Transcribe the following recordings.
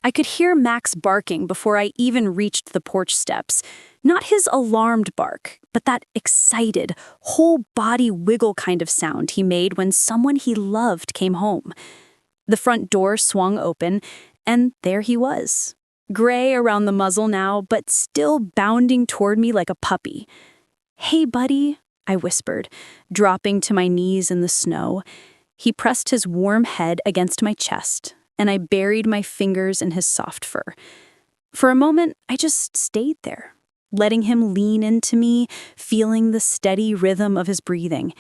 I could hear Max barking before I even reached the porch steps. Not his alarmed bark, but that excited, whole-body wiggle kind of sound he made when someone he loved came home. The front door swung open, and there he was. Gray around the muzzle now, but still bounding toward me like a puppy. "Hey, buddy," I whispered, dropping to my knees in the snow. He pressed his warm head against my chest, and I buried my fingers in his soft fur. For a moment, I just stayed there, letting him lean into me, feeling the steady rhythm of his breathing.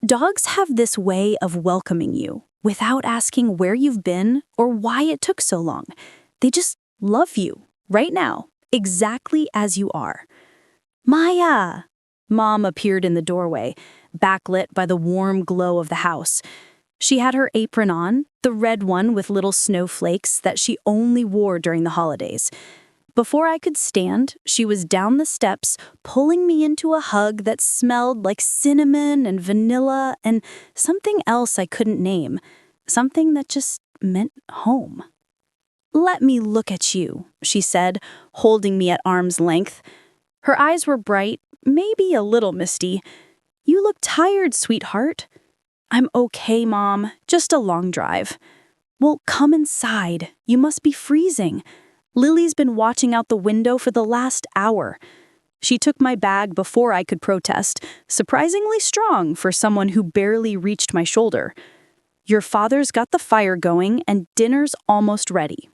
Dogs have this way of welcoming you without asking where you've been or why it took so long. They just love you, right now, exactly as you are. "Maya!" Mom appeared in the doorway, backlit by the warm glow of the house. She had her apron on, the red one with little snowflakes that she only wore during the holidays. Before I could stand, she was down the steps, pulling me into a hug that smelled like cinnamon and vanilla and something else I couldn't name, something that just meant home. "Let me look at you," she said, holding me at arm's length. Her eyes were bright, maybe a little misty. "You look tired, sweetheart." "I'm okay, Mom. Just a long drive." "Well, come inside. You must be freezing. Lily's been watching out the window for the last hour." She took my bag before I could protest, surprisingly strong for someone who barely reached my shoulder. "Your father's got the fire going and dinner's almost ready."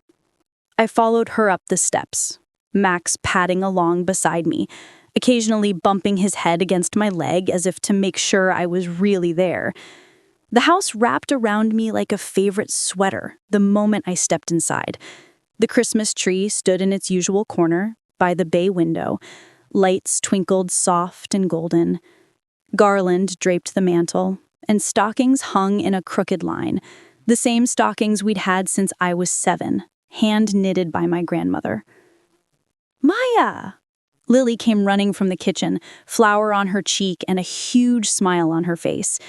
I followed her up the steps, Max padding along beside me, occasionally bumping his head against my leg as if to make sure I was really there. The house wrapped around me like a favorite sweater the moment I stepped inside. The Christmas tree stood in its usual corner, by the bay window. Lights twinkled soft and golden. Garland draped the mantel, and stockings hung in a crooked line, the same stockings we'd had since I was 7, hand-knitted by my grandmother. "Maya!" Lily came running from the kitchen, flour on her cheek and a huge smile on her face.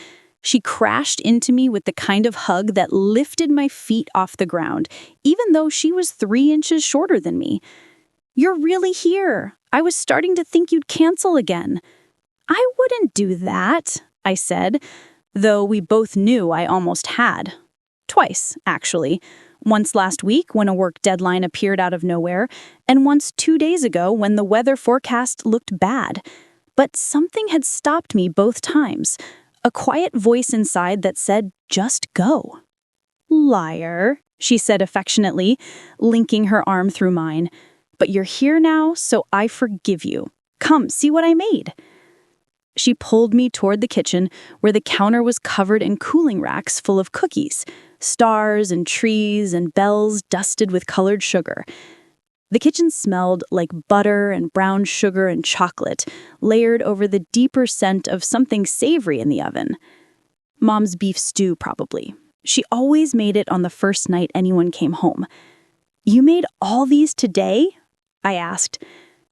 She crashed into me with the kind of hug that lifted my feet off the ground, even though she was 3 inches shorter than me. "You're really here. I was starting to think you'd cancel again." "I wouldn't do that," I said, though we both knew I almost had. Twice, actually. Once last week when a work deadline appeared out of nowhere, and once 2 days ago when the weather forecast looked bad. But something had stopped me both times. A quiet voice inside that said, "Just go." "Liar," she said affectionately, linking her arm through mine. "But you're here now, so I forgive you. Come, see what I made." She pulled me toward the kitchen, where the counter was covered in cooling racks full of cookies, stars and trees and bells dusted with colored sugar. The kitchen smelled like butter and brown sugar and chocolate, layered over the deeper scent of something savory in the oven. Mom's beef stew, probably. She always made it on the first night anyone came home. "You made all these today?" I asked.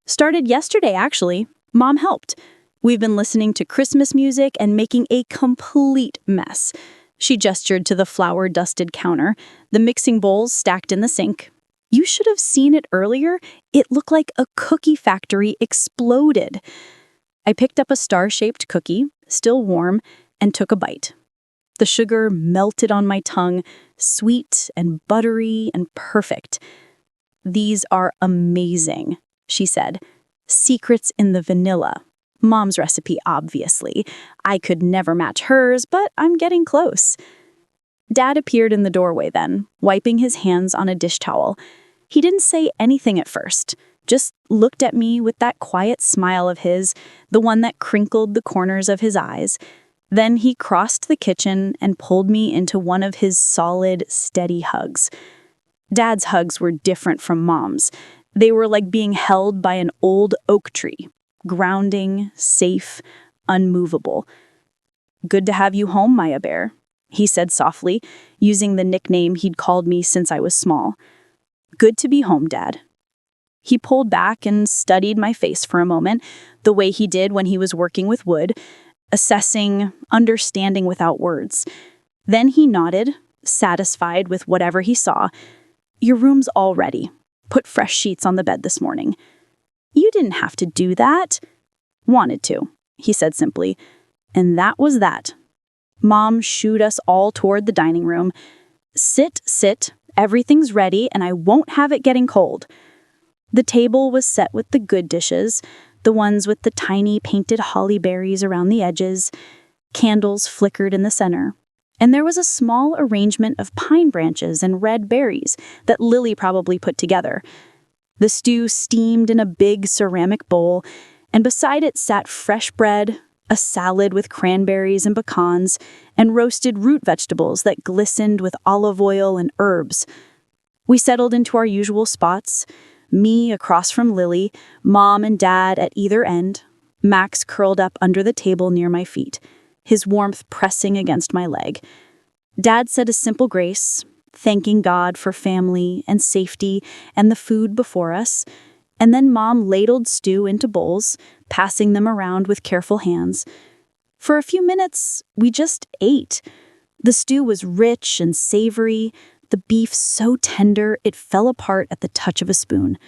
"Started yesterday, actually. Mom helped. We've been listening to Christmas music and making a complete mess." She gestured to the flour-dusted counter, the mixing bowls stacked in the sink. "You should have seen it earlier. It looked like a cookie factory exploded." I picked up a star-shaped cookie, still warm, and took a bite. The sugar melted on my tongue, sweet and buttery and perfect. "These are amazing," she said. "Secrets in the vanilla. Mom's recipe, obviously. I could never match hers, but I'm getting close." Dad appeared in the doorway then, wiping his hands on a dish towel. He didn't say anything at first, just looked at me with that quiet smile of his, the one that crinkled the corners of his eyes. Then he crossed the kitchen and pulled me into one of his solid, steady hugs. Dad's hugs were different from Mom's. They were like being held by an old oak tree, grounding, safe, unmovable. "Good to have you home, Maya Bear," he said softly, using the nickname he'd called me since I was small. "Good to be home, Dad." He pulled back and studied my face for a moment, the way he did when he was working with wood, assessing, understanding without words. Then he nodded, satisfied with whatever he saw. "Your room's all ready. Put fresh sheets on the bed this morning." "You didn't have to do that." "Wanted to," he said simply. And that was that. Mom shooed us all toward the dining room. "Sit, sit. Everything's ready, and I won't have it getting cold." The table was set with the good dishes, the ones with the tiny painted holly berries around the edges. Candles flickered in the center. And there was a small arrangement of pine branches and red berries that Lily probably put together. The stew steamed in a big ceramic bowl, and beside it sat fresh bread, a salad with cranberries and pecans, and roasted root vegetables that glistened with olive oil and herbs. We settled into our usual spots, me across from Lily, Mom and Dad at either end, Max curled up under the table near my feet, his warmth pressing against my leg. Dad said a simple grace, thanking God for family and safety and the food before us, and then Mom ladled stew into bowls, passing them around with careful hands. For a few minutes, we just ate. The stew was rich and savory, the beef so tender it fell apart at the touch of a spoon.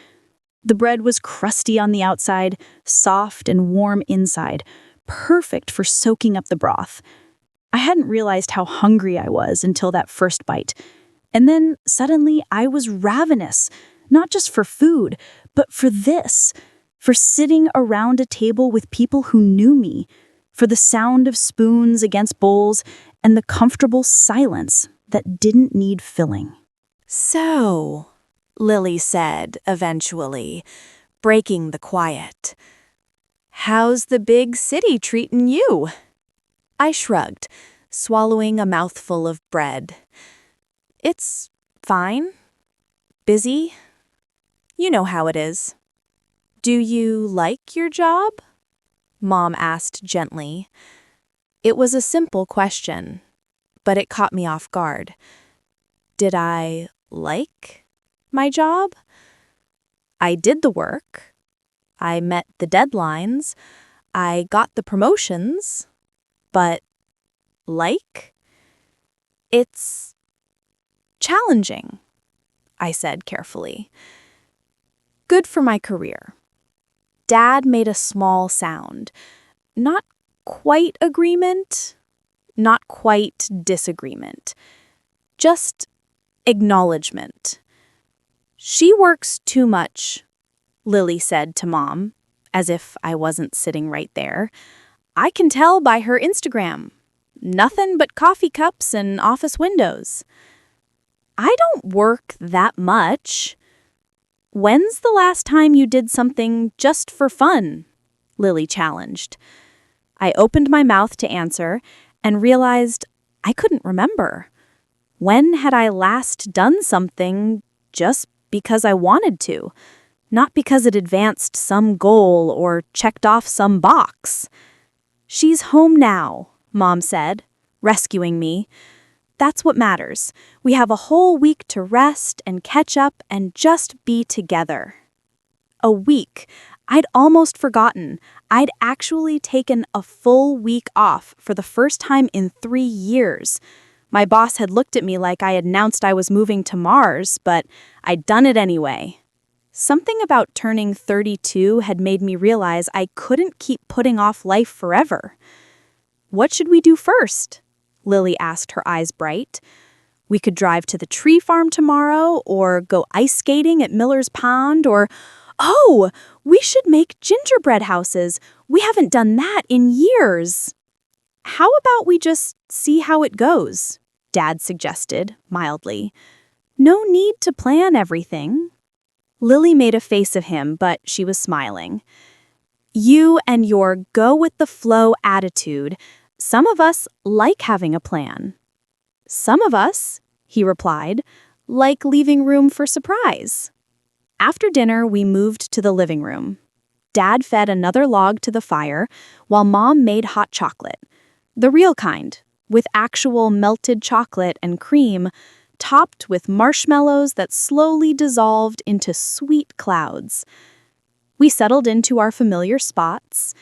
The bread was crusty on the outside, soft and warm inside, perfect for soaking up the broth. I hadn't realized how hungry I was until that first bite. And then suddenly I was ravenous, not just for food, but for this, for sitting around a table with people who knew me, for the sound of spoons against bowls and the comfortable silence that didn't need filling. "So," Lily said eventually, breaking the quiet, "how's the big city treatin' you?" I shrugged, swallowing a mouthful of bread. "It's fine. Busy. You know how it is." "Do you like your job?" Mom asked gently. It was a simple question, but it caught me off guard. Did I like my job? I did the work. I met the deadlines. I got the promotions. But like? It's challenging, I said carefully. Good for my career. Dad made a small sound. Not quite agreement, not quite disagreement. Just acknowledgement. "She works too much," Lily said to Mom, as if I wasn't sitting right there. "I can tell by her Instagram. Nothing but coffee cups and office windows." "I don't work that much." "When's the last time you did something just for fun?" Lily challenged. I opened my mouth to answer and realized I couldn't remember. When had I last done something just because I wanted to, not because it advanced some goal or checked off some box? "She's home now," Mom said, rescuing me. "That's what matters. We have a whole week to rest and catch up and just be together." A week. I'd almost forgotten. I'd actually taken a full week off for the first time in 3 years. My boss had looked at me like I had announced I was moving to Mars, but I'd done it anyway. Something about turning 32 had made me realize I couldn't keep putting off life forever. "What should we do first?" Lily asked, her eyes bright. "We could drive to the tree farm tomorrow, or go ice skating at Miller's Pond, or, oh, we should make gingerbread houses. We haven't done that in years." "How about we just see how it goes?" Dad suggested, mildly. "No need to plan everything." Lily made a face of him, but she was smiling. "You and your go-with-the-flow attitude. Some of us like having a plan." "Some of us," he replied, "like leaving room for surprise." After dinner, we moved to the living room. Dad fed another log to the fire, while Mom made hot chocolate. The real kind, with actual melted chocolate and cream, topped with marshmallows that slowly dissolved into sweet clouds. We settled into our familiar spots.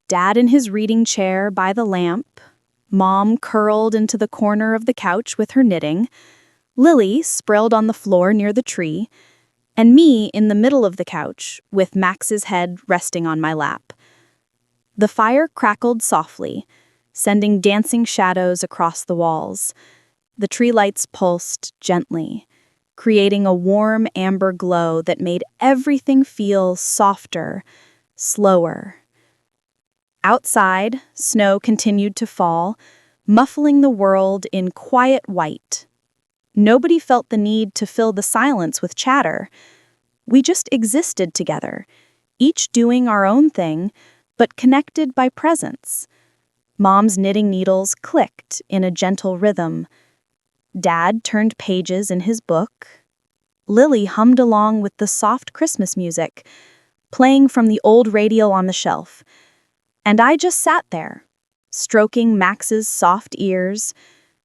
Dad in his reading chair by the lamp, Mom curled into the corner of the couch with her knitting. Lily sprawled on the floor near the tree, and me in the middle of the couch with Max's head resting on my lap. The fire crackled softly, sending dancing shadows across the walls. The tree lights pulsed gently, creating a warm amber glow that made everything feel softer, slower. Outside, snow continued to fall, muffling the world in quiet white. Nobody felt the need to fill the silence with chatter. We just existed together, each doing our own thing, but connected by presence. Mom's knitting needles clicked in a gentle rhythm. Dad turned pages in his book. Lily hummed along with the soft Christmas music, playing from the old radio on the shelf. And I just sat there, stroking Max's soft ears,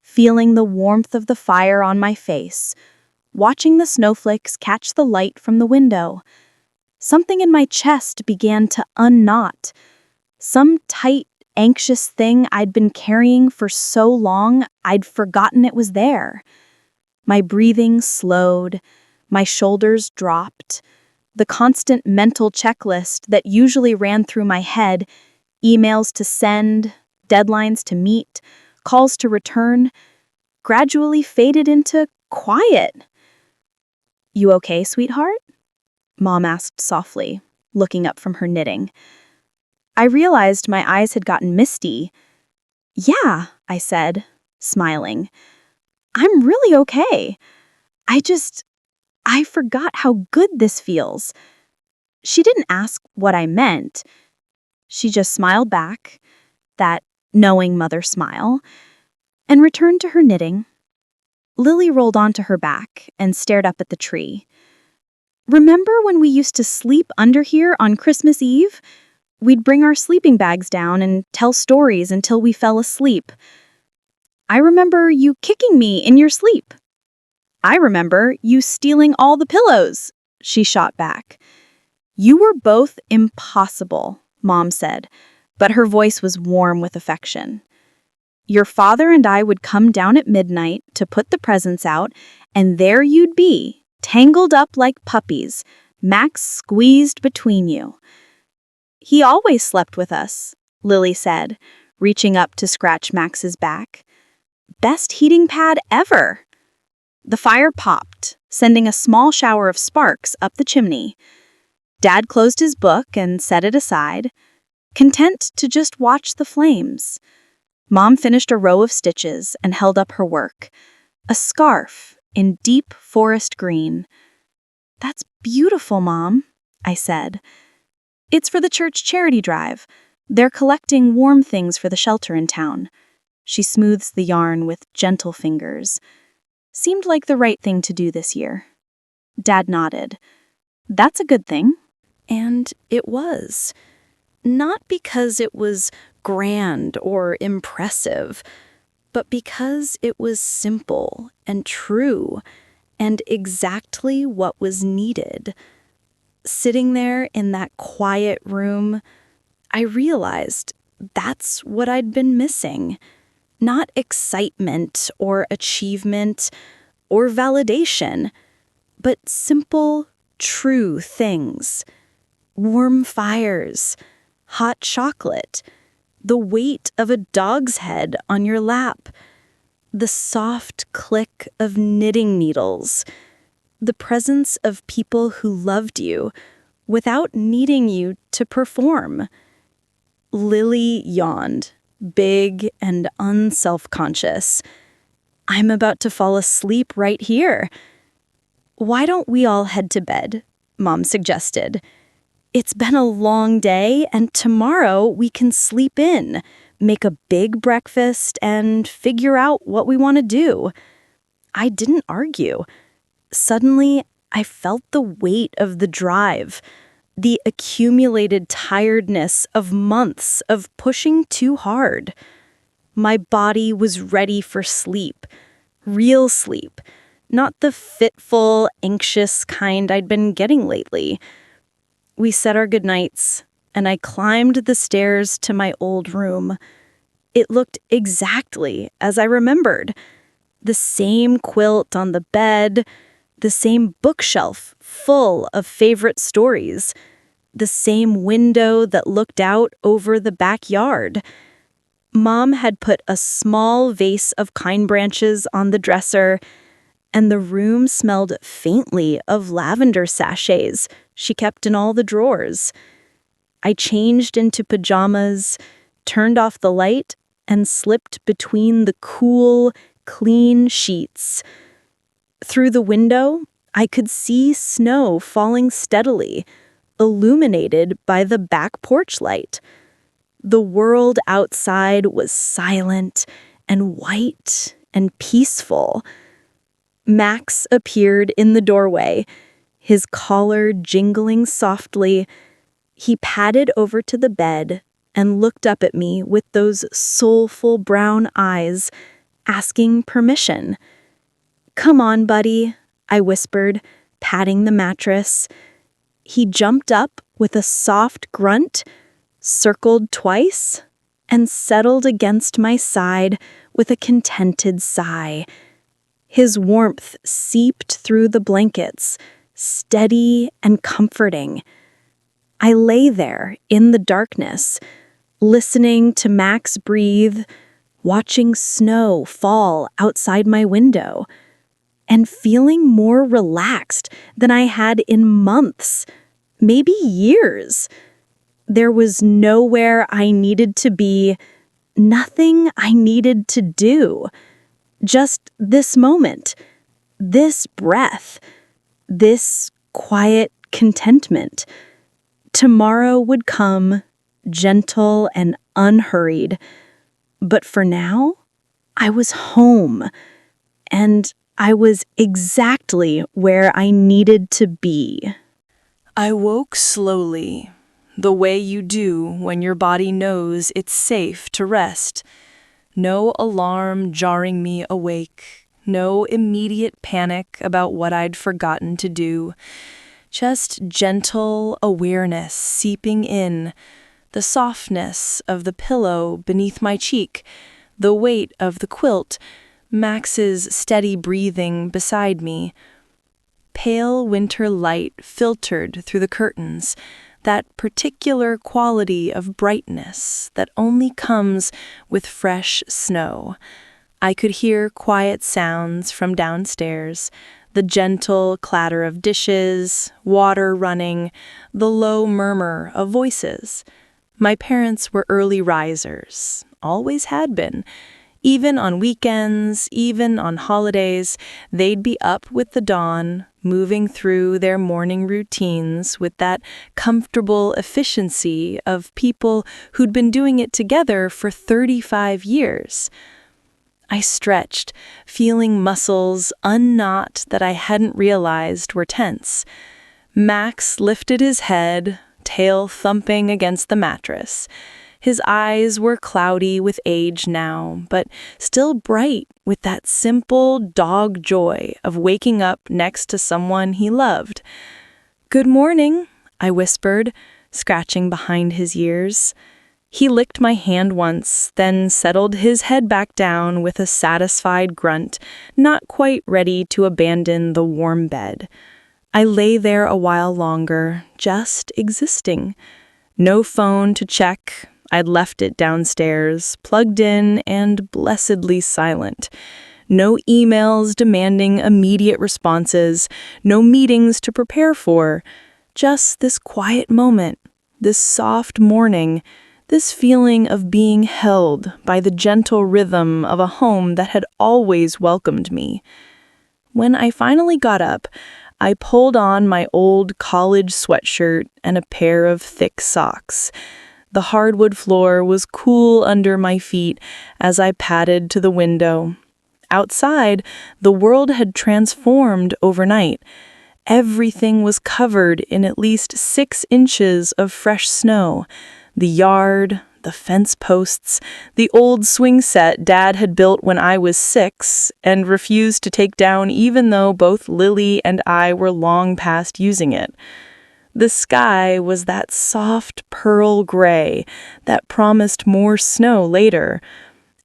feeling the warmth of the fire on my face, watching the snowflakes catch the light from the window. Something in my chest began to unknot. Some tight, anxious thing I'd been carrying for so long I'd forgotten it was there. My breathing slowed, my shoulders dropped. The constant mental checklist that usually ran through my head, emails to send, deadlines to meet, calls to return, gradually faded into quiet. "You okay, sweetheart?" Mom asked softly, looking up from her knitting. I realized my eyes had gotten misty. "Yeah," I said, smiling. "I'm really okay. I forgot how good this feels." She didn't ask what I meant. She just smiled back, that knowing mother smile, and returned to her knitting. Lily rolled onto her back and stared up at the tree. "Remember when we used to sleep under here on Christmas Eve? We'd bring our sleeping bags down and tell stories until we fell asleep. I remember you kicking me in your sleep. I remember you stealing all the pillows," she shot back. "You were both impossible," Mom said, but her voice was warm with affection. "Your father and I would come down at midnight to put the presents out, and there you'd be, tangled up like puppies, Max squeezed between you." "He always slept with us," Lily said, reaching up to scratch Max's back. "Best heating pad ever." The fire popped, sending a small shower of sparks up the chimney. Dad closed his book and set it aside, content to just watch the flames. Mom finished a row of stitches and held up her work, a scarf in deep forest green. "That's beautiful, Mom," I said. "It's for the church charity drive. They're collecting warm things for the shelter in town." She smooths the yarn with gentle fingers. "Seemed like the right thing to do this year." Dad nodded. "That's a good thing." And it was. Not because it was grand or impressive, but because it was simple and true and exactly what was needed. Sitting there in that quiet room, I realized that's what I'd been missing. Not excitement or achievement or validation, but simple, true things. Warm fires, hot chocolate, the weight of a dog's head on your lap, the soft click of knitting needles, the presence of people who loved you without needing you to perform. Lily yawned, big and unself-conscious. "I'm about to fall asleep right here." "Why don't we all head to bed?" Mom suggested. "It's been a long day, and tomorrow we can sleep in, make a big breakfast, and figure out what we want to do." I didn't argue. Suddenly, I felt the weight of the drive, the accumulated tiredness of months of pushing too hard. My body was ready for sleep, real sleep, not the fitful, anxious kind I'd been getting lately. We said our goodnights, and I climbed the stairs to my old room. It looked exactly as I remembered. The same quilt on the bed, the same bookshelf full of favorite stories, the same window that looked out over the backyard. Mom had put a small vase of pine branches on the dresser, and the room smelled faintly of lavender sachets she kept in all the drawers. I changed into pajamas, turned off the light, and slipped between the cool, clean sheets. Through the window, I could see snow falling steadily, illuminated by the back porch light. The world outside was silent and white and peaceful. Max appeared in the doorway, his collar jingling softly. He padded over to the bed and looked up at me with those soulful brown eyes, asking permission. "Come on, buddy," I whispered, patting the mattress. He jumped up with a soft grunt, circled twice, and settled against my side with a contented sigh. His warmth seeped through the blankets, steady and comforting. I lay there in the darkness, listening to Max breathe, watching snow fall outside my window, and feeling more relaxed than I had in months, maybe years. There was nowhere I needed to be, nothing I needed to do. Just this moment, this breath, this quiet contentment. Tomorrow would come, gentle and unhurried. But for now, I was home, and I was exactly where I needed to be. I woke slowly, the way you do when your body knows it's safe to rest. No alarm jarring me awake, no immediate panic about what I'd forgotten to do. Just gentle awareness seeping in, the softness of the pillow beneath my cheek, the weight of the quilt, Max's steady breathing beside me. Pale winter light filtered through the curtains, that particular quality of brightness that only comes with fresh snow. I could hear quiet sounds from downstairs, the gentle clatter of dishes, water running, the low murmur of voices. My parents were early risers, always had been. Even on weekends, even on holidays, they'd be up with the dawn, moving through their morning routines with that comfortable efficiency of people who'd been doing it together for 35 years. I stretched, feeling muscles unknot that I hadn't realized were tense. Max lifted his head, tail thumping against the mattress. His eyes were cloudy with age now, but still bright with that simple dog joy of waking up next to someone he loved. "Good morning," I whispered, scratching behind his ears. He licked my hand once, then settled his head back down with a satisfied grunt, not quite ready to abandon the warm bed. I lay there a while longer, just existing. No phone to check. I'd left it downstairs, plugged in and blessedly silent. No emails demanding immediate responses, no meetings to prepare for. Just this quiet moment, this soft morning, this feeling of being held by the gentle rhythm of a home that had always welcomed me. When I finally got up, I pulled on my old college sweatshirt and a pair of thick socks. The hardwood floor was cool under my feet as I padded to the window. Outside, the world had transformed overnight. Everything was covered in at least 6 inches of fresh snow. The yard, the fence posts, the old swing set Dad had built when I was 6 and refused to take down even though both Lily and I were long past using it. The sky was that soft pearl gray that promised more snow later,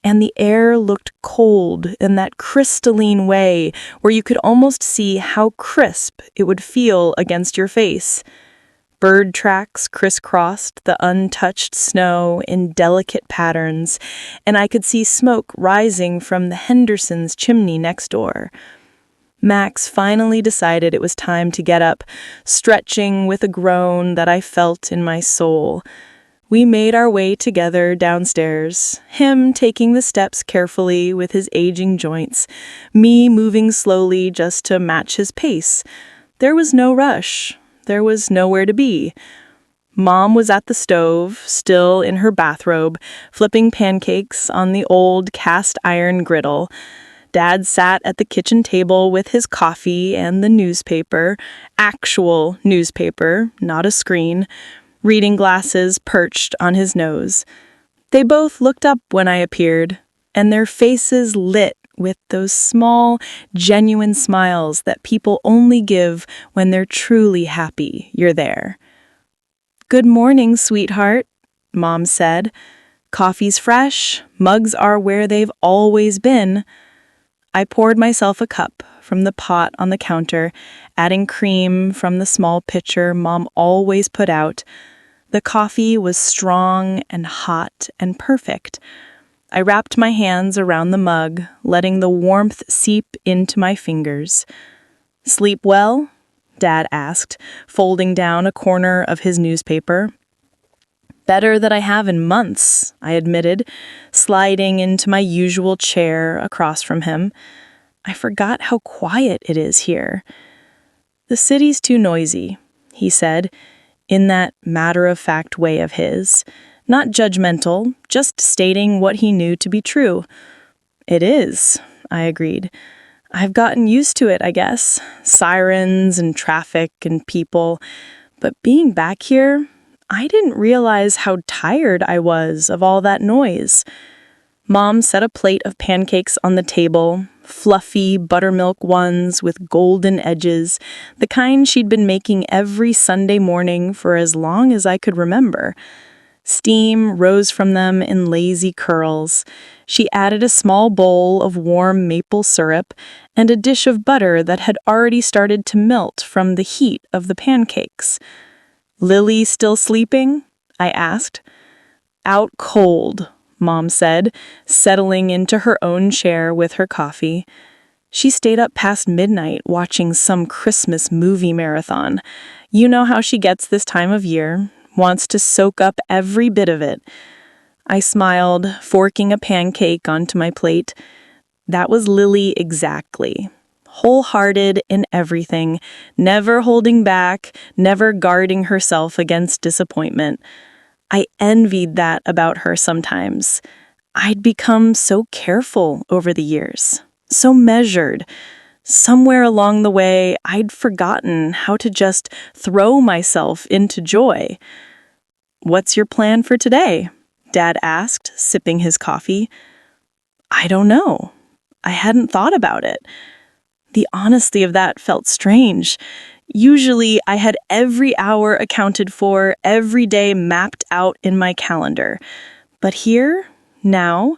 and the air looked cold in that crystalline way where you could almost see how crisp it would feel against your face. Bird tracks crisscrossed the untouched snow in delicate patterns, and I could see smoke rising from the Hendersons' chimney next door. Max finally decided it was time to get up, stretching with a groan that I felt in my soul. We made our way together downstairs, him taking the steps carefully with his aging joints, me moving slowly just to match his pace. There was no rush. There was nowhere to be. Mom was at the stove, still in her bathrobe, flipping pancakes on the old cast-iron griddle. Dad sat at the kitchen table with his coffee and the newspaper, actual newspaper, not a screen, reading glasses perched on his nose. They both looked up when I appeared, and their faces lit with those small, genuine smiles that people only give when they're truly happy you're there. "Good morning, sweetheart," Mom said. "Coffee's fresh, mugs are where they've always been." I poured myself a cup from the pot on the counter, adding cream from the small pitcher Mom always put out. The coffee was strong and hot and perfect. I wrapped my hands around the mug, letting the warmth seep into my fingers. "Sleep well?" Dad asked, folding down a corner of his newspaper. "Better than I have in months," I admitted, sliding into my usual chair across from him. I forgot how quiet it is here. "The city's too noisy," he said, in that matter-of-fact way of his. Not judgmental, just stating what he knew to be true. "It is," I agreed. "I've gotten used to it, I guess. Sirens and traffic and people. But being back here, I didn't realize how tired I was of all that noise." Mom set a plate of pancakes on the table, fluffy buttermilk ones with golden edges, the kind she'd been making every Sunday morning for as long as I could remember. Steam rose from them in lazy curls. She added a small bowl of warm maple syrup and a dish of butter that had already started to melt from the heat of the pancakes. "Lily still sleeping?" I asked. "Out cold," Mom said, settling into her own chair with her coffee. She stayed up past midnight watching some Christmas movie marathon. You know how she gets this time of year, wants to soak up every bit of it. I smiled, forking a pancake onto my plate. That was Lily exactly. Wholehearted in everything, never holding back, never guarding herself against disappointment. I envied that about her sometimes. I'd become so careful over the years, so measured. Somewhere along the way, I'd forgotten how to just throw myself into joy. "What's your plan for today?" Dad asked, sipping his coffee. "I don't know. I hadn't thought about it." The honesty of that felt strange. Usually, I had every hour accounted for, every day mapped out in my calendar. But here, now,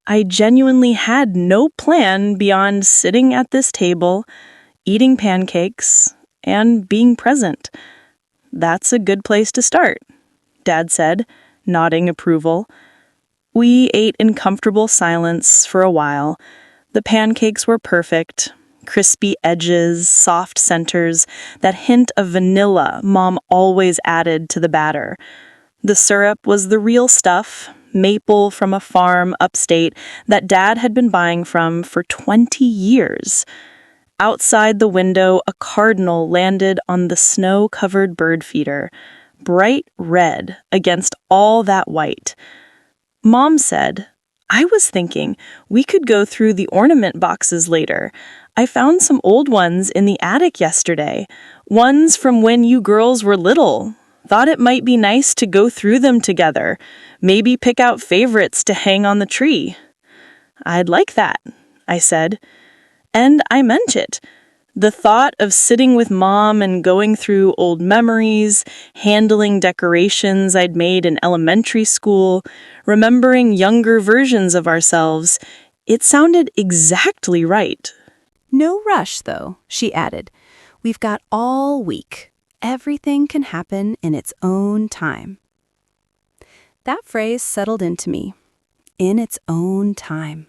I genuinely had no plan beyond sitting at this table, eating pancakes, and being present. "That's a good place to start," Dad said, nodding approval. We ate in comfortable silence for a while. The pancakes were perfect. Crispy edges, soft centers, that hint of vanilla Mom always added to the batter. The syrup was the real stuff, maple from a farm upstate that Dad had been buying from for 20 years. Outside the window, a cardinal landed on the snow-covered bird feeder, bright red against all that white. Mom said, "I was thinking we could go through the ornament boxes later. I found some old ones in the attic yesterday, ones from when you girls were little. Thought it might be nice to go through them together, maybe pick out favorites to hang on the tree." "I'd like that," I said. And I meant it. The thought of sitting with Mom and going through old memories, handling decorations I'd made in elementary school, remembering younger versions of ourselves, it sounded exactly right. No rush, though, she added. We've got all week. Everything can happen in its own time. That phrase settled into me. In its own time.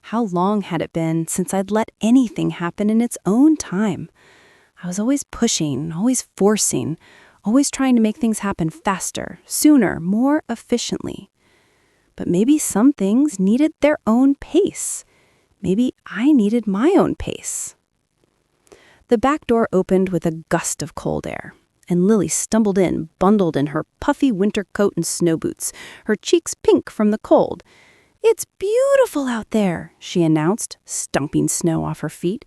How long had it been since I'd let anything happen in its own time? I was always pushing, always forcing, always trying to make things happen faster, sooner, more efficiently. But maybe some things needed their own pace. Maybe I needed my own pace. The back door opened with a gust of cold air, and Lily stumbled in, bundled in her puffy winter coat and snow boots, her cheeks pink from the cold. "It's beautiful out there," she announced, stumping snow off her feet.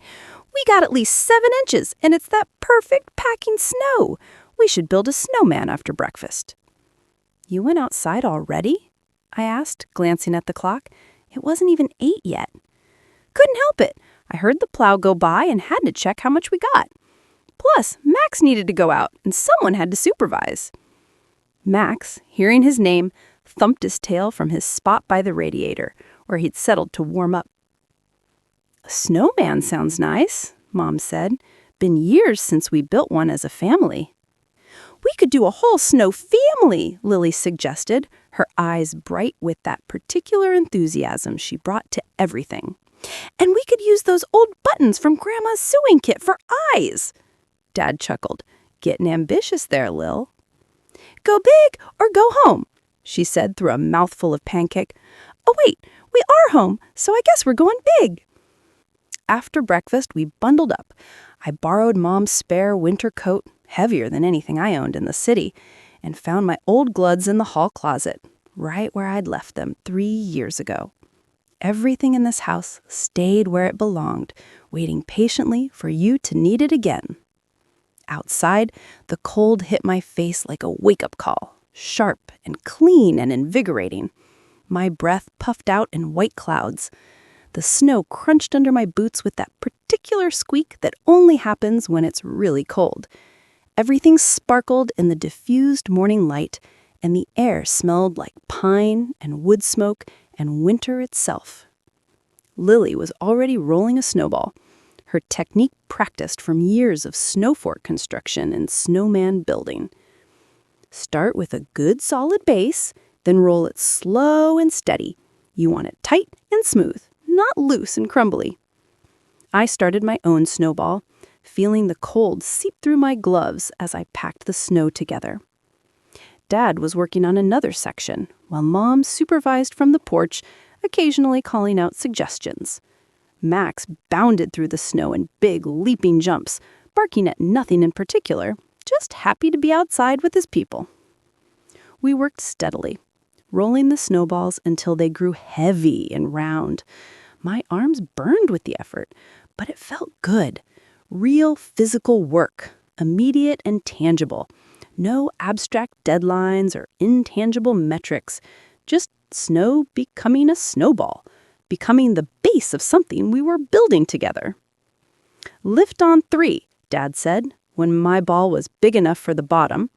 "We got at least 7 inches, and it's that perfect packing snow. We should build a snowman after breakfast." "You went outside already?" I asked, glancing at the clock. It wasn't even 8 yet. "Couldn't help it. I heard the plow go by and had to check how much we got. Plus, Max needed to go out, and someone had to supervise." Max, hearing his name, thumped his tail from his spot by the radiator, where he'd settled to warm up. "A snowman sounds nice," Mom said. "Been years since we built one as a family." "We could do a whole snow family," Lily suggested, her eyes bright with that particular enthusiasm she brought to everything. "And we could use those old buttons from Grandma's sewing kit for eyes." Dad chuckled. "Getting ambitious there, Lil." "Go big or go home," she said through a mouthful of pancake. "Oh wait, we are home, so I guess we're going big." After breakfast, we bundled up. I borrowed Mom's spare winter coat, heavier than anything I owned in the city, and found my old Gluds in the hall closet, right where I'd left them 3 years ago. Everything in this house stayed where it belonged, waiting patiently for you to need it again. Outside, the cold hit my face like a wake-up call, sharp and clean and invigorating. My breath puffed out in white clouds. The snow crunched under my boots with that particular squeak that only happens when it's really cold. Everything sparkled in the diffused morning light, and the air smelled like pine and wood smoke and winter itself. Lily was already rolling a snowball, her technique practiced from years of snow fort construction and snowman building. Start with a good solid base, then roll it slow and steady. You want it tight and smooth, not loose and crumbly. I started my own snowball, feeling the cold seep through my gloves as I packed the snow together. Dad was working on another section, while Mom supervised from the porch, occasionally calling out suggestions. Max bounded through the snow in big, leaping jumps, barking at nothing in particular, just happy to be outside with his people. We worked steadily, rolling the snowballs until they grew heavy and round. My arms burned with the effort, but it felt good. Real physical work, immediate and tangible. No abstract deadlines or intangible metrics, just snow becoming a snowball, becoming the base of something we were building together. "Lift on 3, Dad said, when my ball was big enough for the bottom.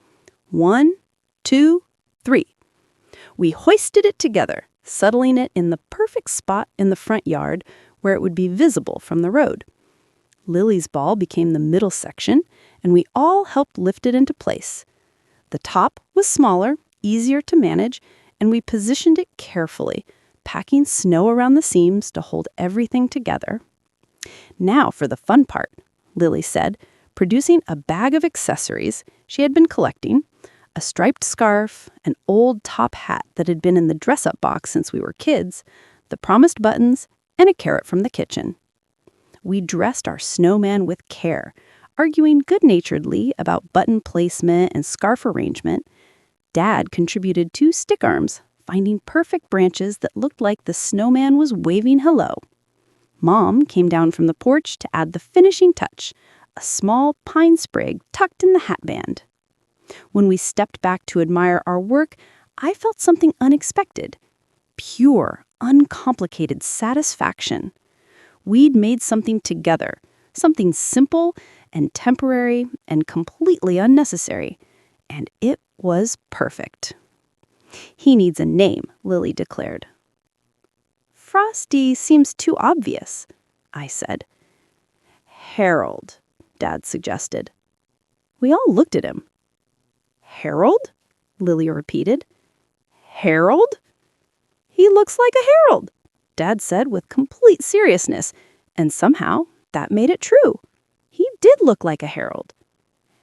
1, 2, 3. We hoisted it together, settling it in the perfect spot in the front yard where it would be visible from the road. Lily's ball became the middle section, and we all helped lift it into place. The top was smaller, easier to manage, and we positioned it carefully, packing snow around the seams to hold everything together. Now for the fun part, Lily said, producing a bag of accessories she had been collecting, a striped scarf, an old top hat that had been in the dress-up box since we were kids, the promised buttons, and a carrot from the kitchen. We dressed our snowman with care, arguing good-naturedly about button placement and scarf arrangement. Dad contributed 2 stick arms, finding perfect branches that looked like the snowman was waving hello. Mom came down from the porch to add the finishing touch, a small pine sprig tucked in the hat band. When we stepped back to admire our work, I felt something unexpected. Pure, uncomplicated satisfaction. We'd made something together, Something simple and temporary and completely unnecessary. And it was perfect. "He needs a name," Lily declared. "Frosty seems too obvious," I said. "Harold," Dad suggested. We all looked at him. "Harold?" Lily repeated. "Harold? He looks like a Harold," Dad said with complete seriousness, and somehow that made it true. He did look like a Harold.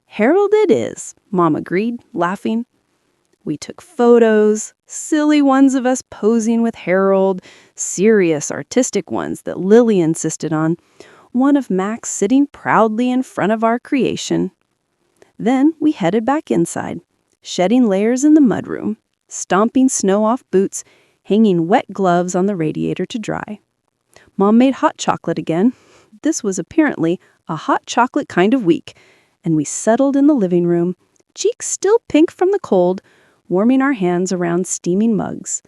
"Harold it is," Mom agreed, laughing. We took photos, silly ones of us posing with Harold, serious artistic ones that Lily insisted on, one of Max sitting proudly in front of our creation. Then we headed back inside, shedding layers in the mudroom, stomping snow off boots, hanging wet gloves on the radiator to dry. Mom made hot chocolate again. This was apparently a hot chocolate kind of week, and we settled in the living room, cheeks still pink from the cold, warming our hands around steaming mugs.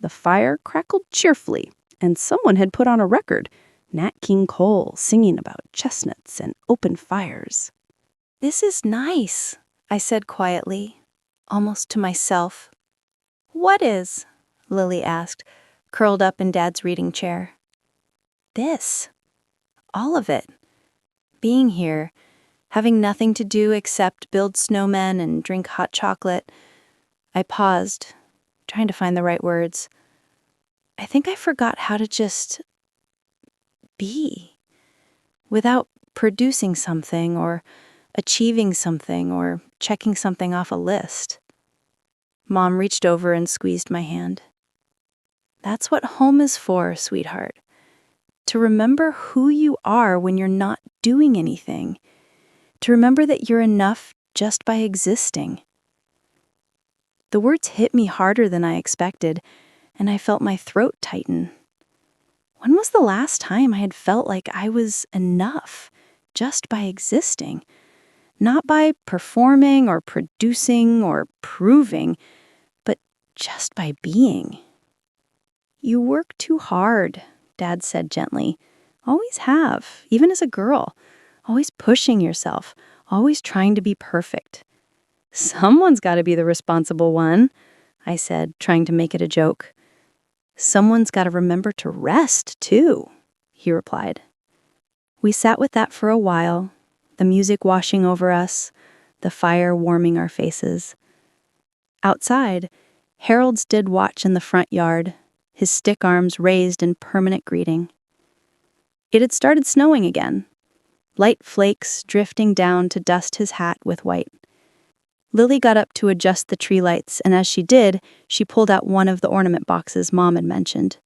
The fire crackled cheerfully, and someone had put on a record, Nat King Cole singing about chestnuts and open fires. "This is nice," I said quietly, almost to myself. "What is?" Lily asked, curled up in Dad's reading chair. "This. All of it. Being here, having nothing to do except build snowmen and drink hot chocolate." I paused, trying to find the right words. I think I forgot how to just be, without producing something or achieving something or checking something off a list. Mom reached over and squeezed my hand. "That's what home is for, sweetheart. To remember who you are when you're not doing anything. To remember that you're enough just by existing." The words hit me harder than I expected, and I felt my throat tighten. When was the last time I had felt like I was enough just by existing? Not by performing or producing or proving, but just by being. "You work too hard," Dad said gently. "Always have, even as a girl. Always pushing yourself, always trying to be perfect." "Someone's got to be the responsible one," I said, trying to make it a joke. "Someone's got to remember to rest, too," he replied. We sat with that for a while, the music washing over us, the fire warming our faces. Outside, Harold stood watch in the front yard, his stick arms raised in permanent greeting. It had started snowing again, light flakes drifting down to dust his hat with white. Lily got up to adjust the tree lights, and as she did, she pulled out one of the ornament boxes Mom had mentioned.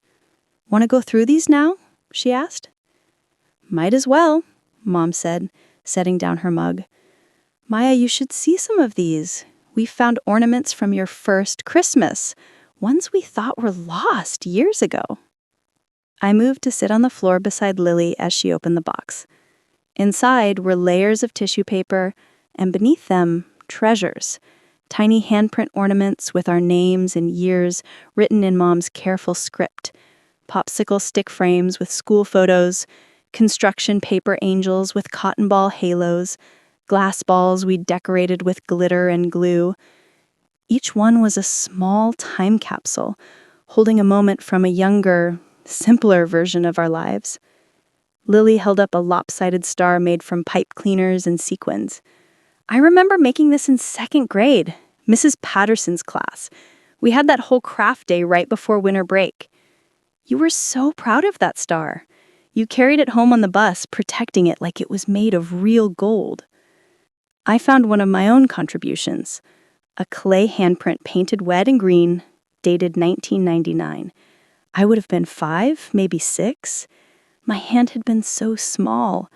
"Want to go through these now?" she asked. "Might as well," Mom said, setting down her mug. "Maya, you should see some of these. We found ornaments from your first Christmas, ones we thought were lost years ago." I moved to sit on the floor beside Lily as she opened the box. Inside were layers of tissue paper, and beneath them, treasures. Tiny handprint ornaments with our names and years written in Mom's careful script. Popsicle stick frames with school photos, construction paper angels with cotton ball halos, glass balls we decorated with glitter and glue. Each one was a small time capsule, holding a moment from a younger, simpler version of our lives. Lily held up a lopsided star made from pipe cleaners and sequins. "I remember making this in 2nd grade, Mrs. Patterson's class. We had that whole craft day right before winter break. You were so proud of that star. You carried it home on the bus, protecting it like it was made of real gold." I found one of my own contributions, a clay handprint painted red and green, dated 1999. I would have been 5, maybe 6. My hand had been so small.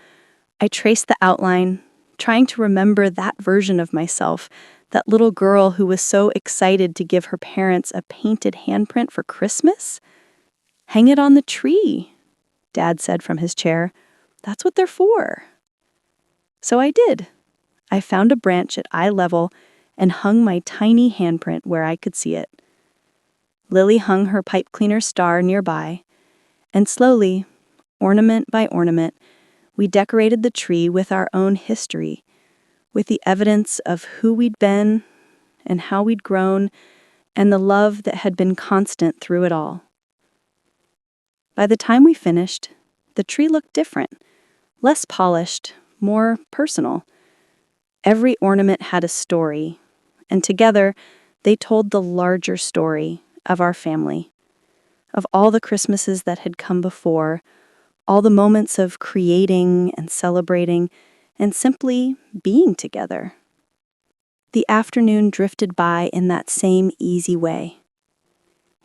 I traced the outline, trying to remember that version of myself, that little girl who was so excited to give her parents a painted handprint for Christmas. "Hang it on the tree," Dad said from his chair. "That's what they're for." So I did. I found a branch at eye level and hung my tiny handprint where I could see it. Lily hung her pipe cleaner star nearby, and slowly, ornament by ornament, We decorated the tree with our own history, with the evidence of who we'd been and how we'd grown, and the love that had been constant through it all. By the time we finished, the tree looked different, less polished, more personal. Every ornament had a story, and together they told the larger story of our family, of all the Christmases that had come before, all the moments of creating and celebrating and simply being together. The afternoon drifted by in that same easy way.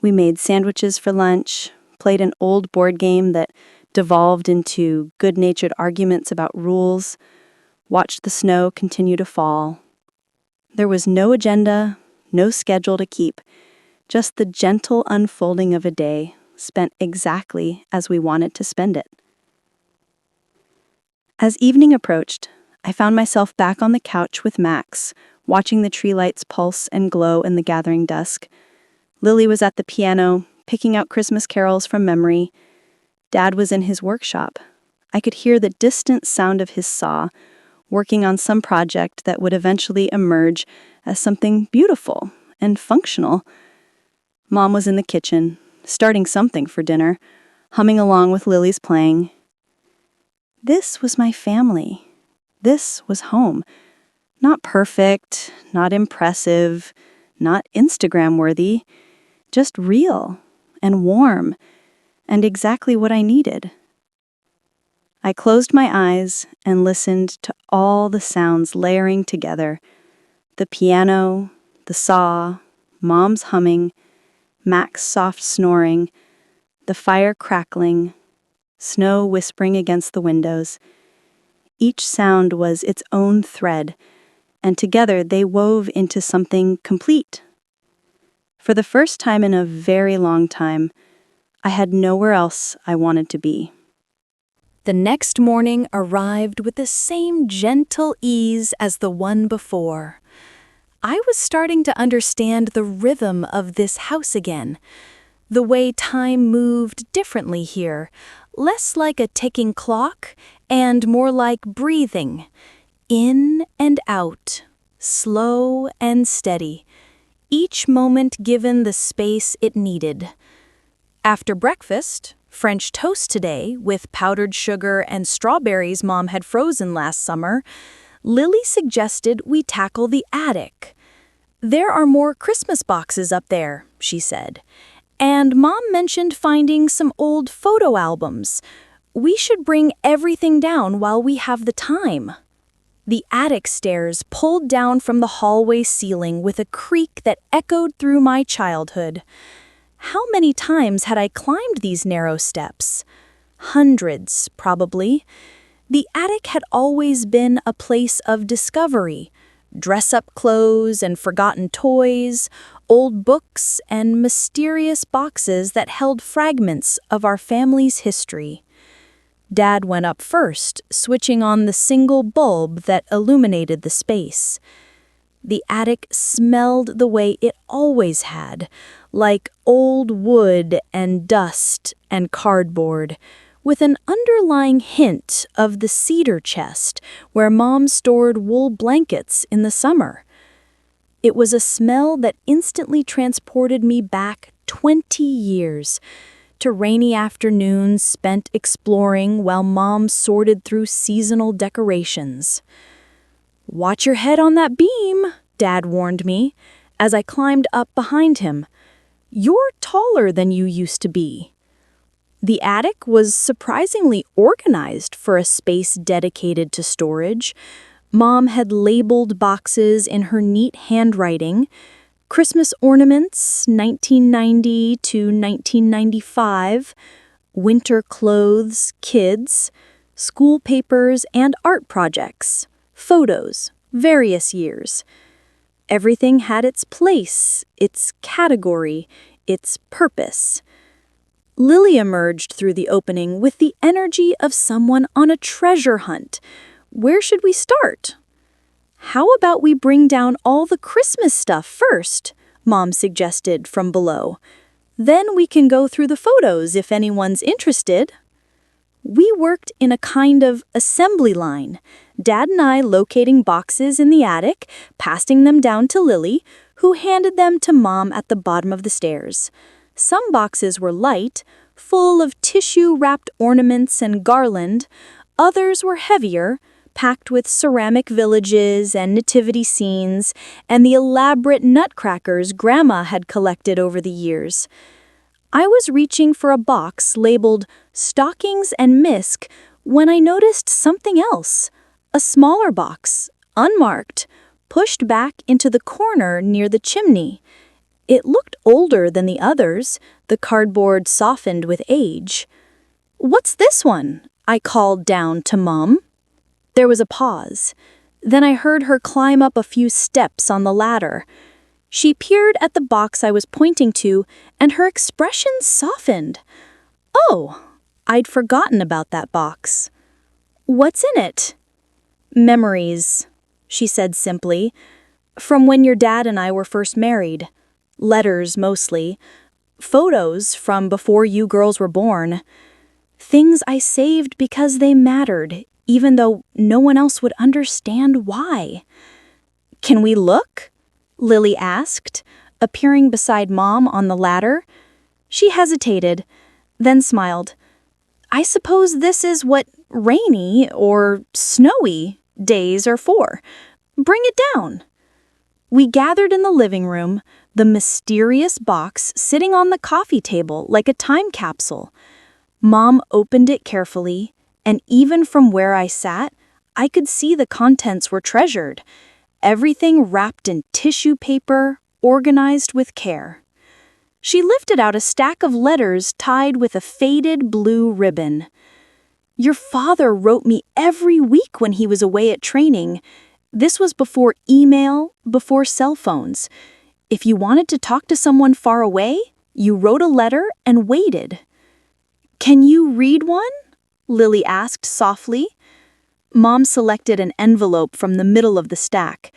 We made sandwiches for lunch, played an old board game that devolved into good-natured arguments about rules, watched the snow continue to fall. There was no agenda, no schedule to keep, just the gentle unfolding of a day spent exactly as we wanted to spend it. As evening approached, I found myself back on the couch with Max, watching the tree lights pulse and glow in the gathering dusk. Lily was at the piano, picking out Christmas carols from memory. Dad was in his workshop. I could hear the distant sound of his saw, working on some project that would eventually emerge as something beautiful and functional. Mom was in the kitchen, starting something for dinner, humming along with Lily's playing. This was my family. This was home. Not perfect, not impressive, not Instagram-worthy, just real and warm and exactly what I needed. I closed my eyes and listened to all the sounds layering together. The piano, the saw, Mom's humming, Mac's soft snoring, the fire crackling, snow whispering against the windows. Each sound was its own thread, and together they wove into something complete. For the first time in a very long time, I had nowhere else I wanted to be. The next morning arrived with the same gentle ease as the one before. I was starting to understand the rhythm of this house again, the way time moved differently here, less like a ticking clock and more like breathing, in and out, slow and steady, each moment given the space it needed. After breakfast, French toast today with powdered sugar and strawberries Mom had frozen last summer, Lily suggested we tackle the attic. There are more Christmas boxes up there, she said. And Mom mentioned finding some old photo albums. We should bring everything down while we have the time. The attic stairs pulled down from the hallway ceiling with a creak that echoed through my childhood. How many times had I climbed these narrow steps? Hundreds, probably. The attic had always been a place of discovery. Dress-up clothes and forgotten toys, old books and mysterious boxes that held fragments of our family's history. Dad went up first, switching on the single bulb that illuminated the space. The attic smelled the way it always had, like old wood and dust and cardboard, with an underlying hint of the cedar chest where Mom stored wool blankets in the summer. It was a smell that instantly transported me back 20 years, to rainy afternoons spent exploring while Mom sorted through seasonal decorations. "Watch your head on that beam," Dad warned me, as I climbed up behind him. "You're taller than you used to be." The attic was surprisingly organized for a space dedicated to storage. Mom had labeled boxes in her neat handwriting. Christmas ornaments, 1990 to 1995, winter clothes, kids, school papers and art projects, photos, various years. Everything had its place, its category, its purpose. Lily emerged through the opening with the energy of someone on a treasure hunt. Where should we start? "How about we bring down all the Christmas stuff first?" Mom suggested from below. "Then we can go through the photos if anyone's interested." We worked in a kind of assembly line, Dad and I locating boxes in the attic, passing them down to Lily, who handed them to Mom at the bottom of the stairs. Some boxes were light, full of tissue-wrapped ornaments and garland. Others were heavier, packed with ceramic villages and nativity scenes and the elaborate nutcrackers Grandma had collected over the years. I was reaching for a box labeled Stockings and Misk when I noticed something else. A smaller box, unmarked, pushed back into the corner near the chimney. It looked older than the others, the cardboard softened with age. "What's this one?" I called down to Mom. There was a pause. Then I heard her climb up a few steps on the ladder. She peered at the box I was pointing to, and her expression softened. "Oh, I'd forgotten about that box." "What's in it?" "Memories," she said simply, "from when your dad and I were first married. Letters, mostly. Photos from before you girls were born. Things I saved because they mattered, even though no one else would understand why." "Can we look?" Lily asked, appearing beside Mom on the ladder. She hesitated, then smiled. "I suppose this is what rainy or snowy days are for. Bring it down." We gathered in the living room, the mysterious box sitting on the coffee table like a time capsule. Mom opened it carefully, and even from where I sat, I could see the contents were treasured. Everything wrapped in tissue paper, organized with care. She lifted out a stack of letters tied with a faded blue ribbon. "Your father wrote me every week when he was away at training. This was before email, before cell phones. If you wanted to talk to someone far away, you wrote a letter and waited." "Can you read one?" Lily asked softly. Mom selected an envelope from the middle of the stack,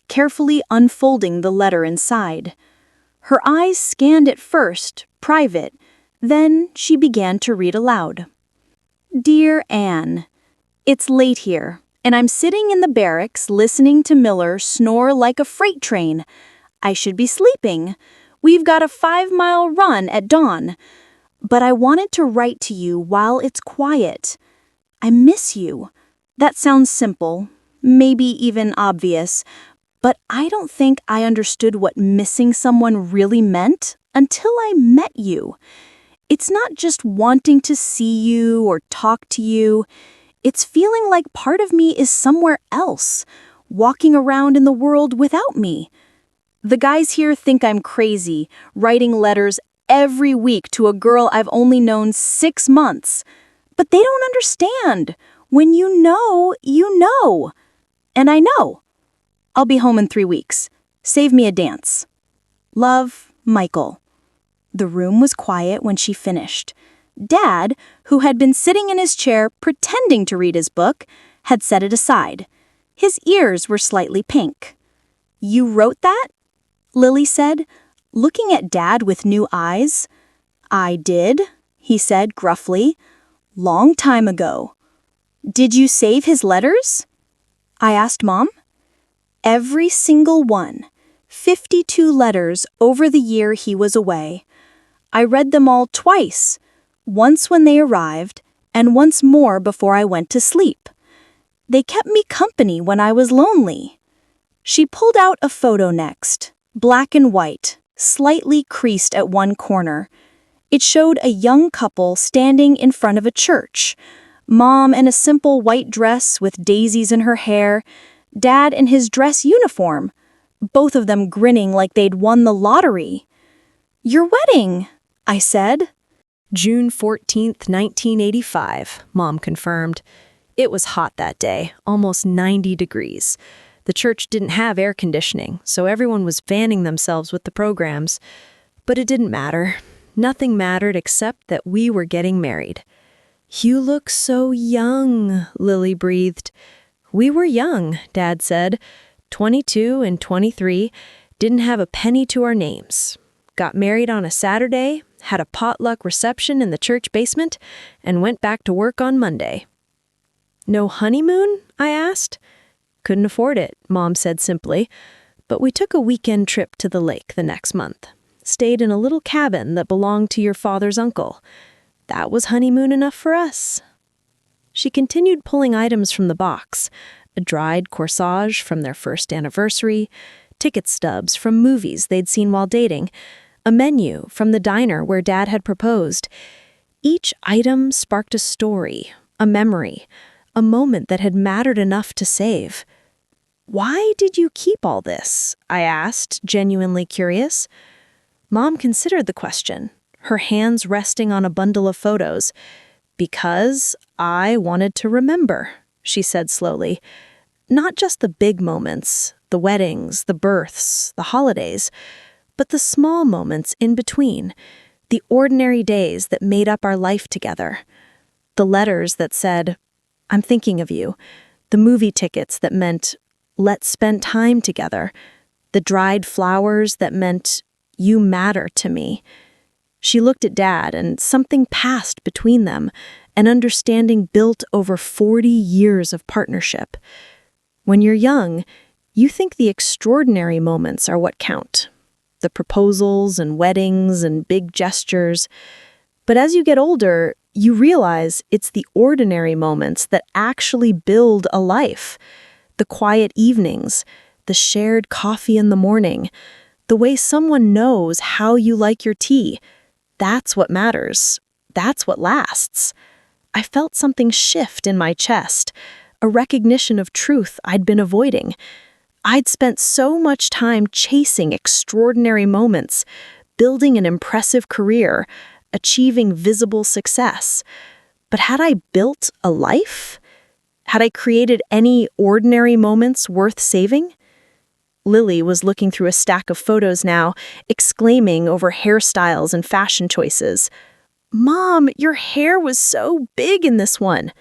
carefully unfolding the letter inside. Her eyes scanned it first, private, then she began to read aloud. "Dear Anne, it's late here, and I'm sitting in the barracks listening to Miller snore like a freight train. I should be sleeping. We've got a 5-mile run at dawn. But I wanted to write to you while it's quiet. I miss you. That sounds simple, maybe even obvious, but I don't think I understood what missing someone really meant until I met you. It's not just wanting to see you or talk to you. It's feeling like part of me is somewhere else, walking around in the world without me. The guys here think I'm crazy, writing letters every week to a girl I've only known 6 months. But they don't understand. When you know, you know. And I know. I'll be home in 3 weeks. Save me a dance. Love, Michael." The room was quiet when she finished. Dad, who had been sitting in his chair pretending to read his book, had set it aside. His ears were slightly pink. "You wrote that?" Lily said, looking at Dad with new eyes. "I did," he said gruffly. "Long time ago." "Did you save his letters?" I asked Mom. "Every single one. 52 letters over the year he was away. I read them all twice, once when they arrived, and once more before I went to sleep. They kept me company when I was lonely." She pulled out a photo next, black and white, slightly creased at one corner. It showed a young couple standing in front of a church. Mom in a simple white dress with daisies in her hair, Dad in his dress uniform, both of them grinning like they'd won the lottery. "Your wedding," I said. June 14th, 1985, Mom confirmed. It was hot that day, almost 90 degrees. The church didn't have air conditioning, so everyone was fanning themselves with the programs. But it didn't matter. Nothing mattered except that we were getting married. "You look so young," Lily breathed. "We were young," Dad said. 22 and 23, didn't have a penny to our names. Got married on a Saturday, had a potluck reception in the church basement, and went back to work on Monday. No honeymoon? I asked. Couldn't afford it, Mom said simply, but we took a weekend trip to the lake the next month. Stayed in a little cabin that belonged to your father's uncle. That was honeymoon enough for us. She continued pulling items from the box, a dried corsage from their first anniversary, ticket stubs from movies they'd seen while dating, a menu from the diner where Dad had proposed. Each item sparked a story, a memory, a moment that had mattered enough to save. Why did you keep all this? I asked, genuinely curious. Mom considered the question, her hands resting on a bundle of photos. Because I wanted to remember, she said slowly. Not just the big moments, the weddings, the births, the holidays, but the small moments in between, the ordinary days that made up our life together. The letters that said, "I'm thinking of you," the movie tickets that meant, "Let's spend time together," the dried flowers that meant, "You matter to me." She looked at Dad, and something passed between them, an understanding built over 40 years of partnership. When you're young, you think the extraordinary moments are what count. The proposals and weddings and big gestures. But as you get older, you realize it's the ordinary moments that actually build a life. The quiet evenings, the shared coffee in the morning, the way someone knows how you like your tea. That's what matters. That's what lasts. I felt something shift in my chest, a recognition of truth I'd been avoiding. I'd spent so much time chasing extraordinary moments, building an impressive career, achieving visible success. But had I built a life? Had I created any ordinary moments worth saving? Lily was looking through a stack of photos now, exclaiming over hairstyles and fashion choices. "Mom, your hair was so big in this one."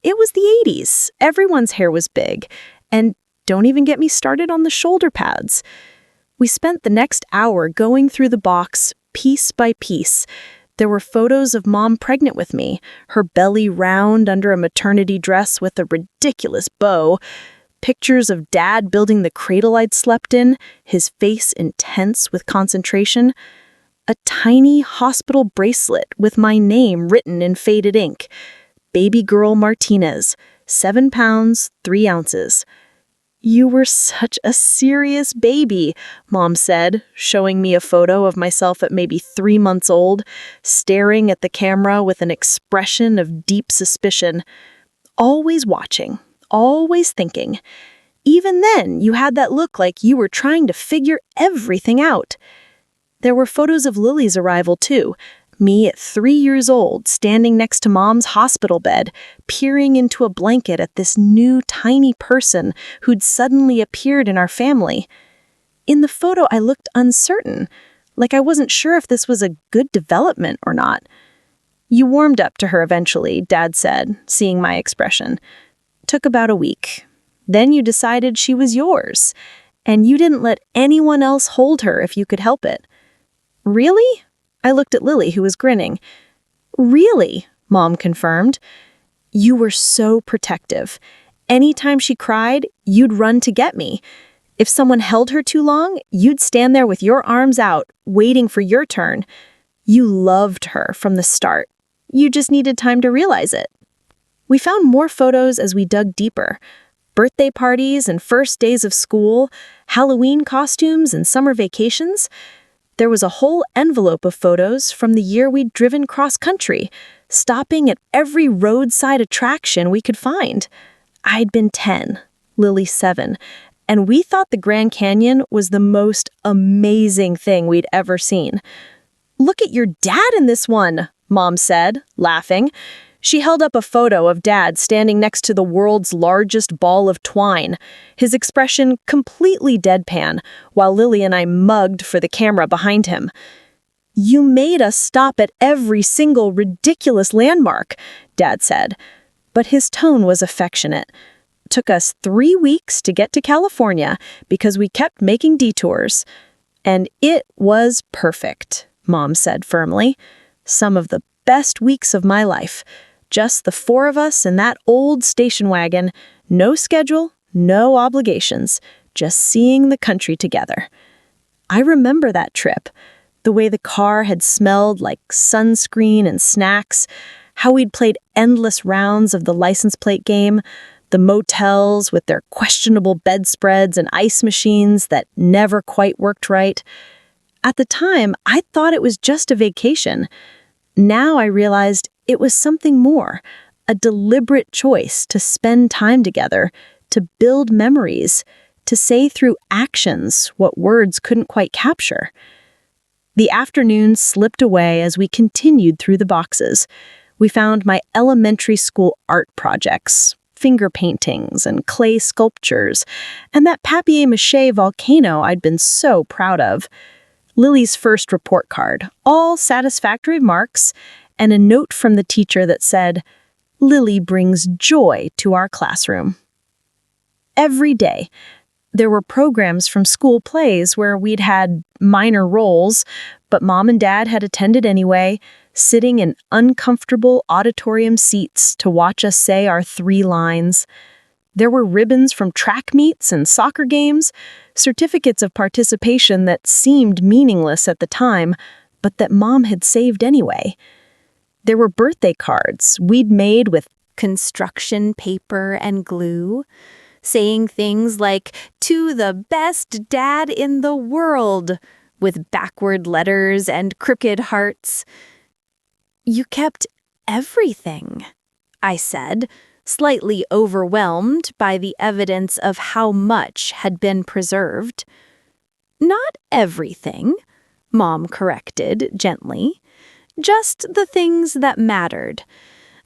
It was the 80s. Everyone's hair was big. And don't even get me started on the shoulder pads. We spent the next hour going through the box, piece by piece. There were photos of Mom pregnant with me, her belly round under a maternity dress with a ridiculous bow. Pictures of Dad building the cradle I'd slept in, his face intense with concentration. A tiny hospital bracelet with my name written in faded ink. Baby girl Martinez, 7 pounds, 3 ounces. "You were such a serious baby," Mom said, showing me a photo of myself at maybe 3 months old, staring at the camera with an expression of deep suspicion. Always watching, always thinking. Even then, you had that look like you were trying to figure everything out. There were photos of Lily's arrival, too. Me at 3 years old, standing next to Mom's hospital bed, peering into a blanket at this new tiny person who'd suddenly appeared in our family. In the photo, I looked uncertain, like I wasn't sure if this was a good development or not. "You warmed up to her eventually," Dad said, seeing my expression. "Took about a week. Then you decided she was yours, and you didn't let anyone else hold her if you could help it." "Really?" I looked at Lily, who was grinning. "Really," Mom confirmed. "You were so protective. Anytime she cried, you'd run to get me. If someone held her too long, you'd stand there with your arms out, waiting for your turn. You loved her from the start. You just needed time to realize it." We found more photos as we dug deeper. Birthday parties and first days of school, Halloween costumes and summer vacations. There was a whole envelope of photos from the year we'd driven cross-country, stopping at every roadside attraction we could find. I'd been 10, Lily 7, and we thought the Grand Canyon was the most amazing thing we'd ever seen. "Look at your dad in this one," Mom said, laughing. She held up a photo of Dad standing next to the world's largest ball of twine, his expression completely deadpan, while Lily and I mugged for the camera behind him. "You made us stop at every single ridiculous landmark," Dad said. But his tone was affectionate. "Took us 3 weeks to get to California because we kept making detours. And it was perfect," Mom said firmly. "Some of the best weeks of my life. Just the four of us in that old station wagon. No schedule, no obligations. Just seeing the country together." I remember that trip. The way the car had smelled like sunscreen and snacks, how we'd played endless rounds of the license plate game, the motels with their questionable bedspreads and ice machines that never quite worked right. At the time, I thought it was just a vacation. Now I realized it was something more, a deliberate choice to spend time together, to build memories, to say through actions what words couldn't quite capture. The afternoon slipped away as we continued through the boxes. We found my elementary school art projects, finger paintings and clay sculptures, and that papier-mâché volcano I'd been so proud of. Lily's first report card, all satisfactory marks, and a note from the teacher that said, "Lily brings joy to our classroom." Every day, there were programs from school plays where we'd had minor roles, but Mom and Dad had attended anyway, sitting in uncomfortable auditorium seats to watch us say our 3 lines. There were ribbons from track meets and soccer games, certificates of participation that seemed meaningless at the time, but that Mom had saved anyway. There were birthday cards we'd made with Construction paper and glue, saying things like, "To the best dad in the world," with backward letters and crooked hearts. "You kept everything," I said, slightly overwhelmed by the evidence of how much had been preserved. "Not everything," Mom corrected gently. "Just the things that mattered.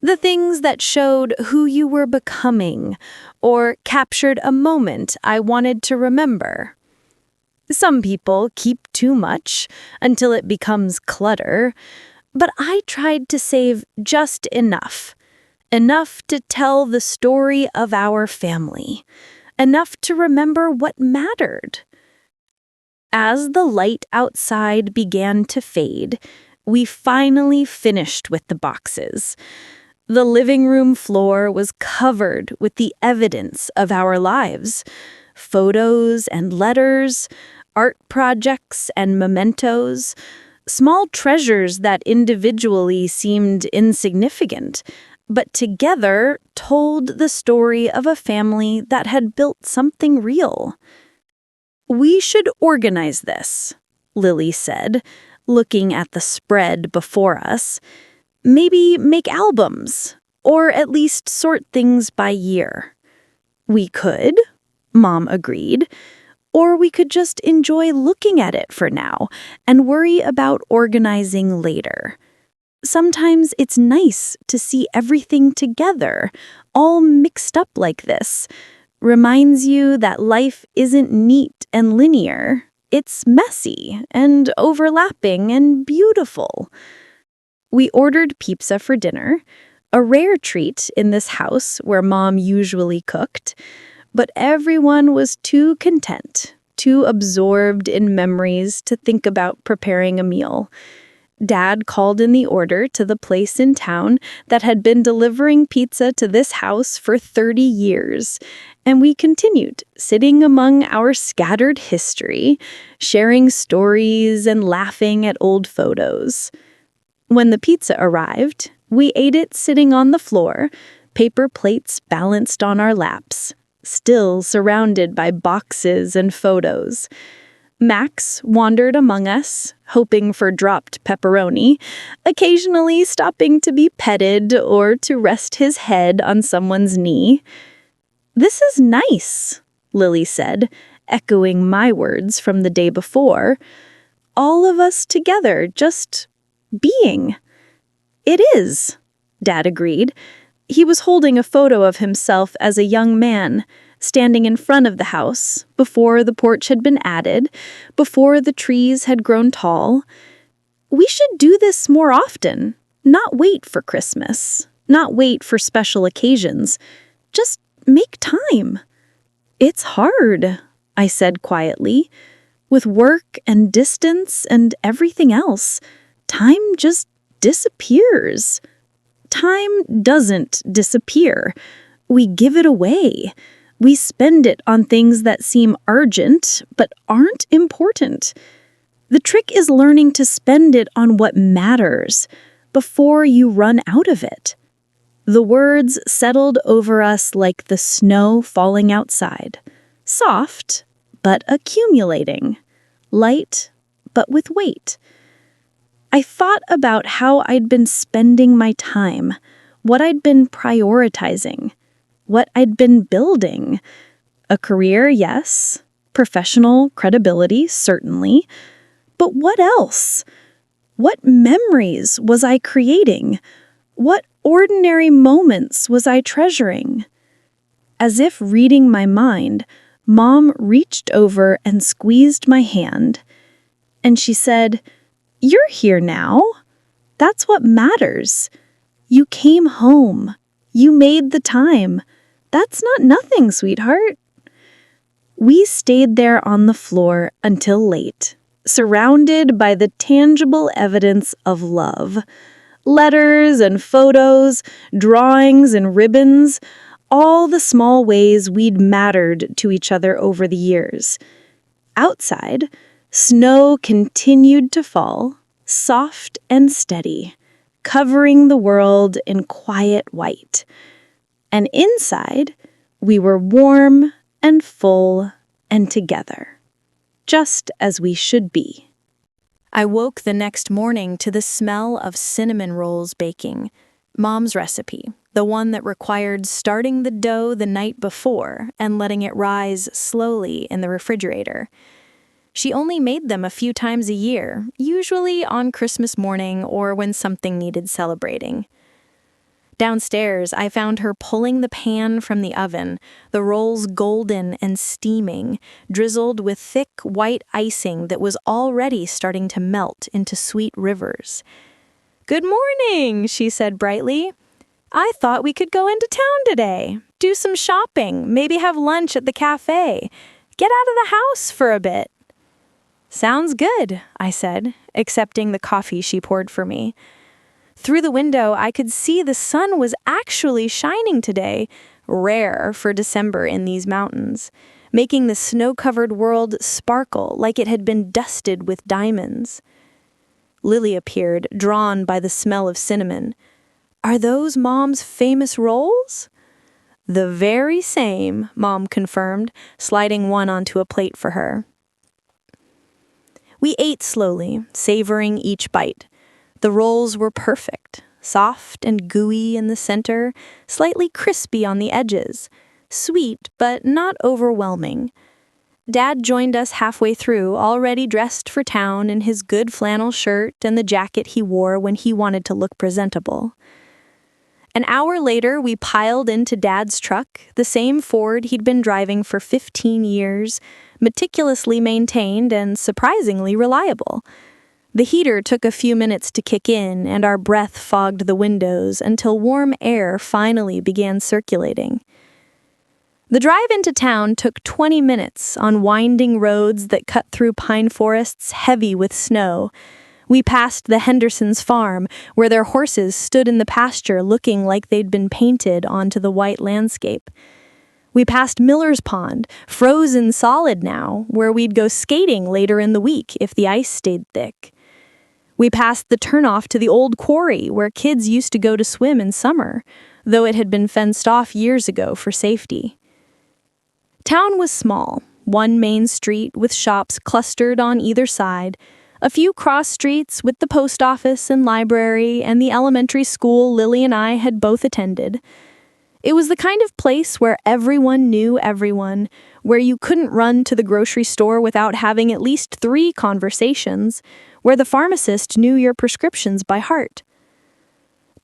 The things that showed who you were becoming, or captured a moment I wanted to remember. Some people keep too much until it becomes clutter, but I tried to save just enough. Enough to tell the story of our family. Enough to remember what mattered." As the light outside began to fade, we finally finished with the boxes. The living room floor was covered with the evidence of our lives. Photos and letters, art projects and mementos, small treasures that individually seemed insignificant, but together told the story of a family that had built something real. "We should organize this," Lily said, looking at the spread before us. "Maybe make albums, or at least sort things by year." "We could," Mom agreed. "Or we could just enjoy looking at it for now and worry about organizing later. Sometimes it's nice to see everything together, all mixed up like this. Reminds you that life isn't neat and linear. It's messy and overlapping and beautiful." We ordered pizza for dinner, a rare treat in this house where Mom usually cooked, but everyone was too content, too absorbed in memories to think about preparing a meal. Dad called in the order to the place in town that had been delivering pizza to this house for 30 years, and we continued sitting among our scattered history, sharing stories and laughing at old photos. When the pizza arrived, we ate it sitting on the floor, paper plates balanced on our laps, still surrounded by boxes and photos. Max wandered among us, hoping for dropped pepperoni, occasionally stopping to be petted or to rest his head on someone's knee. "This is nice," Lily said, echoing my words from the day before. "All of us together, just being." "It is," Dad agreed. He was holding a photo of himself as a young man, standing in front of the house, before the porch had been added, before the trees had grown tall. "We should do this more often, not wait for Christmas, not wait for special occasions. Just make time." "It's hard," I said quietly. With work and distance and everything else, time just disappears. Time doesn't disappear. We give it away. We spend it on things that seem urgent but aren't important. The trick is learning to spend it on what matters before you run out of it. The words settled over us like the snow falling outside, soft but accumulating, light but with weight. I thought about how I'd been spending my time, what I'd been prioritizing, what I'd been building. A career, yes. Professional credibility, certainly. But what else? What memories was I creating? What ordinary moments was I treasuring? As if reading my mind, Mom reached over and squeezed my hand, and she said, "You're here now. That's what matters. You came home. You made the time. That's not nothing, sweetheart." We stayed there on the floor until late, surrounded by the tangible evidence of love. Letters and photos, drawings and ribbons, all the small ways we'd mattered to each other over the years. Outside, snow continued to fall, soft and steady, covering the world in quiet white. And inside, we were warm and full and together, just as we should be. I woke the next morning to the smell of cinnamon rolls baking, Mom's recipe, the one that required starting the dough the night before and letting it rise slowly in the refrigerator. She only made them a few times a year, usually on Christmas morning or when something needed celebrating. Downstairs, I found her pulling the pan from the oven, the rolls golden and steaming, drizzled with thick white icing that was already starting to melt into sweet rivers. "Good morning," she said brightly. "I thought we could go into town today, do some shopping, maybe have lunch at the cafe, get out of the house for a bit." "Sounds good," I said, accepting the coffee she poured for me. Through the window, I could see the sun was actually shining today, rare for December in these mountains, making the snow-covered world sparkle like it had been dusted with diamonds. Lily appeared, drawn by the smell of cinnamon. "Are those Mom's famous rolls?" "The very same," Mom confirmed, sliding one onto a plate for her. We ate slowly, savoring each bite. The rolls were perfect, soft and gooey in the center, slightly crispy on the edges, sweet but not overwhelming. Dad joined us halfway through, already dressed for town in his good flannel shirt and the jacket he wore when he wanted to look presentable. An hour later, we piled into Dad's truck, the same Ford he'd been driving for 15 years, meticulously maintained and surprisingly reliable. The heater took a few minutes to kick in, and our breath fogged the windows until warm air finally began circulating. The drive into town took 20 minutes on winding roads that cut through pine forests heavy with snow. We passed the Hendersons' farm, where their horses stood in the pasture looking like they'd been painted onto the white landscape. We passed Miller's Pond, frozen solid now, where we'd go skating later in the week if the ice stayed thick. We passed the turnoff to the old quarry where kids used to go to swim in summer, though it had been fenced off years ago for safety. Town was small, one main street with shops clustered on either side, a few cross streets with the post office and library and the elementary school Lily and I had both attended. It was the kind of place where everyone knew everyone, where you couldn't run to the grocery store without having at least 3 conversations, where the pharmacist knew your prescriptions by heart.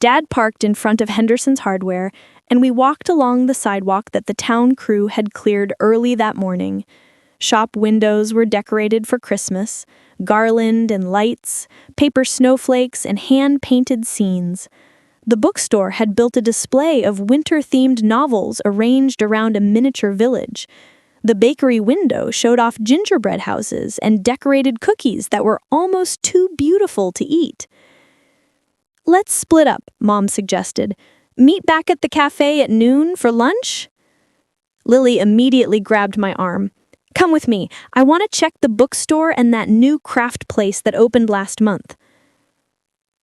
Dad parked in front of Henderson's Hardware, and we walked along the sidewalk that the town crew had cleared early that morning. Shop windows were decorated for Christmas, garland and lights, paper snowflakes, and hand-painted scenes. The bookstore had built a display of winter-themed novels arranged around a miniature village. The bakery window showed off gingerbread houses and decorated cookies that were almost too beautiful to eat. "Let's split up," Mom suggested. "Meet back at the cafe at noon for lunch?" Lily immediately grabbed my arm. "Come with me. I want to check the bookstore and that new craft place that opened last month."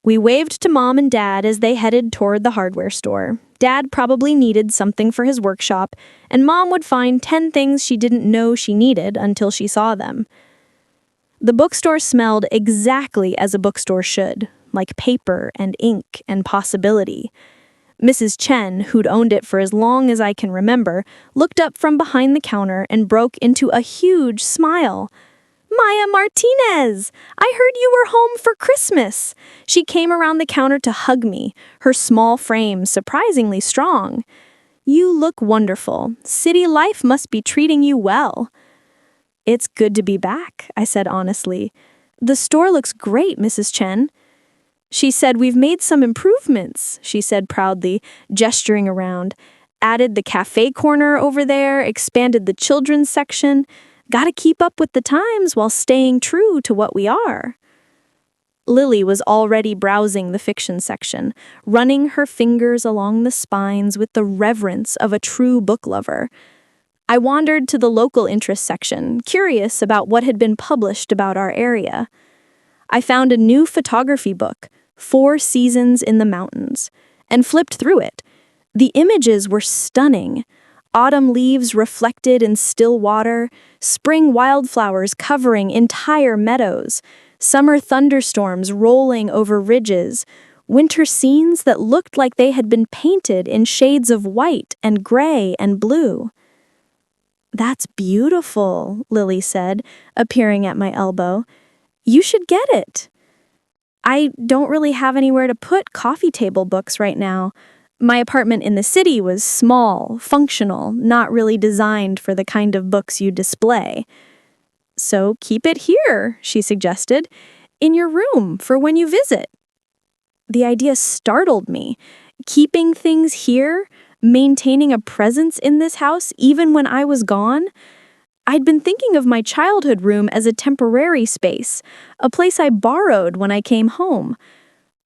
We waved to Mom and Dad as they headed toward the hardware store. Dad probably needed something for his workshop, and Mom would find 10 things she didn't know she needed until she saw them. The bookstore smelled exactly as a bookstore should, like paper and ink and possibility. Mrs. Chen, who'd owned it for as long as I can remember, looked up from behind the counter and broke into a huge smile. "Maya Martinez! I heard you were home for Christmas!" She came around the counter to hug me, her small frame surprisingly strong. "You look wonderful. City life must be treating you well." "It's good to be back," I said honestly. "The store looks great, Mrs. Chen." "She said we've made some improvements," she said proudly, gesturing around. "Added the cafe corner over there, expanded the children's section. Gotta keep up with the times while staying true to what we are." Lily was already browsing the fiction section, running her fingers along the spines with the reverence of a true book lover. I wandered to the local interest section, curious about what had been published about our area. I found a new photography book, 4 Seasons in the Mountains, and flipped through it. The images were stunning. Autumn leaves reflected in still water, spring wildflowers covering entire meadows, summer thunderstorms rolling over ridges, winter scenes that looked like they had been painted in shades of white and gray and blue. "That's beautiful," Lily said, appearing at my elbow. "You should get it." "I don't really have anywhere to put coffee table books right now. My apartment in the city was small, functional, not really designed for the kind of books you display." "So keep it here," she suggested, "in your room for when you visit." The idea startled me. Keeping things here, maintaining a presence in this house even when I was gone? I'd been thinking of my childhood room as a temporary space, a place I borrowed when I came home.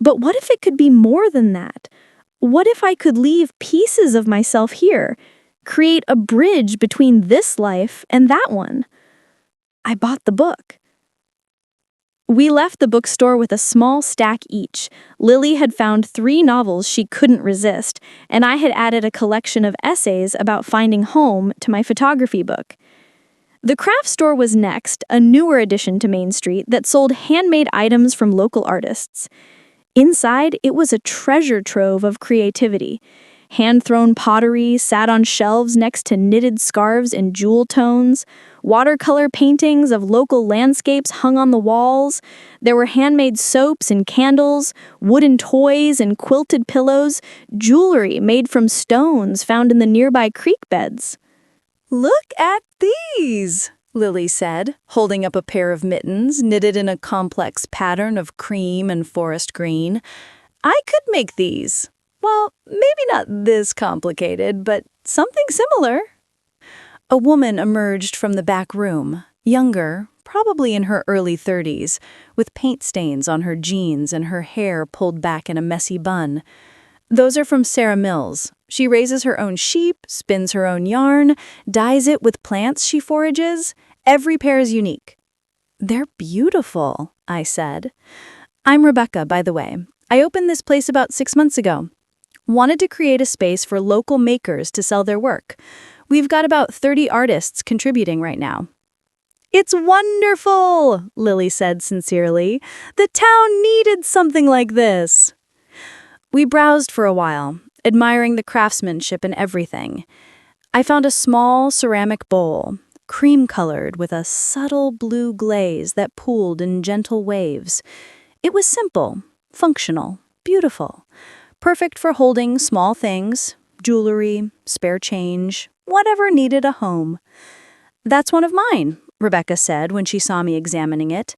But what if it could be more than that? What if I could leave pieces of myself here, create a bridge between this life and that one? I bought the book. We left the bookstore with a small stack each. Lily had found 3 novels she couldn't resist, and I had added a collection of essays about finding home to my photography book. The craft store was next, a newer addition to Main Street that sold handmade items from local artists. Inside, it was a treasure trove of creativity. Hand-thrown pottery sat on shelves next to knitted scarves in jewel tones. Watercolor paintings of local landscapes hung on the walls. There were handmade soaps and candles, wooden toys and quilted pillows, jewelry made from stones found in the nearby creek beds. "Look at these," Lily said, holding up a pair of mittens knitted in a complex pattern of cream and forest green. "I could make these. Well, maybe not this complicated, but something similar." A woman emerged from the back room, younger, probably in her early 30s, with paint stains on her jeans and her hair pulled back in a messy bun. "Those are from Sarah Mills. She raises her own sheep, spins her own yarn, dyes it with plants she forages. Every pair is unique." "They're beautiful," I said. "I'm Rebecca, by the way. I opened this place about 6 months ago. Wanted to create a space for local makers to sell their work. We've got about 30 artists contributing right now." "It's wonderful," Lily said sincerely. "The town needed something like this." We browsed for a while, admiring the craftsmanship and everything. I found a small ceramic bowl, cream-colored with a subtle blue glaze that pooled in gentle waves. It was simple, functional, beautiful, perfect for holding small things, jewelry, spare change, whatever needed a home. "That's one of mine," Rebecca said when she saw me examining it.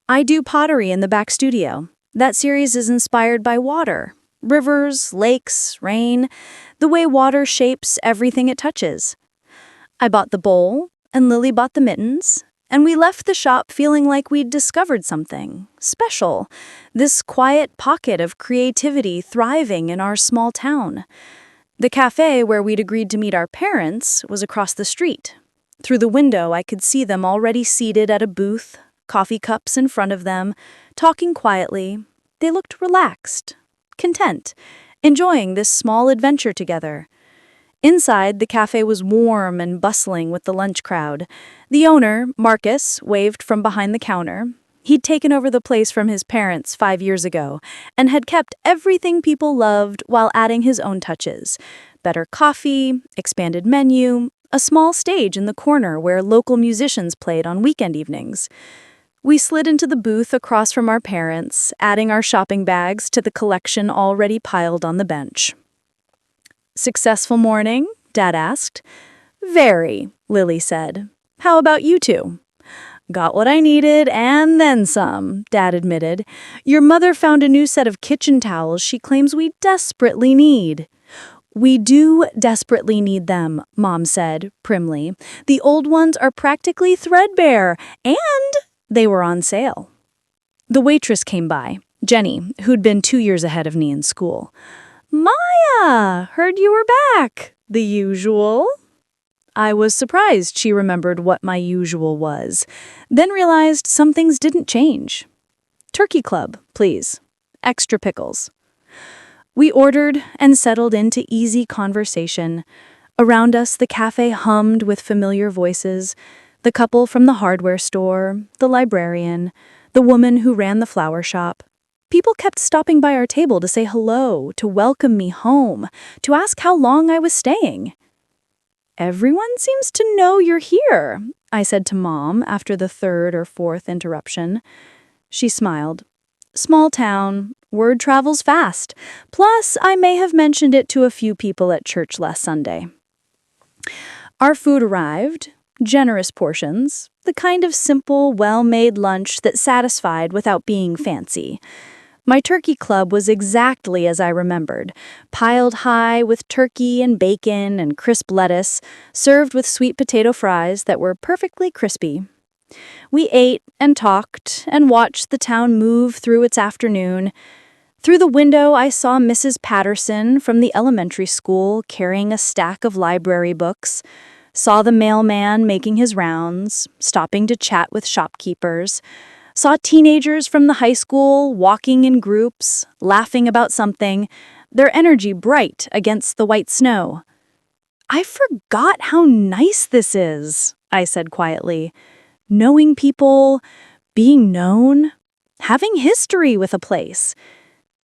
"I do pottery in the back studio. That series is inspired by water. Rivers, lakes, rain, the way water shapes everything it touches." I bought the bowl and Lily bought the mittens, and we left the shop feeling like we'd discovered something special, this quiet pocket of creativity thriving in our small town. The cafe where we'd agreed to meet our parents was across the street. Through the window, I could see them already seated at a booth, coffee cups in front of them, talking quietly. They looked relaxed, content, enjoying this small adventure together. Inside, the cafe was warm and bustling with the lunch crowd. The owner, Marcus, waved from behind the counter. He'd taken over the place from his parents 5 years ago and had kept everything people loved while adding his own touches. Better coffee, expanded menu, a small stage in the corner where local musicians played on weekend evenings. We slid into the booth across from our parents, adding our shopping bags to the collection already piled on the bench. "Successful morning?" Dad asked. "Very," Lily said. "How about you two?" "Got what I needed and then some," Dad admitted. "Your mother found a new set of kitchen towels she claims we desperately need." "We do desperately need them," Mom said, primly. "The old ones are practically threadbare, and they were on sale." The waitress came by, Jenny, who'd been 2 years ahead of me in school. "Maya, heard you were back. The usual?" I was surprised she remembered what my usual was, then realized some things didn't change. "Turkey club, please. Extra pickles." We ordered and settled into easy conversation. Around us, the cafe hummed with familiar voices, the couple from the hardware store, the librarian, the woman who ran the flower shop. People kept stopping by our table to say hello, to welcome me home, to ask how long I was staying. "Everyone seems to know you're here," I said to Mom after the 3rd or 4th interruption. She smiled. "Small town, word travels fast. Plus, I may have mentioned it to a few people at church last Sunday." Our food arrived, generous portions, the kind of simple, well-made lunch that satisfied without being fancy. My turkey club was exactly as I remembered, piled high with turkey and bacon and crisp lettuce, served with sweet potato fries that were perfectly crispy. We ate and talked and watched the town move through its afternoon. Through the window, I saw Mrs. Patterson from the elementary school carrying a stack of library books, saw the mailman making his rounds, stopping to chat with shopkeepers, saw teenagers from the high school walking in groups, laughing about something, their energy bright against the white snow. "I forgot how nice this is," I said quietly. "Knowing people, being known, having history with a place."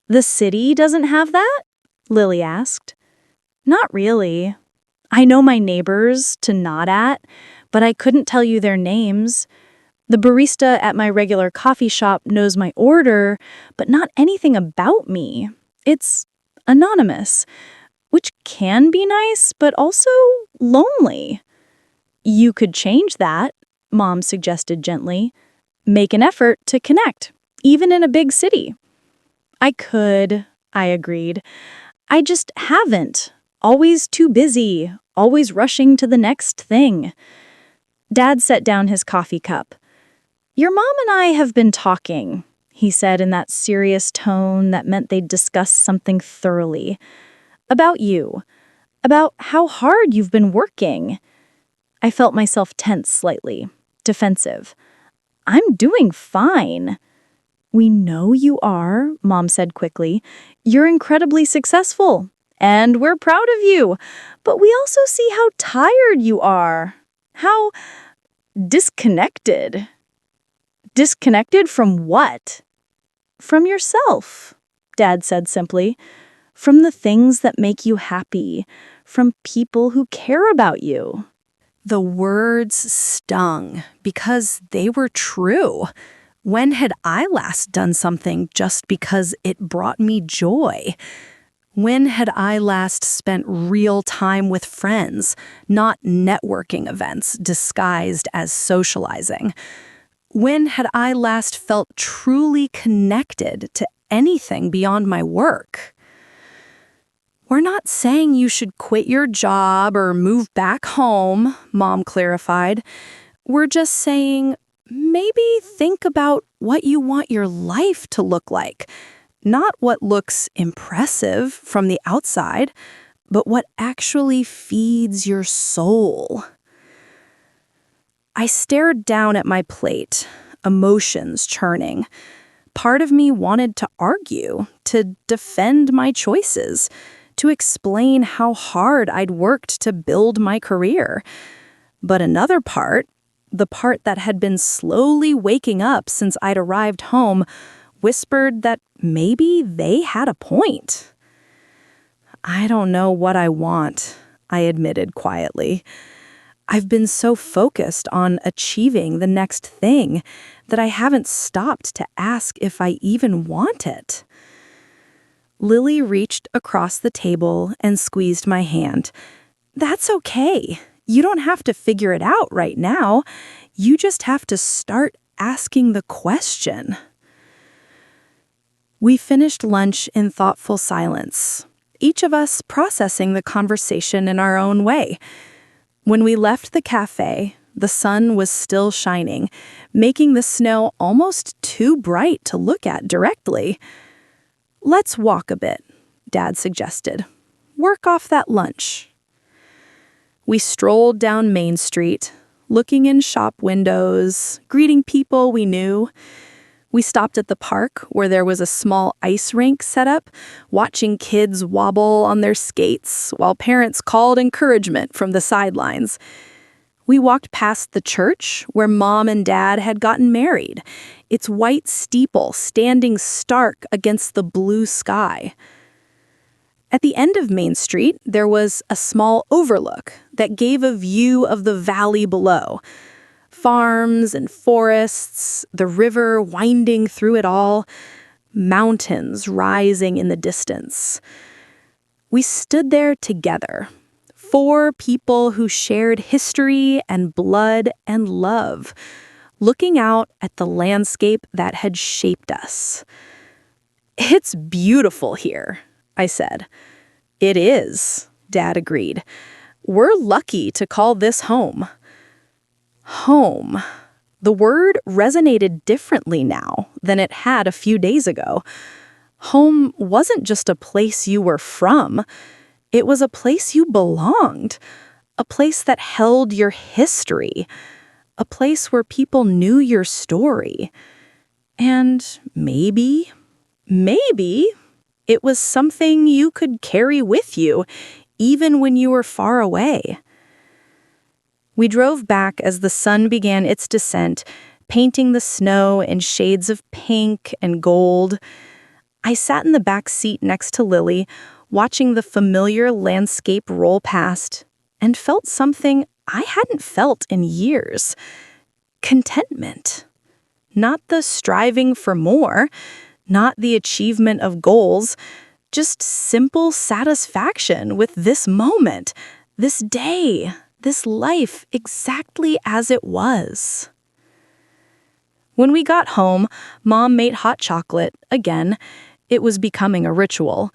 "The city doesn't have that?" Lily asked. "Not really. I know my neighbors to nod at, but I couldn't tell you their names. The barista at my regular coffee shop knows my order, but not anything about me. It's anonymous, which can be nice, but also lonely." "You could change that," Mom suggested gently. "Make an effort to connect, even in a big city." "I could," I agreed. "I just haven't. Always too busy, always rushing to the next thing." Dad set down his coffee cup. "Your mom and I have been talking," he said in that serious tone that meant they'd discuss something thoroughly. "About you. About how hard you've been working." I felt myself tense slightly, defensive. "I'm doing fine." "We know you are," Mom said quickly. "You're incredibly successful, and we're proud of you. But we also see how tired you are. How disconnected." "Disconnected from what?" "From yourself," Dad said simply. "From the things that make you happy. From people who care about you." The words stung because they were true. When had I last done something just because it brought me joy? When had I last spent real time with friends, not networking events disguised as socializing? When had I last felt truly connected to anything beyond my work? We're not saying you should quit your job or move back home, Mom clarified. We're just saying maybe think about what you want your life to look like. Not what looks impressive from the outside, but what actually feeds your soul. I stared down at my plate, emotions churning. Part of me wanted to argue, to defend my choices, to explain how hard I'd worked to build my career. But another part, the part that had been slowly waking up since I'd arrived home, whispered that maybe they had a point. I don't know what I want, I admitted quietly. I've been so focused on achieving the next thing that I haven't stopped to ask if I even want it. Lily reached across the table and squeezed my hand. That's okay. You don't have to figure it out right now. You just have to start asking the question. We finished lunch in thoughtful silence, each of us processing the conversation in our own way. When we left the cafe, the sun was still shining, making the snow almost too bright to look at directly. Let's walk a bit, Dad suggested. Work off that lunch. We strolled down Main Street, looking in shop windows, greeting people we knew. We stopped at the park where there was a small ice rink set up, watching kids wobble on their skates while parents called encouragement from the sidelines. We walked past the church where Mom and Dad had gotten married, its white steeple standing stark against the blue sky. At the end of Main Street, there was a small overlook that gave a view of the valley below. Farms and forests, the river winding through it all, mountains rising in the distance. We stood there together, 4 people who shared history and blood and love, looking out at the landscape that had shaped us. It's beautiful here, I said. It is, Dad agreed. We're lucky to call this home. Home. The word resonated differently now than it had a few days ago. Home wasn't just a place you were from. It was a place you belonged, a place that held your history, a place where people knew your story. And maybe it was something you could carry with you, even when you were far away. We drove back as the sun began its descent, painting the snow in shades of pink and gold. I sat in the back seat next to Lily, watching the familiar landscape roll past, and felt something I hadn't felt in years. Contentment. Not the striving for more, not the achievement of goals, just simple satisfaction with this moment, this day, this life exactly as it was. When we got home, Mom made hot chocolate again. It was becoming a ritual.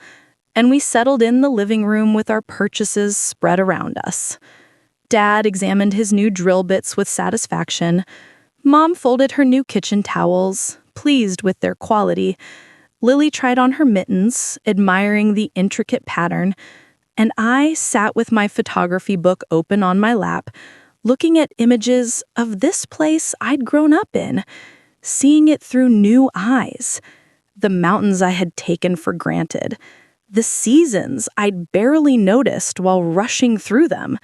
And we settled in the living room with our purchases spread around us. Dad examined his new drill bits with satisfaction. Mom folded her new kitchen towels, pleased with their quality. Lily tried on her mittens, admiring the intricate pattern. And I sat with my photography book open on my lap, looking at images of this place I'd grown up in, seeing it through new eyes. The mountains I had taken for granted, the seasons I'd barely noticed while rushing through them,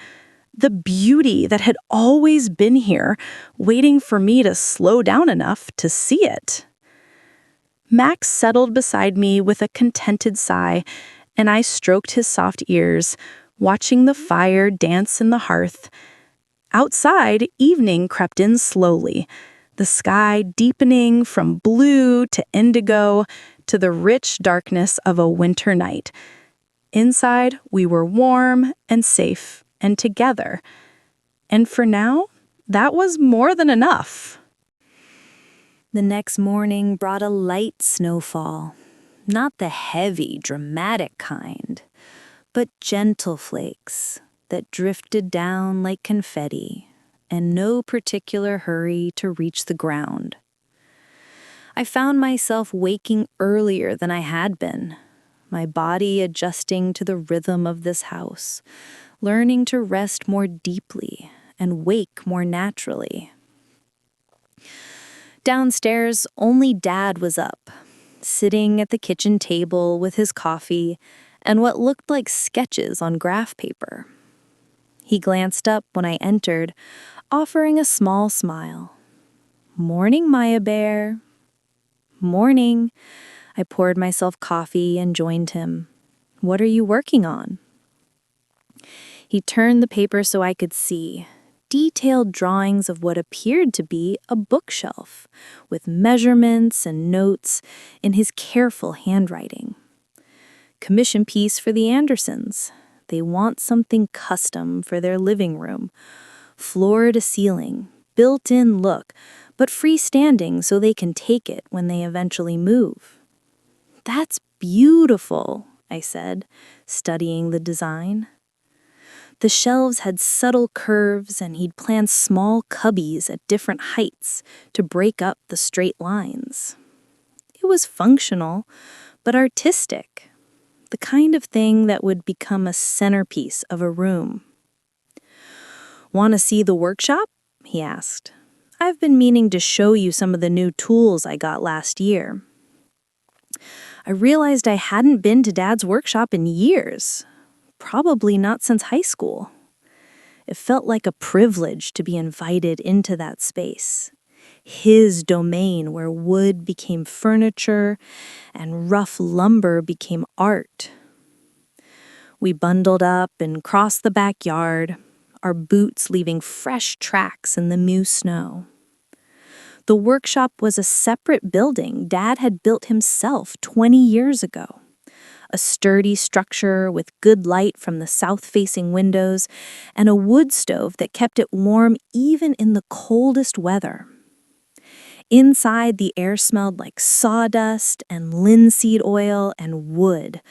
the beauty that had always been here, waiting for me to slow down enough to see it. Max settled beside me with a contented sigh, and I stroked his soft ears, watching the fire dance in the hearth. Outside, evening crept in slowly, the sky deepening from blue to indigo to the rich darkness of a winter night. Inside, we were warm and safe and together. And for now, that was more than enough. The next morning brought a light snowfall. Not the heavy, dramatic kind, but gentle flakes that drifted down like confetti, and no particular hurry to reach the ground. I found myself waking earlier than I had been, my body adjusting to the rhythm of this house, learning to rest more deeply and wake more naturally. Downstairs, only Dad was up, sitting at the kitchen table with his coffee and what looked like sketches on graph paper. He glanced up when I entered, offering a small smile. "Morning, Maya Bear." "Morning." I poured myself coffee and joined him. "What are you working on?" He turned the paper so I could see. Detailed drawings of what appeared to be a bookshelf, with measurements and notes in his careful handwriting. Commission piece for the Andersons. They want something custom for their living room. Floor to ceiling, built-in look, but freestanding so they can take it when they eventually move. "That's beautiful," I said, studying the design. The shelves had subtle curves, and he'd planned small cubbies at different heights to break up the straight lines. It was functional, but artistic, the kind of thing that would become a centerpiece of a room. "Want to see the workshop?" he asked. "I've been meaning to show you some of the new tools I got last year." I realized I hadn't been to Dad's workshop in years, probably not since high school. It felt like a privilege to be invited into that space, his domain where wood became furniture and rough lumber became art. We bundled up and crossed the backyard, our boots leaving fresh tracks in the new snow. The workshop was a separate building Dad had built himself 20 years ago. A sturdy structure with good light from the south-facing windows and a wood stove that kept it warm even in the coldest weather. Inside, the air smelled like sawdust and linseed oil and wood,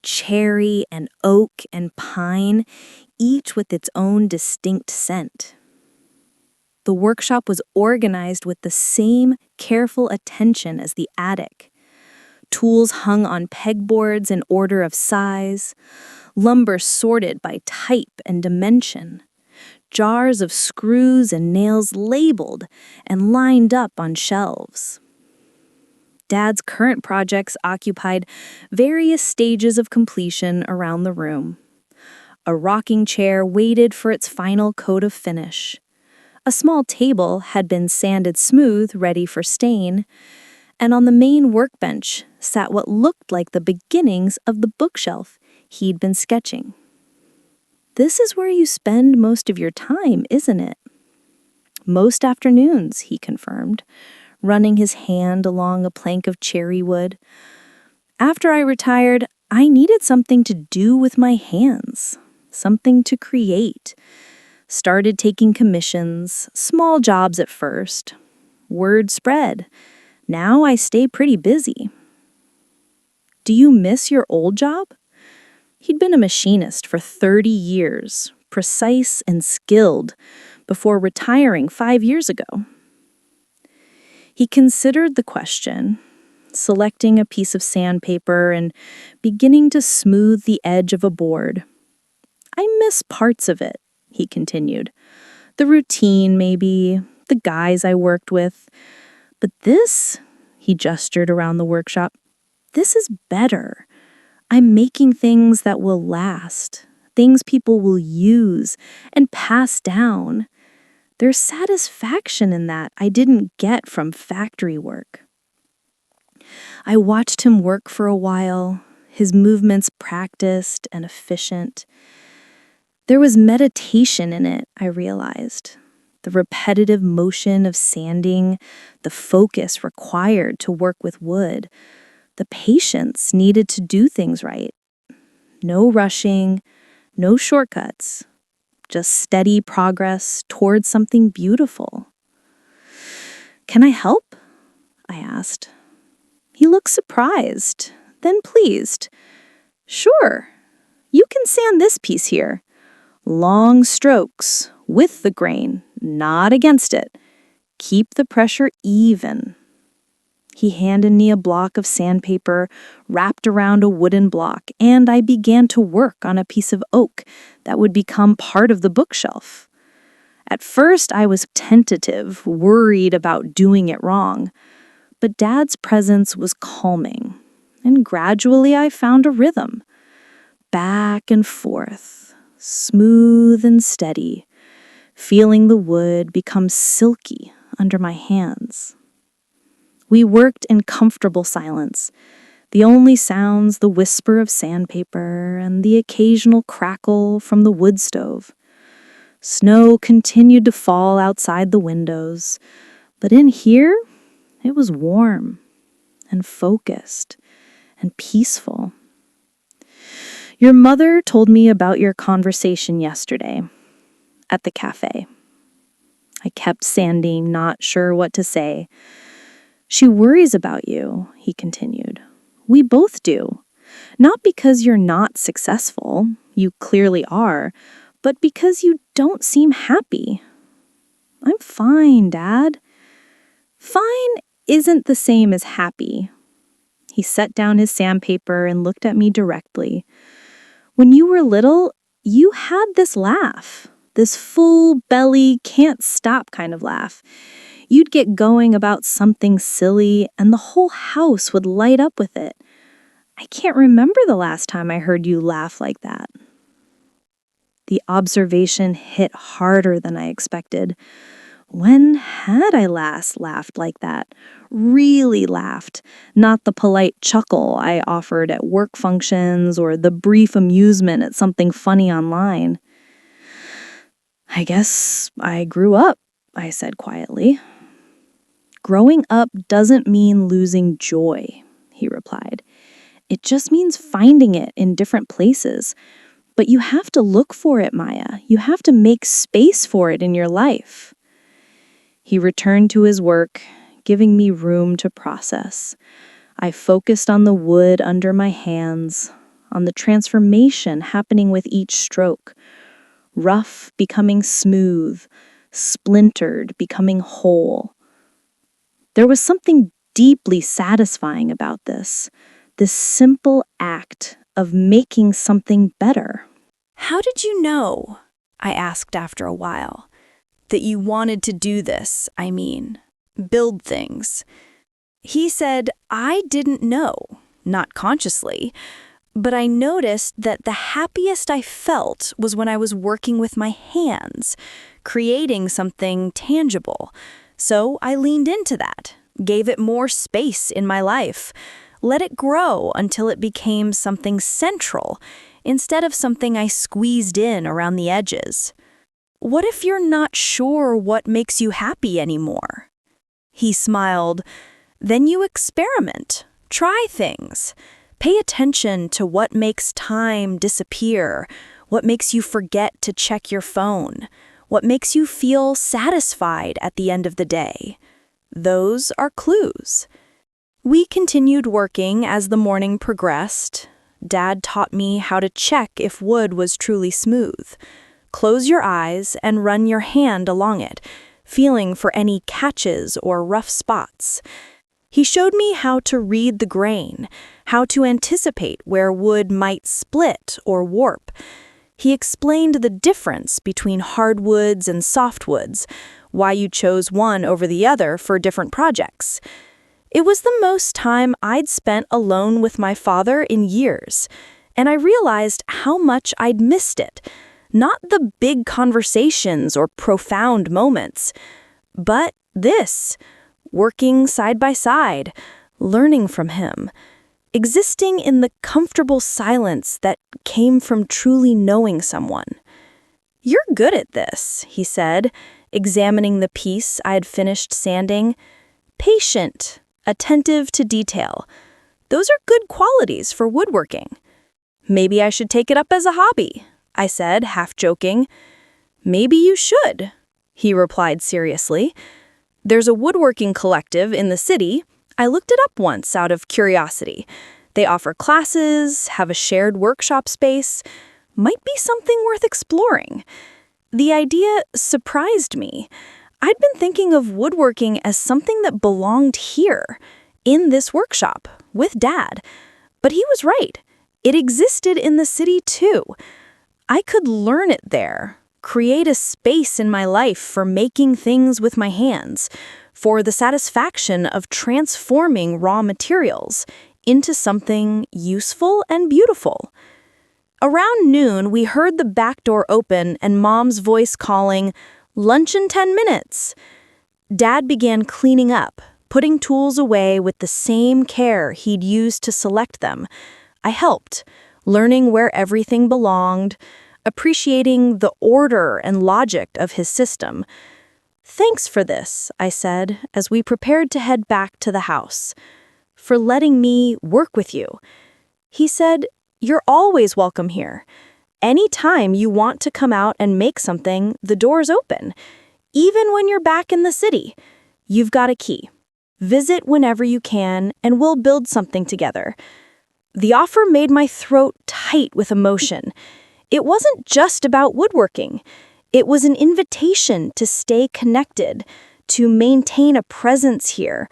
cherry and oak and pine, each with its own distinct scent. The workshop was organized with the same careful attention as the attic. Tools hung on pegboards in order of size, lumber sorted by type and dimension, jars of screws and nails labeled and lined up on shelves. Dad's current projects occupied various stages of completion around the room. A rocking chair waited for its final coat of finish. A small table had been sanded smooth, ready for stain, and on the main workbench sat what looked like the beginnings of the bookshelf he'd been sketching. "This is where you spend most of your time, isn't it?" "Most afternoons," he confirmed, running his hand along a plank of cherry wood. "After I retired, I needed something to do with my hands, something to create. Started taking commissions, small jobs at first. Word spread. Now I stay pretty busy." "Do you miss your old job?" He'd been a machinist for 30 years, precise and skilled, before retiring 5 years ago. He considered the question, selecting a piece of sandpaper and beginning to smooth the edge of a board. "I miss parts of it," he continued. "The routine, maybe, the guys I worked with. But this," he gestured around the workshop, "this is better. I'm making things that will last, things people will use and pass down. There's satisfaction in that I didn't get from factory work." I watched him work for a while, his movements practiced and efficient. There was meditation in it, I realized. The repetitive motion of sanding, the focus required to work with wood, the patience needed to do things right. No rushing, no shortcuts, just steady progress towards something beautiful. "Can I help?" I asked. He looked surprised, then pleased. "Sure." You can sand this piece here. Long strokes, with the grain, not against it. Keep the pressure even. He handed me a block of sandpaper wrapped around a wooden block, and I began to work on a piece of oak that would become part of the bookshelf. At first, I was tentative, worried about doing it wrong, but Dad's presence was calming, and gradually I found a rhythm. Back and forth, smooth and steady, feeling the wood become silky under my hands. We worked in comfortable silence, the only sounds the whisper of sandpaper and the occasional crackle from the wood stove. Snow continued to fall outside the windows, but in here, it was warm and focused and peaceful. Your mother told me about your conversation yesterday at the cafe. I kept sanding, not sure what to say. She worries about you, he continued. We both do. Not because you're not successful, you clearly are, but because you don't seem happy. I'm fine, Dad. Fine isn't the same as happy. He set down his sandpaper and looked at me directly. When you were little, you had this laugh, this full belly, can't stop kind of laugh. You'd get going about something silly, and the whole house would light up with it. I can't remember the last time I heard you laugh like that. The observation hit harder than I expected. When had I last laughed like that? Really laughed, not the polite chuckle I offered at work functions or the brief amusement at something funny online. I guess I grew up, I said quietly. Growing up doesn't mean losing joy, he replied. It just means finding it in different places. But you have to look for it, Maya. You have to make space for it in your life. He returned to his work, giving me room to process. I focused on the wood under my hands, on the transformation happening with each stroke. Rough becoming smooth, splintered becoming whole. There was something deeply satisfying about this simple act of making something better. How did you know, I asked after a while, that you wanted to do this, build things? He said, I didn't know, not consciously, but I noticed that the happiest I felt was when I was working with my hands, creating something tangible. So I leaned into that, gave it more space in my life, let it grow until it became something central, instead of something I squeezed in around the edges. What if you're not sure what makes you happy anymore? He smiled. Then you experiment, try things. Pay attention to what makes time disappear, what makes you forget to check your phone, what makes you feel satisfied at the end of the day. Those are clues. We continued working as the morning progressed. Dad taught me how to check if wood was truly smooth. Close your eyes and run your hand along it, feeling for any catches or rough spots. He showed me how to read the grain, how to anticipate where wood might split or warp. He explained the difference between hardwoods and softwoods, why you chose one over the other for different projects. It was the most time I'd spent alone with my father in years, and I realized how much I'd missed it. Not the big conversations or profound moments, but this, working side by side, learning from him, existing in the comfortable silence that came from truly knowing someone. You're good at this, he said, examining the piece I had finished sanding. Patient, attentive to detail. Those are good qualities for woodworking. Maybe I should take it up as a hobby, I said, half joking. Maybe you should, he replied seriously. There's a woodworking collective in the city. I looked it up once out of curiosity. They offer classes, have a shared workshop space. Might be something worth exploring. The idea surprised me. I'd been thinking of woodworking as something that belonged here, in this workshop, with Dad. But he was right. It existed in the city too. I could learn it there, create a space in my life for making things with my hands, for the satisfaction of transforming raw materials into something useful and beautiful. Around noon, we heard the back door open and Mom's voice calling, "Lunch in 10 minutes." Dad began cleaning up, putting tools away with the same care he'd used to select them. I helped, learning where everything belonged, appreciating the order and logic of his system. "Thanks for this," I said, as we prepared to head back to the house. "For letting me work with you." He said, "You're always welcome here. Any time you want to come out and make something, the door's open. Even when you're back in the city. You've got a key. Visit whenever you can, and we'll build something together." The offer made my throat tight with emotion. It wasn't just about woodworking. It was an invitation to stay connected, to maintain a presence here,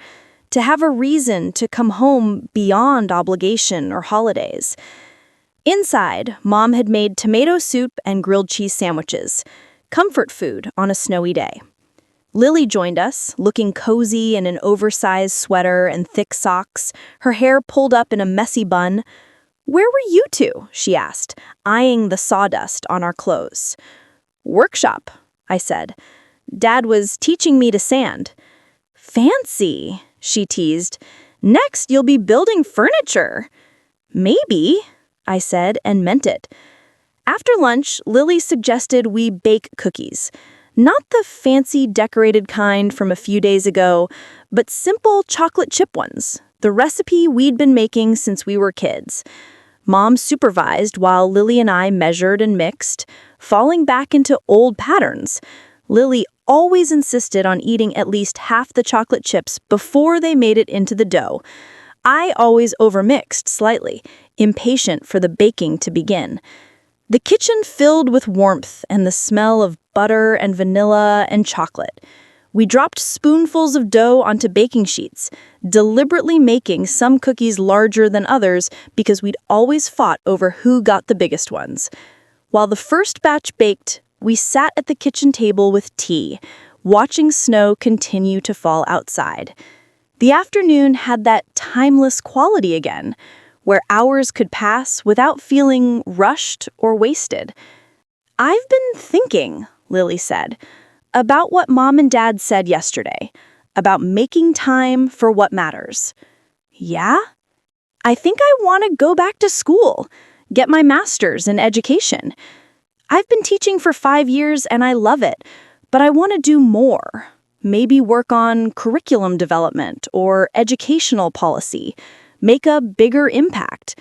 to have a reason to come home beyond obligation or holidays. Inside, Mom had made tomato soup and grilled cheese sandwiches, comfort food on a snowy day. Lily joined us, looking cozy in an oversized sweater and thick socks, her hair pulled up in a messy bun. "Where were you two?" she asked, eyeing the sawdust on our clothes. "Workshop," I said. "Dad was teaching me to sand." "Fancy," she teased. "Next, you'll be building furniture." "Maybe," I said, and meant it. After lunch, Lily suggested we bake cookies. Not the fancy decorated kind from a few days ago, but simple chocolate chip ones, the recipe we'd been making since we were kids. Mom supervised while Lily and I measured and mixed, falling back into old patterns. Lily always insisted on eating at least half the chocolate chips before they made it into the dough. I always overmixed slightly, impatient for the baking to begin. The kitchen filled with warmth and the smell of butter and vanilla and chocolate. We dropped spoonfuls of dough onto baking sheets, deliberately making some cookies larger than others because we'd always fought over who got the biggest ones. While the first batch baked, we sat at the kitchen table with tea, watching snow continue to fall outside. The afternoon had that timeless quality again, where hours could pass without feeling rushed or wasted. "I've been thinking," Lily said, "about what Mom and Dad said yesterday, about making time for what matters." "Yeah? I think I want to go back to school, get my master's in education. I've been teaching for 5 years and I love it, but I want to do more. Maybe work on curriculum development or educational policy, make a bigger impact."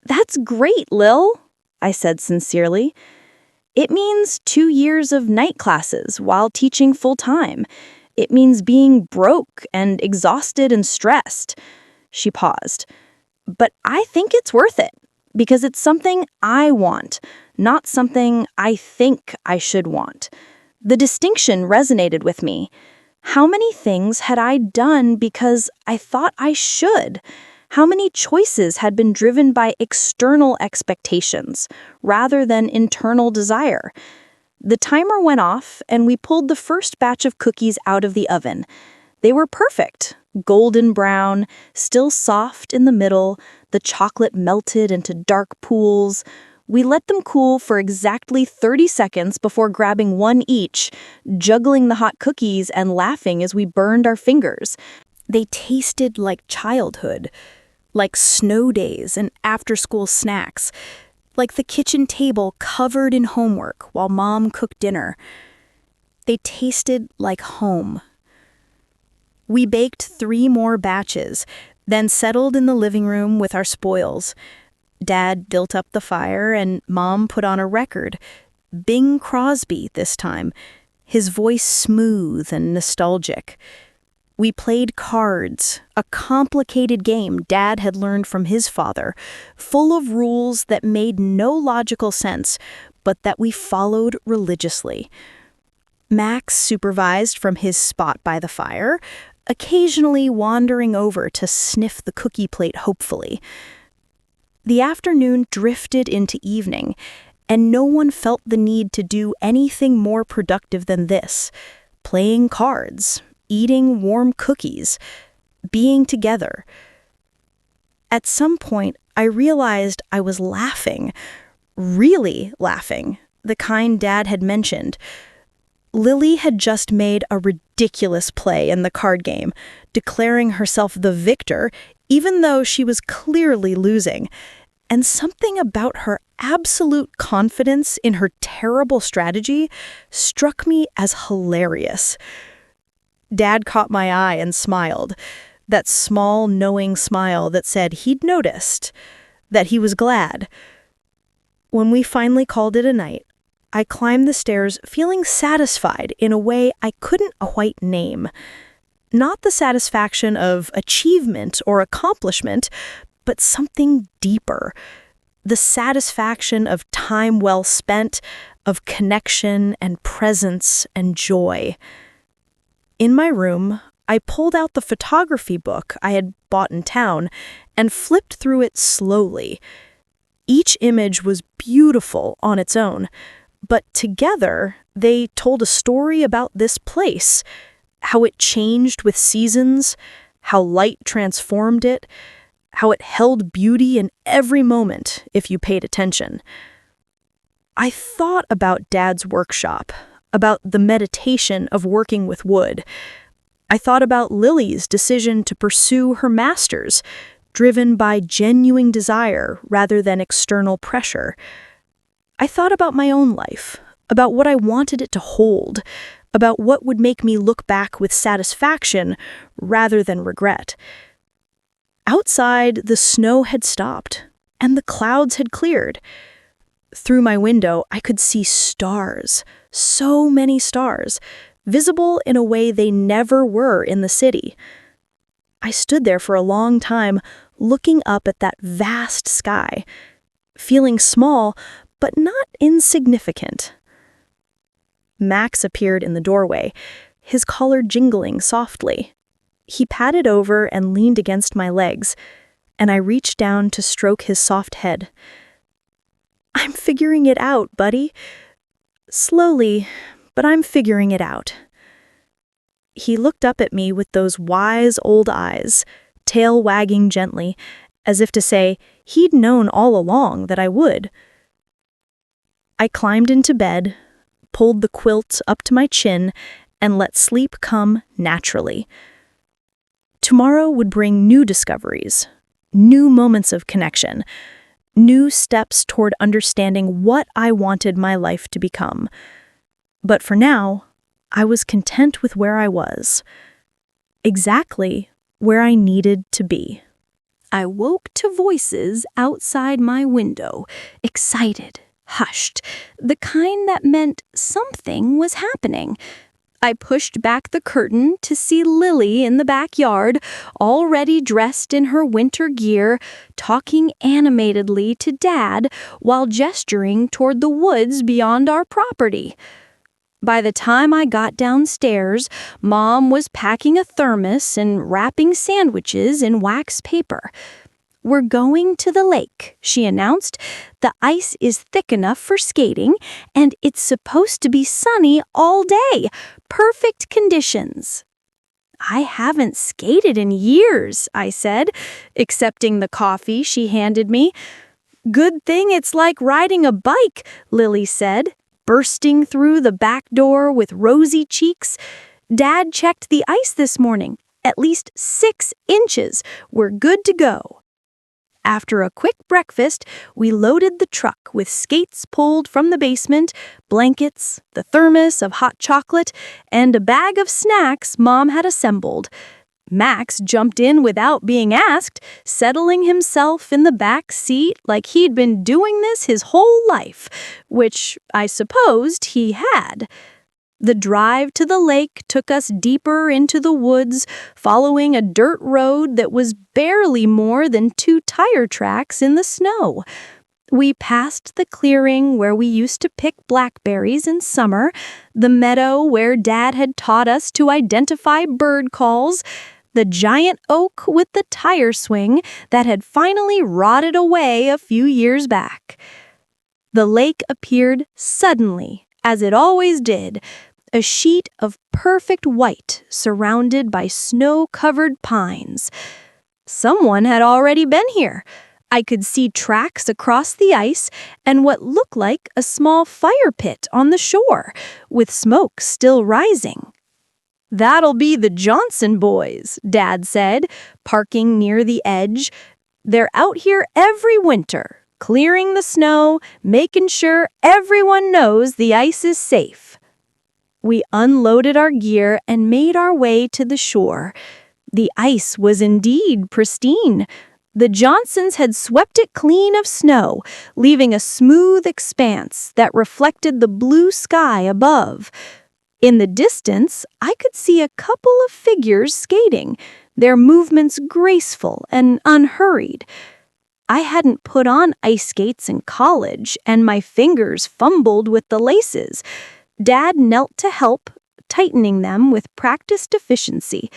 "That's great, Lil," I said sincerely. "It means 2 years of night classes while teaching full-time. It means being broke and exhausted and stressed." She paused. "But I think it's worth it, because it's something I want, not something I think I should want." The distinction resonated with me. How many things had I done because I thought I should? How many choices had been driven by external expectations rather than internal desire? The timer went off, and we pulled the first batch of cookies out of the oven. They were perfect, golden brown, still soft in the middle, the chocolate melted into dark pools. We let them cool for exactly 30 seconds before grabbing one each, juggling the hot cookies and laughing as we burned our fingers. They tasted like childhood, like snow days and after-school snacks, like the kitchen table covered in homework while Mom cooked dinner. They tasted like home. We baked 3 more batches, then settled in the living room with our spoils. Dad built up the fire and Mom put on a record, Bing Crosby this time, his voice smooth and nostalgic. We played cards, a complicated game Dad had learned from his father, full of rules that made no logical sense, but that we followed religiously. Max supervised from his spot by the fire, occasionally wandering over to sniff the cookie plate hopefully. The afternoon drifted into evening, and no one felt the need to do anything more productive than this: playing cards, eating warm cookies, being together. At some point, I realized I was laughing, really laughing, the kind Dad had mentioned. Lily had just made a ridiculous play in the card game, declaring herself the victor, even though she was clearly losing. And something about her absolute confidence in her terrible strategy struck me as hilarious. Dad caught my eye and smiled, that small, knowing smile that said he'd noticed, that he was glad. When we finally called it a night, I climbed the stairs feeling satisfied in a way I couldn't quite name. Not the satisfaction of achievement or accomplishment, but something deeper. The satisfaction of time well spent, of connection and presence and joy. In my room, I pulled out the photography book I had bought in town and flipped through it slowly. Each image was beautiful on its own, but together they told a story about this place, how it changed with seasons, how light transformed it, how it held beauty in every moment if you paid attention. I thought about Dad's workshop, about the meditation of working with wood. I thought about Lily's decision to pursue her master's, driven by genuine desire rather than external pressure. I thought about my own life, about what I wanted it to hold, about what would make me look back with satisfaction rather than regret. Outside, the snow had stopped, and the clouds had cleared. Through my window, I could see stars, so many stars, visible in a way they never were in the city. I stood there for a long time, looking up at that vast sky, feeling small, but not insignificant. Max appeared in the doorway, his collar jingling softly. He padded over and leaned against my legs, and I reached down to stroke his soft head. "I'm figuring it out, buddy. Slowly, but I'm figuring it out." He looked up at me with those wise old eyes, tail wagging gently, as if to say he'd known all along that I would. I climbed into bed, pulled the quilt up to my chin, and let sleep come naturally. Tomorrow would bring new discoveries, new moments of connection, new steps toward understanding what I wanted my life to become. But for now, I was content with where I was, exactly where I needed to be. I woke to voices outside my window, excited, hushed, the kind that meant something was happening. I pushed back the curtain to see Lily in the backyard, already dressed in her winter gear, talking animatedly to Dad while gesturing toward the woods beyond our property. By the time I got downstairs, Mom was packing a thermos and wrapping sandwiches in wax paper. "We're going to the lake," she announced. "The ice is thick enough for skating, and it's supposed to be sunny all day. Perfect conditions." "I haven't skated in years," I said, accepting the coffee she handed me. "Good thing it's like riding a bike," Lily said, bursting through the back door with rosy cheeks. "Dad checked the ice this morning. At least 6 inches. We're good to go." After a quick breakfast, we loaded the truck with skates pulled from the basement, blankets, the thermos of hot chocolate, and a bag of snacks Mom had assembled. Max jumped in without being asked, settling himself in the back seat like he'd been doing this his whole life, which I supposed he had. The drive to the lake took us deeper into the woods, following a dirt road that was barely more than 2 tire tracks in the snow. We passed the clearing where we used to pick blackberries in summer, the meadow where Dad had taught us to identify bird calls, the giant oak with the tire swing that had finally rotted away a few years back. The lake appeared suddenly, as it always did, a sheet of perfect white surrounded by snow-covered pines. Someone had already been here. I could see tracks across the ice and what looked like a small fire pit on the shore, with smoke still rising. "That'll be the Johnson boys," Dad said, parking near the edge. "They're out here every winter, clearing the snow, making sure everyone knows the ice is safe." We unloaded our gear and made our way to the shore. The ice was indeed pristine. The Johnsons had swept it clean of snow, leaving a smooth expanse that reflected the blue sky above. In the distance, I could see a couple of figures skating, their movements graceful and unhurried. I hadn't put on ice skates in college, and my fingers fumbled with the laces. Dad knelt to help, tightening them with practiced efficiency.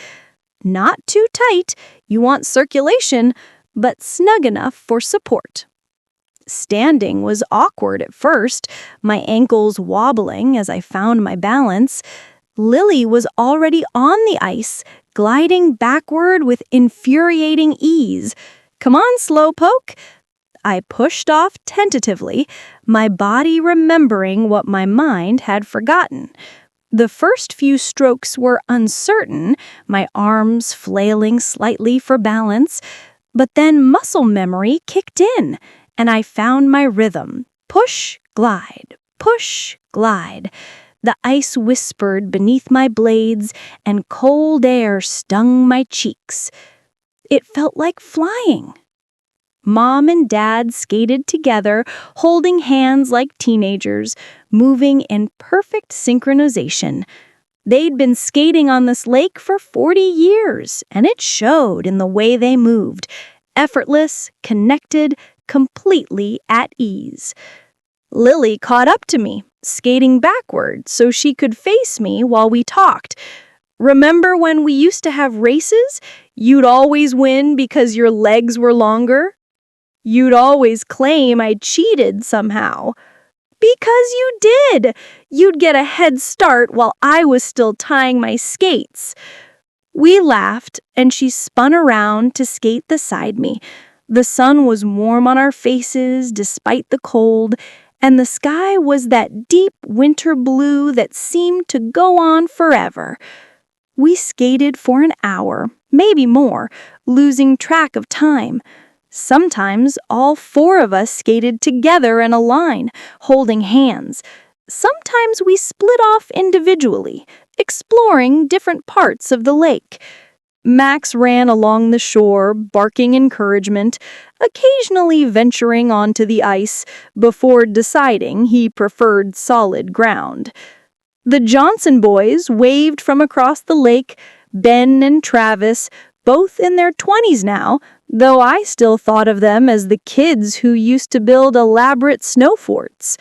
Not too tight, you want circulation, but snug enough for support. Standing was awkward at first, my ankles wobbling as I found my balance. Lily was already on the ice, gliding backward with infuriating ease. "Come on, Slowpoke." I pushed off tentatively, my body remembering what my mind had forgotten. The first few strokes were uncertain, my arms flailing slightly for balance, but then muscle memory kicked in, and I found my rhythm. Push, glide, push, glide. The ice whispered beneath my blades, and cold air stung my cheeks. It felt like flying. Mom and Dad skated together, holding hands like teenagers, moving in perfect synchronization. They'd been skating on this lake for 40 years, and it showed in the way they moved. Effortless, connected, completely at ease. Lily caught up to me, skating backward so she could face me while we talked. "Remember when we used to have races? You'd always win because your legs were longer? You'd always claim I cheated somehow." "Because you did! You'd get a head start while I was still tying my skates." We laughed, and she spun around to skate beside me. The sun was warm on our faces despite the cold, and the sky was that deep winter blue that seemed to go on forever. We skated for an hour, maybe more, losing track of time. Sometimes all 4 of us skated together in a line, holding hands. Sometimes we split off individually, exploring different parts of the lake. Max ran along the shore, barking encouragement, occasionally venturing onto the ice before deciding he preferred solid ground. The Johnson boys waved from across the lake, Ben and Travis, both in their 20s now, though I still thought of them as the kids who used to build elaborate snow forts.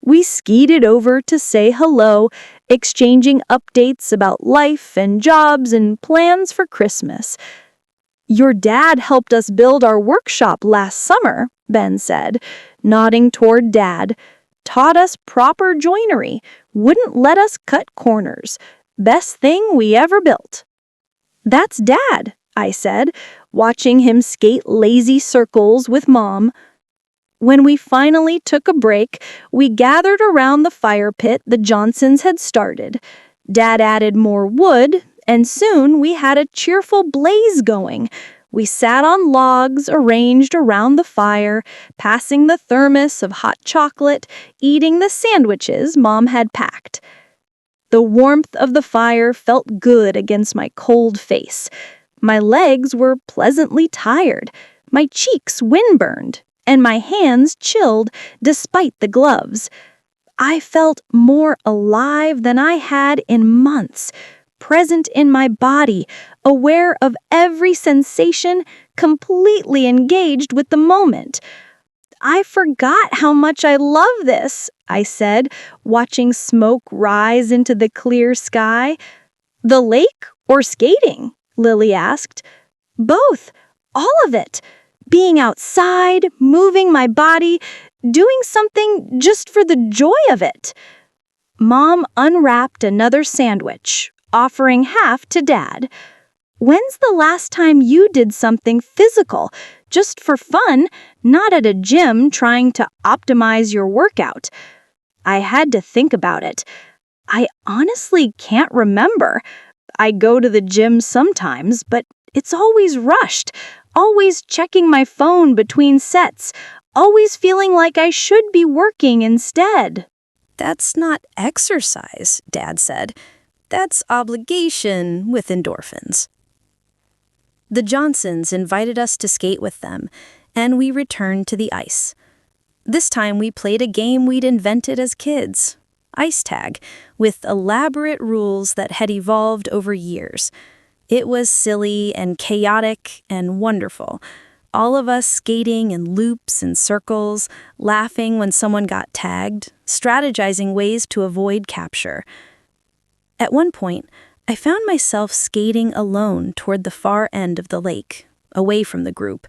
We skeeted over to say hello, exchanging updates about life and jobs and plans for Christmas. "Your dad helped us build our workshop last summer," Ben said, nodding toward Dad. "Taught us proper joinery, wouldn't let us cut corners. Best thing we ever built." "That's Dad," I said, watching him skate lazy circles with Mom. When we finally took a break, we gathered around the fire pit the Johnsons had started. Dad added more wood, and soon we had a cheerful blaze going. We sat on logs arranged around the fire, passing the thermos of hot chocolate, eating the sandwiches Mom had packed. The warmth of the fire felt good against my cold face. My legs were pleasantly tired, my cheeks windburned, and my hands chilled despite the gloves. I felt more alive than I had in months, present in my body, aware of every sensation, completely engaged with the moment. I forgot how much I love this, I said, watching smoke rise into the clear sky. The lake or skating? Lily asked. Both, all of it. Being outside, moving my body, doing something just for the joy of it. Mom unwrapped another sandwich, offering half to Dad. When's the last time you did something physical, just for fun, not at a gym trying to optimize your workout? I had to think about it. I honestly can't remember. I go to the gym sometimes, but it's always rushed, always checking my phone between sets, always feeling like I should be working instead. That's not exercise, Dad said. That's obligation with endorphins. The Johnsons invited us to skate with them, and we returned to the ice. This time we played a game we'd invented as kids, ice tag, with elaborate rules that had evolved over years. It was silly and chaotic and wonderful. All of us skating in loops and circles, laughing when someone got tagged, strategizing ways to avoid capture. At one point, I found myself skating alone toward the far end of the lake, away from the group.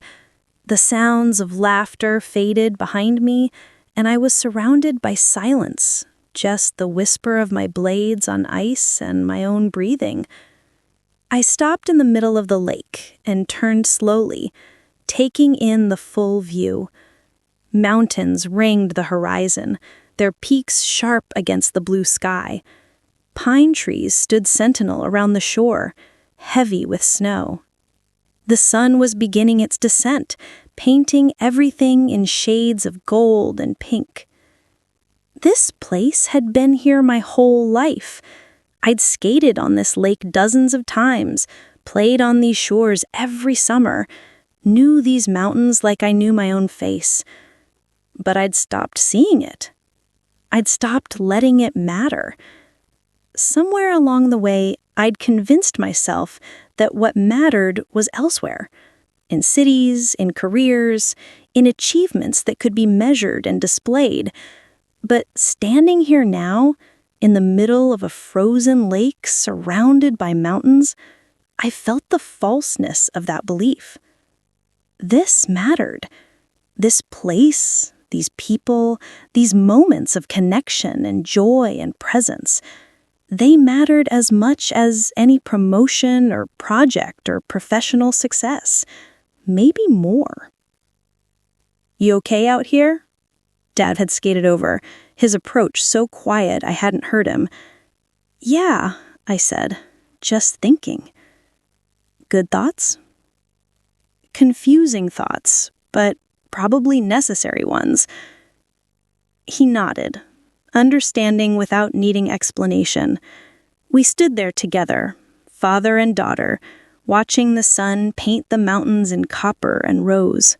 The sounds of laughter faded behind me, and I was surrounded by silence, just the whisper of my blades on ice and my own breathing. I stopped in the middle of the lake and turned slowly, taking in the full view. Mountains ringed the horizon, their peaks sharp against the blue sky. Pine trees stood sentinel around the shore, heavy with snow. The sun was beginning its descent, painting everything in shades of gold and pink. This place had been here my whole life. I'd skated on this lake dozens of times, played on these shores every summer, knew these mountains like I knew my own face. But I'd stopped seeing it. I'd stopped letting it matter. Somewhere along the way, I'd convinced myself that what mattered was elsewhere, in cities, in careers, in achievements that could be measured and displayed. But standing here now, in the middle of a frozen lake surrounded by mountains, I felt the falseness of that belief. This mattered. This place, these people, these moments of connection and joy and presence, they mattered as much as any promotion or project or professional success, maybe more. "You okay out here?" Dad had skated over, his approach so quiet I hadn't heard him. "Yeah," I said, just thinking. "Good thoughts?" Confusing thoughts, but probably necessary ones. He nodded, understanding without needing explanation. We stood there together, father and daughter, watching the sun paint the mountains in copper and rose.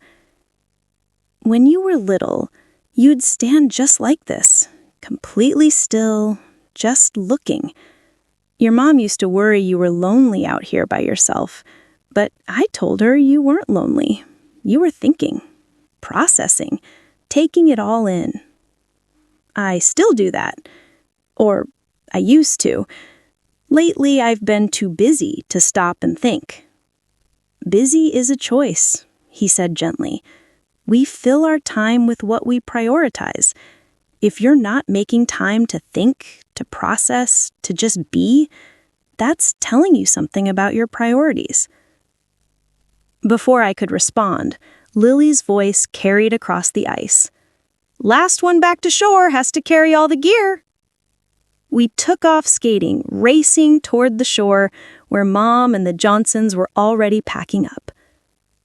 "When you were little, you'd stand just like this, completely still, just looking. Your mom used to worry you were lonely out here by yourself, but I told her you weren't lonely. You were thinking, processing, taking it all in. I still do that. Or I used to. Lately, I've been too busy to stop and think." "Busy is a choice," he said gently. "We fill our time with what we prioritize. If you're not making time to think, to process, to just be, that's telling you something about your priorities." Before I could respond, Lily's voice carried across the ice. "Last one back to shore has to carry all the gear." We took off skating, racing toward the shore where Mom and the Johnsons were already packing up.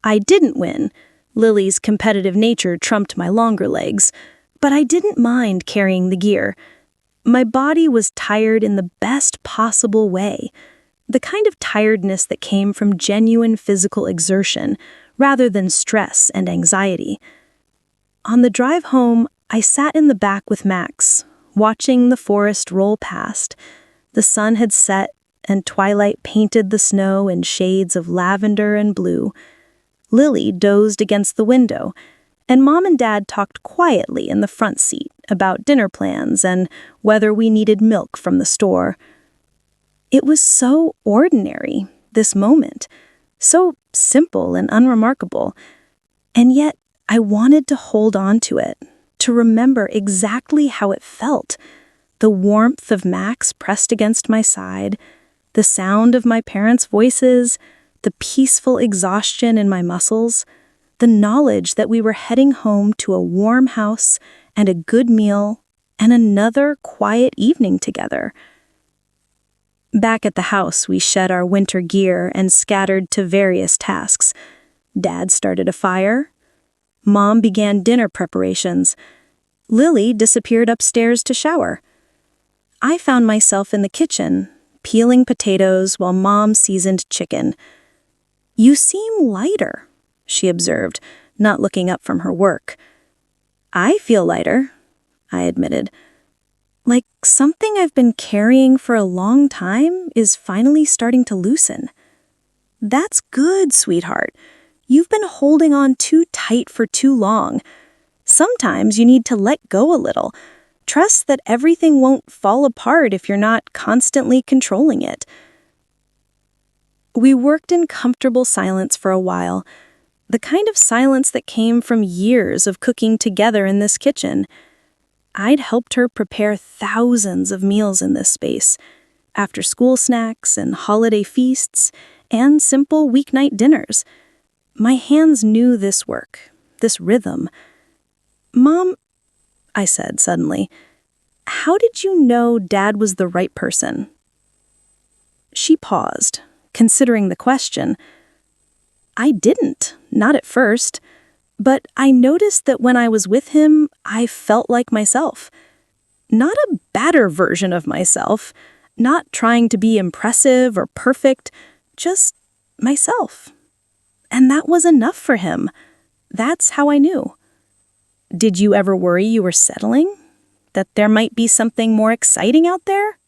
I didn't win. Lily's competitive nature trumped my longer legs, but I didn't mind carrying the gear. My body was tired in the best possible way, the kind of tiredness that came from genuine physical exertion rather than stress and anxiety. On the drive home, I sat in the back with Max, watching the forest roll past. The sun had set, and twilight painted the snow in shades of lavender and blue. Lily dozed against the window, and Mom and Dad talked quietly in the front seat about dinner plans and whether we needed milk from the store. It was so ordinary, this moment, so simple and unremarkable, and yet I wanted to hold on to it, to remember exactly how it felt. The warmth of Max pressed against my side, the sound of my parents' voices, the peaceful exhaustion in my muscles, the knowledge that we were heading home to a warm house and a good meal and another quiet evening together. Back at the house, we shed our winter gear and scattered to various tasks. Dad started a fire. Mom began dinner preparations. Lily disappeared upstairs to shower. I found myself in the kitchen, peeling potatoes while Mom seasoned chicken. "You seem lighter," she observed, not looking up from her work. "I feel lighter," I admitted. "Like something I've been carrying for a long time is finally starting to loosen." "That's good, sweetheart. You've been holding on too tight for too long. Sometimes you need to let go a little. Trust that everything won't fall apart if you're not constantly controlling it." We worked in comfortable silence for a while, the kind of silence that came from years of cooking together in this kitchen. I'd helped her prepare thousands of meals in this space, after-school snacks and holiday feasts, and simple weeknight dinners. My hands knew this work, this rhythm. "Mom," I said suddenly, "how did you know Dad was the right person?" She paused, considering the question. "I didn't, not at first. But I noticed that when I was with him, I felt like myself. Not a better version of myself, not trying to be impressive or perfect, just myself. And that was enough for him. That's how I knew." "Did you ever worry you were settling? That there might be something more exciting out there?"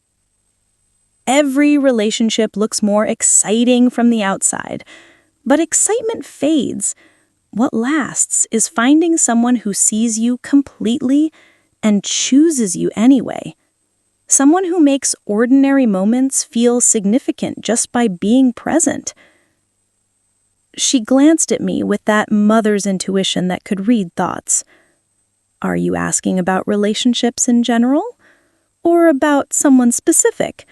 Every relationship looks more exciting from the outside, but excitement fades. What lasts is finding someone who sees you completely and chooses you anyway. Someone who makes ordinary moments feel significant just by being present. She glanced at me with that mother's intuition that could read thoughts. "Are you asking about relationships in general? Or about someone specific?"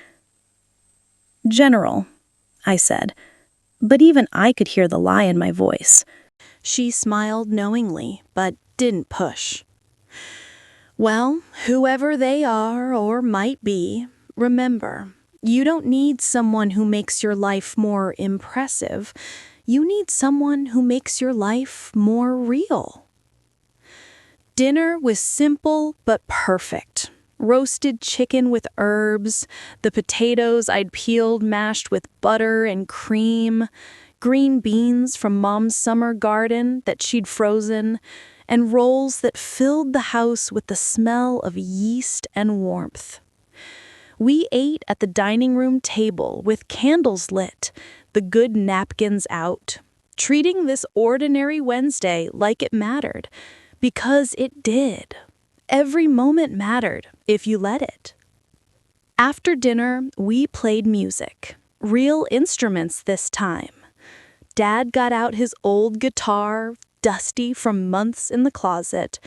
"General," I said, but even I could hear the lie in my voice. She smiled knowingly, but didn't push. "Well, whoever they are or might be, remember, you don't need someone who makes your life more impressive. You need someone who makes your life more real." Dinner was simple but perfect. Roasted chicken with herbs, the potatoes I'd peeled mashed with butter and cream, green beans from Mom's summer garden that she'd frozen, and rolls that filled the house with the smell of yeast and warmth. We ate at the dining room table with candles lit, the good napkins out, treating this ordinary Wednesday like it mattered, because it did. Every moment mattered if you let it. After dinner, we played music, real instruments this time. Dad got out his old guitar, dusty from months in the closet.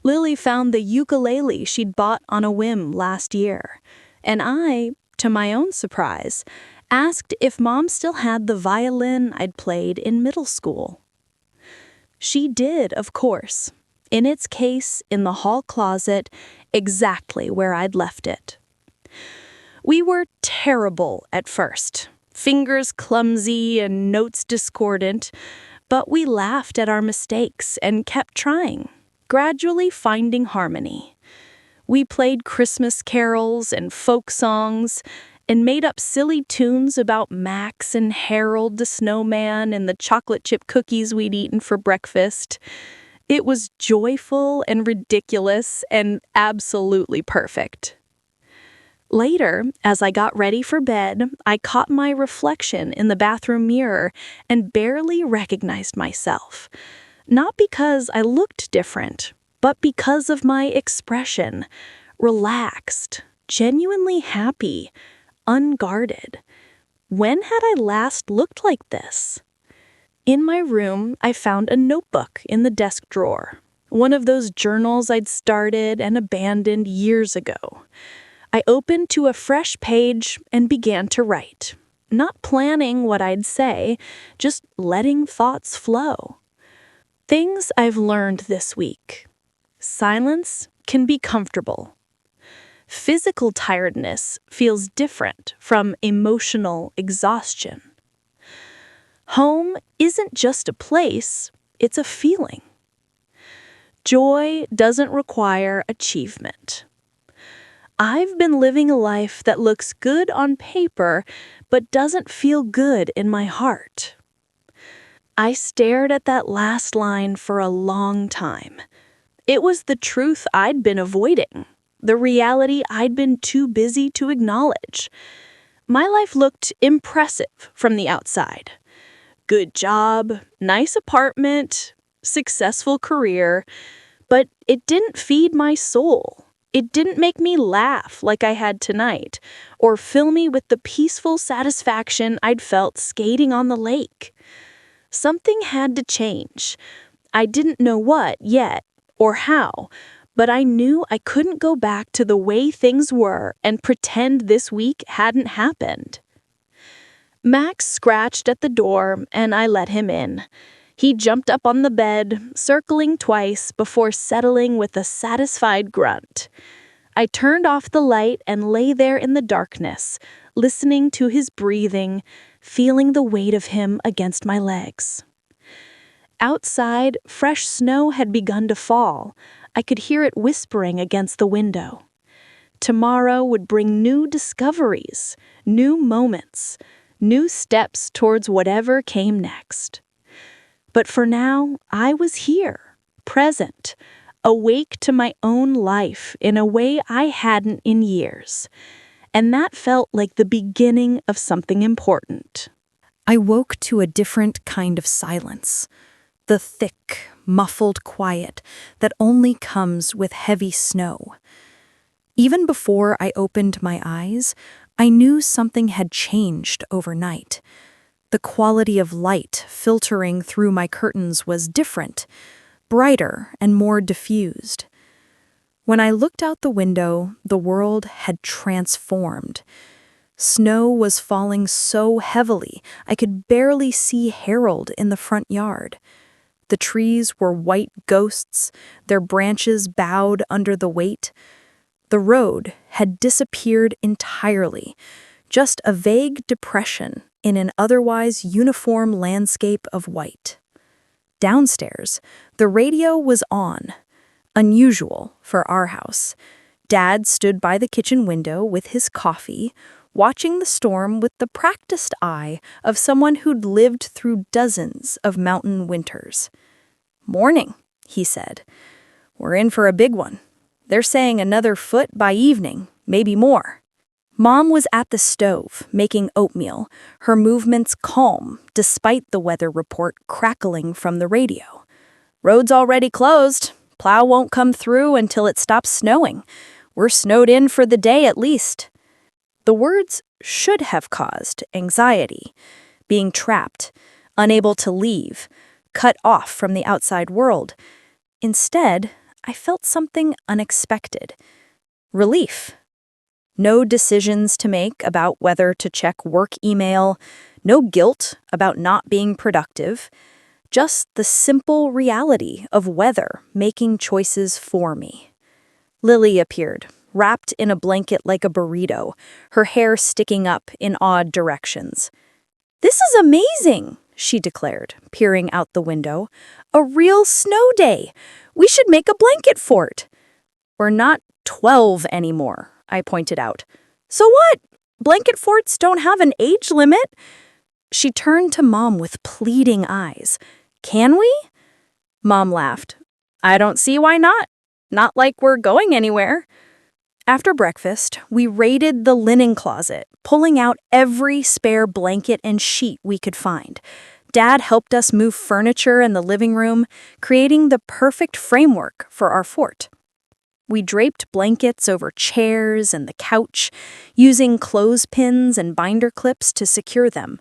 Lily found the ukulele she'd bought on a whim last year. And I, to my own surprise, asked if Mom still had the violin I'd played in middle school. She did, of course, in its case in the hall closet, exactly where I'd left it. We were terrible at first, fingers clumsy and notes discordant, but we laughed at our mistakes and kept trying, gradually finding harmony. We played Christmas carols and folk songs and made up silly tunes about Max and Harold the snowman and the chocolate chip cookies we'd eaten for breakfast. It was joyful and ridiculous and absolutely perfect. Later, as I got ready for bed, I caught my reflection in the bathroom mirror and barely recognized myself. Not because I looked different, but because of my expression. Relaxed, genuinely happy, unguarded. When had I last looked like this? In my room, I found a notebook in the desk drawer, one of those journals I'd started and abandoned years ago. I opened to a fresh page and began to write, not planning what I'd say, just letting thoughts flow. Things I've learned this week. Silence can be comfortable. Physical tiredness feels different from emotional exhaustion. Home isn't just a place, it's a feeling. Joy doesn't require achievement. I've been living a life that looks good on paper, but doesn't feel good in my heart. I stared at that last line for a long time. It was the truth I'd been avoiding, the reality I'd been too busy to acknowledge. My life looked impressive from the outside. Good job, nice apartment, successful career, but it didn't feed my soul. It didn't make me laugh like I had tonight, or fill me with the peaceful satisfaction I'd felt skating on the lake. Something had to change. I didn't know what yet, or how, but I knew I couldn't go back to the way things were and pretend this week hadn't happened. Max scratched at the door, and I let him in. He jumped up on the bed, circling twice before settling with a satisfied grunt. I turned off the light and lay there in the darkness, listening to his breathing, feeling the weight of him against my legs. Outside, fresh snow had begun to fall. I could hear it whispering against the window. Tomorrow would bring new discoveries, new moments, new steps towards whatever came next. But for now, I was here, present, awake to my own life in a way I hadn't in years. And that felt like the beginning of something important. I woke to a different kind of silence. The thick, muffled quiet that only comes with heavy snow. Even before I opened my eyes, I knew something had changed overnight. The quality of light filtering through my curtains was different, brighter and more diffused. When I looked out the window, the world had transformed. Snow was falling so heavily I could barely see Harold in the front yard. The trees were white ghosts, their branches bowed under the weight. The road had disappeared entirely, just a vague depression in an otherwise uniform landscape of white. Downstairs, the radio was on, unusual for our house. Dad stood by the kitchen window with his coffee, watching the storm with the practiced eye of someone who'd lived through dozens of mountain winters. "Morning," he said. "We're in for a big one. They're saying another foot by evening, maybe more." Mom was at the stove, making oatmeal, her movements calm despite the weather report crackling from the radio. "Road's already closed. Plow won't come through until it stops snowing. We're snowed in for the day at least." The words should have caused anxiety, being trapped, unable to leave, cut off from the outside world. Instead, I felt something unexpected. Relief. No decisions to make about whether to check work email, no guilt about not being productive, just the simple reality of weather making choices for me. Lily appeared, wrapped in a blanket like a burrito, her hair sticking up in odd directions. "This is amazing," she declared, peering out the window. "A real snow day. We should make a blanket fort." "We're not 12 anymore," I pointed out. "So what? Blanket forts don't have an age limit." She turned to Mom with pleading eyes. "Can we?" Mom laughed. I don't see why not. Not like we're going anywhere. After breakfast, we raided the linen closet, pulling out every spare blanket and sheet we could find. Dad helped us move furniture in the living room, creating the perfect framework for our fort. We draped blankets over chairs and the couch, using clothespins and binder clips to secure them.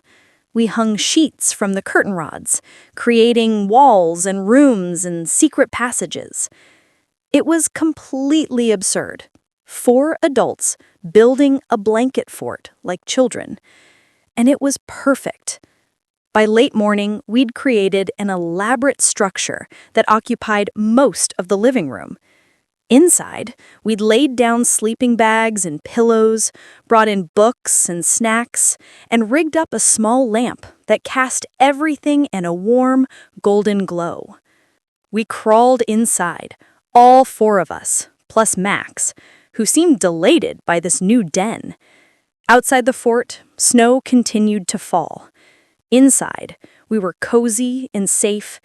We hung sheets from the curtain rods, creating walls and rooms and secret passages. It was completely absurd. 4 adults building a blanket fort like children. And it was perfect. By late morning, we'd created an elaborate structure that occupied most of the living room. Inside, we'd laid down sleeping bags and pillows, brought in books and snacks, and rigged up a small lamp that cast everything in a warm, golden glow. We crawled inside, all 4 of us, plus Max, who seemed delighted by this new den. Outside the fort, snow continued to fall. Inside, we were cozy and safe,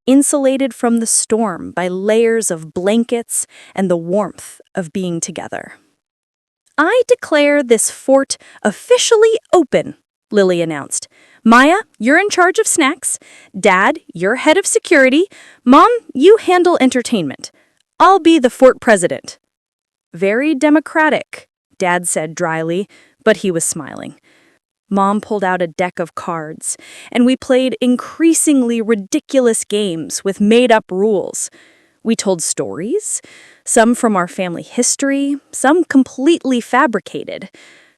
insulated from the storm by layers of blankets and the warmth of being together. I declare this fort officially open, Lily announced. Maya, you're in charge of snacks. Dad, you're head of security. Mom, you handle entertainment. I'll be the fort president. Very democratic, Dad said dryly, but he was smiling. Mom pulled out a deck of cards, and we played increasingly ridiculous games with made-up rules. We told stories, some from our family history, some completely fabricated,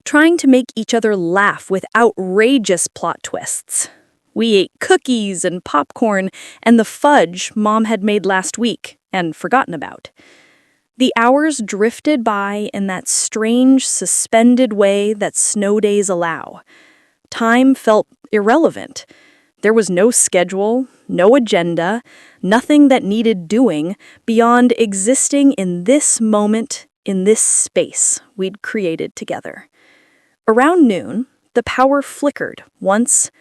trying to make each other laugh with outrageous plot twists. We ate cookies and popcorn and the fudge Mom had made last week and forgotten about. The hours drifted by in that strange, suspended way that snow days allow. Time felt irrelevant. There was no schedule, no agenda, nothing that needed doing beyond existing in this moment, in this space we'd created together. Around noon, the power flickered once,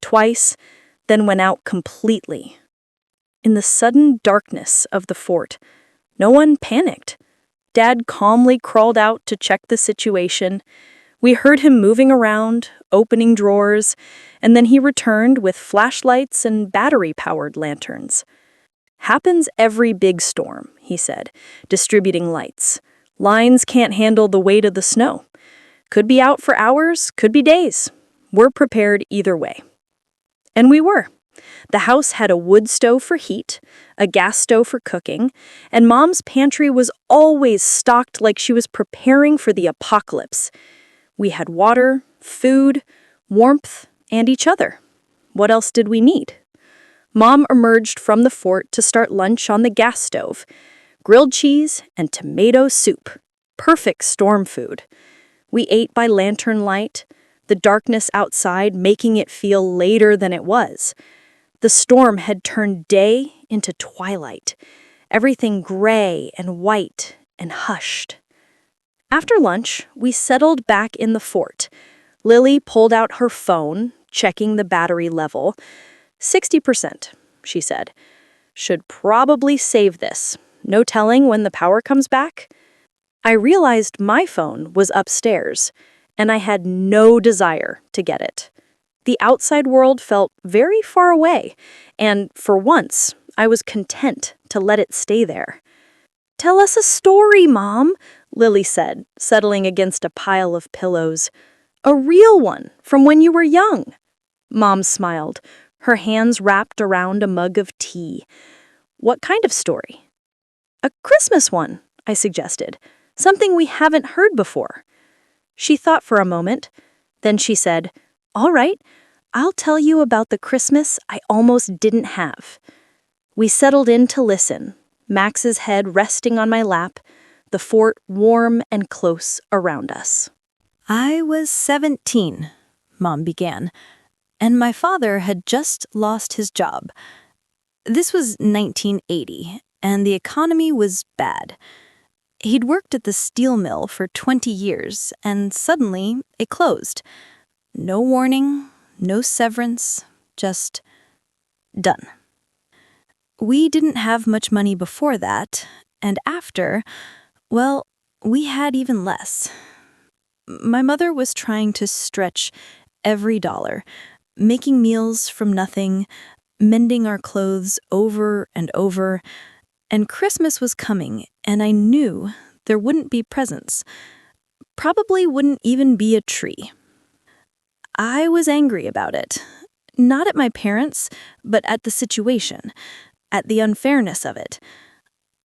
twice, then went out completely. In the sudden darkness of the fort, no one panicked. Dad calmly crawled out to check the situation. We heard him moving around, opening drawers, and then he returned with flashlights and battery-powered lanterns. Happens every big storm, he said, distributing lights. Lines can't handle the weight of the snow. Could be out for hours, could be days. We're prepared either way. And we were. The house had a wood stove for heat, a gas stove for cooking, and Mom's pantry was always stocked like she was preparing for the apocalypse. We had water, food, warmth, and each other. What else did we need? Mom emerged from the fort to start lunch on the gas stove. Grilled cheese and tomato soup. Perfect storm food. We ate by lantern light, the darkness outside making it feel later than it was. The storm had turned day into twilight, everything gray and white and hushed. After lunch, we settled back in the fort. Lily pulled out her phone, checking the battery level. 60%, she said. Should probably save this. No telling when the power comes back. I realized my phone was upstairs, and I had no desire to get it. The outside world felt very far away, and for once, I was content to let it stay there. "Tell us a story, Mom," Lily said, settling against a pile of pillows. "A real one, from when you were young." Mom smiled, her hands wrapped around a mug of tea. "What kind of story?" "A Christmas one," I suggested. "Something we haven't heard before." She thought for a moment. Then she said, "All right, I'll tell you about the Christmas I almost didn't have." We settled in to listen, Max's head resting on my lap, the fort warm and close around us. I was 17, Mom began, and my father had just lost his job. This was 1980, and the economy was bad. He'd worked at the steel mill for 20 years, and suddenly it closed. No warning, no severance, just done. We didn't have much money before that, and after, well, we had even less. My mother was trying to stretch every dollar, making meals from nothing, mending our clothes over and over, and Christmas was coming, and I knew there wouldn't be presents. Probably wouldn't even be a tree. I was angry about it. Not at my parents, but at the situation, at the unfairness of it.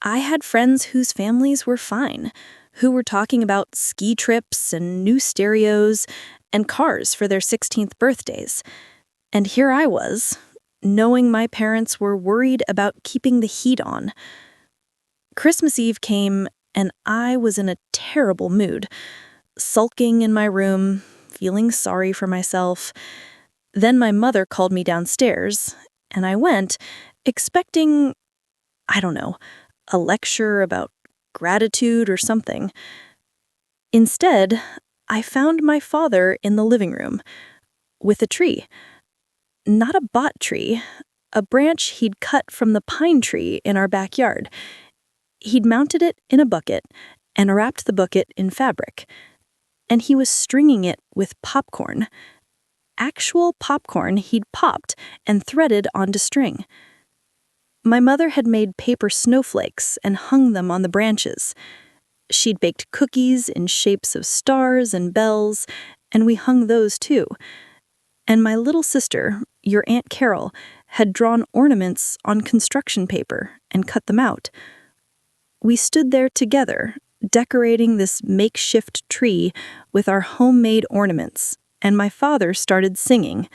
I had friends whose families were fine, who were talking about ski trips and new stereos and cars for their 16th birthdays. And here I was, knowing my parents were worried about keeping the heat on. Christmas Eve came, and I was in a terrible mood, sulking in my room, feeling sorry for myself. Then my mother called me downstairs, and I went, expecting, I don't know, a lecture about gratitude or something. Instead, I found my father in the living room, with a tree. Not a bought tree, a branch he'd cut from the pine tree in our backyard. He'd mounted it in a bucket and wrapped the bucket in fabric. And he was stringing it with popcorn. Actual popcorn he'd popped and threaded onto string. My mother had made paper snowflakes and hung them on the branches. She'd baked cookies in shapes of stars and bells, and we hung those too. And my little sister, your Aunt Carol, had drawn ornaments on construction paper and cut them out. We stood there together, decorating this makeshift tree with our homemade ornaments, and my father started singing.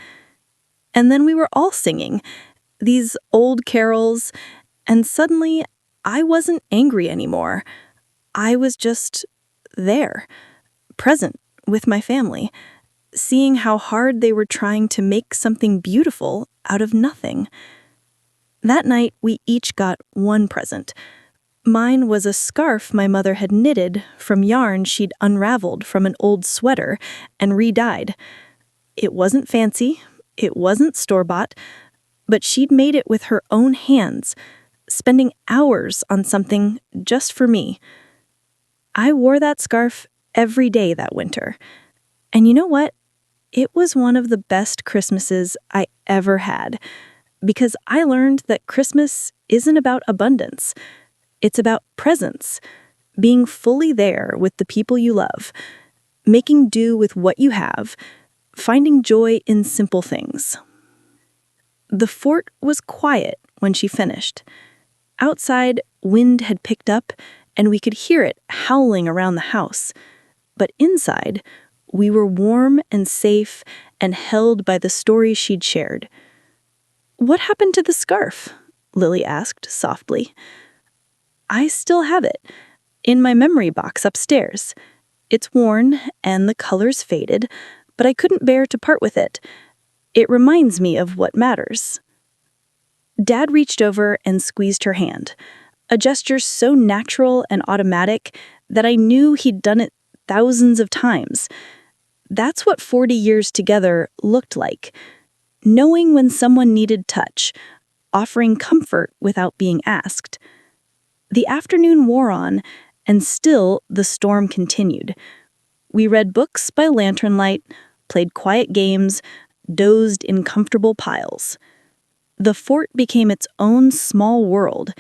And then we were all singing, these old carols, and suddenly I wasn't angry anymore. I was just there, present with my family, seeing how hard they were trying to make something beautiful out of nothing. That night, we each got one present. Mine was a scarf my mother had knitted from yarn she'd unraveled from an old sweater and re-dyed. It wasn't fancy, it wasn't store-bought, but she'd made it with her own hands, spending hours on something just for me. I wore that scarf every day that winter. And you know what? It was one of the best Christmases I ever had, because I learned that Christmas isn't about abundance. It's about presence, being fully there with the people you love, making do with what you have, finding joy in simple things. The fort was quiet when she finished. Outside, wind had picked up, and we could hear it howling around the house. But inside, we were warm and safe and held by the stories she'd shared. "What happened to the scarf?" Lily asked softly. "I still have it, in my memory box upstairs. It's worn and the color's faded, but I couldn't bear to part with it. It reminds me of what matters." Dad reached over and squeezed her hand, a gesture so natural and automatic that I knew he'd done it thousands of times. That's what 40 years together looked like, knowing when someone needed touch, offering comfort without being asked. The afternoon wore on, and still the storm continued. We read books by lantern light, played quiet games, dozed in comfortable piles. The fort became its own small world,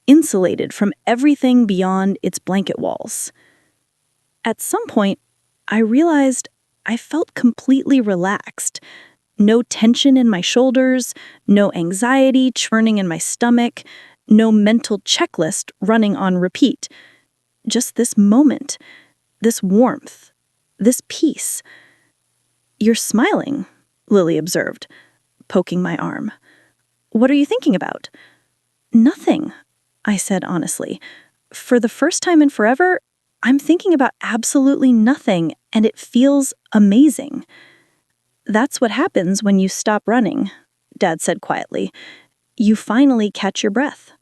insulated from everything beyond its blanket walls. At some point, I realized I felt completely relaxed. No tension in my shoulders, no anxiety churning in my stomach, no mental checklist running on repeat. Just this moment, this warmth, this peace. "You're smiling," Lily observed, poking my arm. "What are you thinking about?" "Nothing," I said honestly. "For the first time in forever, I'm thinking about absolutely nothing, and it feels amazing." "That's what happens when you stop running," Dad said quietly. "You finally catch your breath."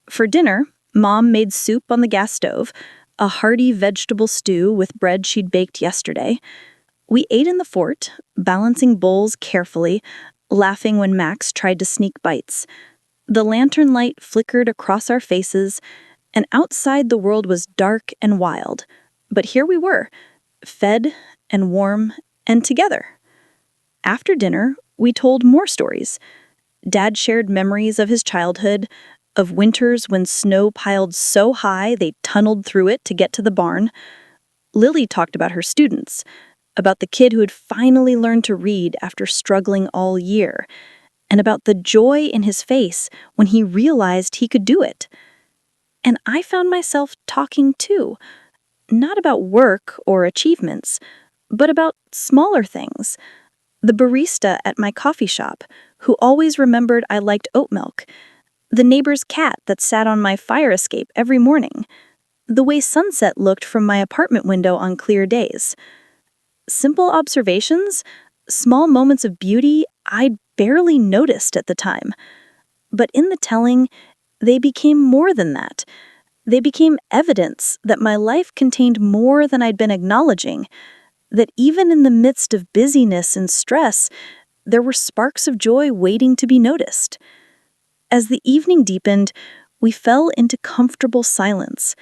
For dinner, Mom made soup on the gas stove, a hearty vegetable stew with bread she'd baked yesterday. We ate in the fort, balancing bowls carefully, laughing when Max tried to sneak bites. The lantern light flickered across our faces, and outside the world was dark and wild. But here we were, fed and warm and together. After dinner, we told more stories. Dad shared memories of his childhood, of winters when snow piled so high they tunneled through it to get to the barn. Lily talked about her students, about the kid who had finally learned to read after struggling all year, and about the joy in his face when he realized he could do it. And I found myself talking too, not about work or achievements, but about smaller things. The barista at my coffee shop, who always remembered I liked oat milk. The neighbor's cat that sat on my fire escape every morning. The way sunset looked from my apartment window on clear days. Simple observations, small moments of beauty I'd barely noticed at the time. But in the telling, they became more than that. They became evidence that my life contained more than I'd been acknowledging, that even in the midst of busyness and stress, there were sparks of joy waiting to be noticed. As the evening deepened, we fell into comfortable silence.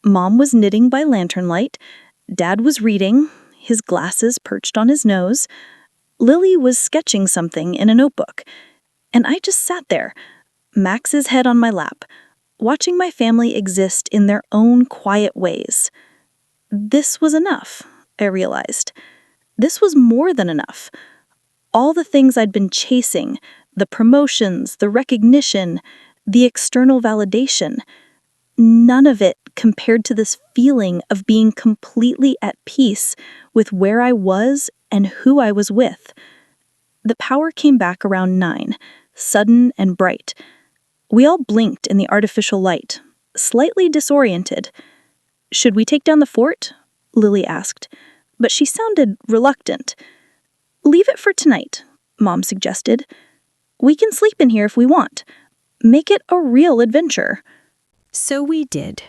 Mom was knitting by lantern light, Dad was reading, his glasses perched on his nose. Lily was sketching something in a notebook, and I just sat there, Max's head on my lap, watching my family exist in their own quiet ways. This was enough, I realized. This was more than enough. All the things I'd been chasing, the promotions, the recognition, the external validation, none of it compared to this feeling of being completely at peace with where I was and who I was with. The power came back around 9, sudden and bright. We all blinked in the artificial light, slightly disoriented. "Should we take down the fort?" Lily asked, but she sounded reluctant. "Leave it for tonight," Mom suggested. "We can sleep in here if we want. Make it a real adventure." So we did.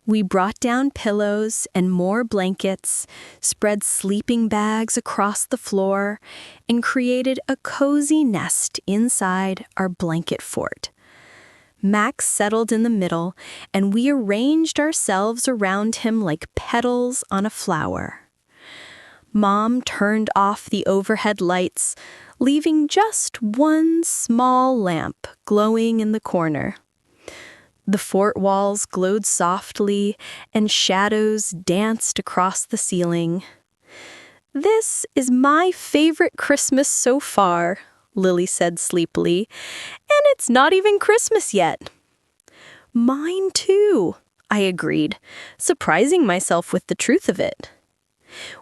We brought down pillows and more blankets, spread sleeping bags across the floor, and created a cozy nest inside our blanket fort. Max settled in the middle, and we arranged ourselves around him like petals on a flower. Mom turned off the overhead lights, leaving just one small lamp glowing in the corner. The fort walls glowed softly, and shadows danced across the ceiling. "This is my favorite Christmas so far," Lily said sleepily, "and it's not even Christmas yet." "Mine too," I agreed, surprising myself with the truth of it.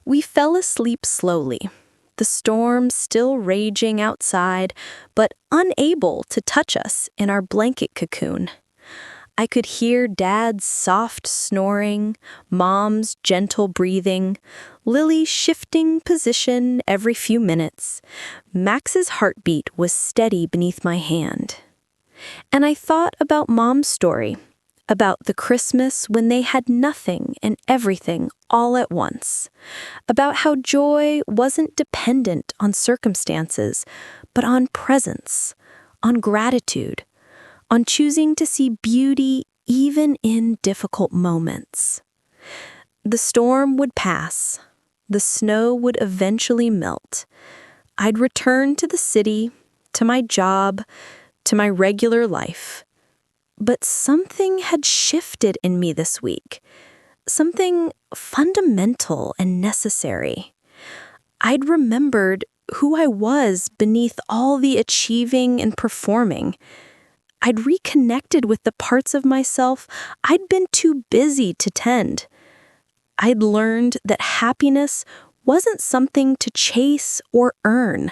We fell asleep slowly, the storm still raging outside, but unable to touch us in our blanket cocoon. I could hear Dad's soft snoring, Mom's gentle breathing, Lily's shifting position every few minutes. Max's heartbeat was steady beneath my hand. And I thought about Mom's story, about the Christmas when they had nothing and everything all at once, about how joy wasn't dependent on circumstances, but on presence, on gratitude, on choosing to see beauty even in difficult moments. The storm would pass. The snow would eventually melt. I'd return to the city, to my job, to my regular life. But something had shifted in me this week. Something fundamental and necessary. I'd remembered who I was beneath all the achieving and performing. I'd reconnected with the parts of myself I'd been too busy to tend. I'd learned that happiness wasn't something to chase or earn.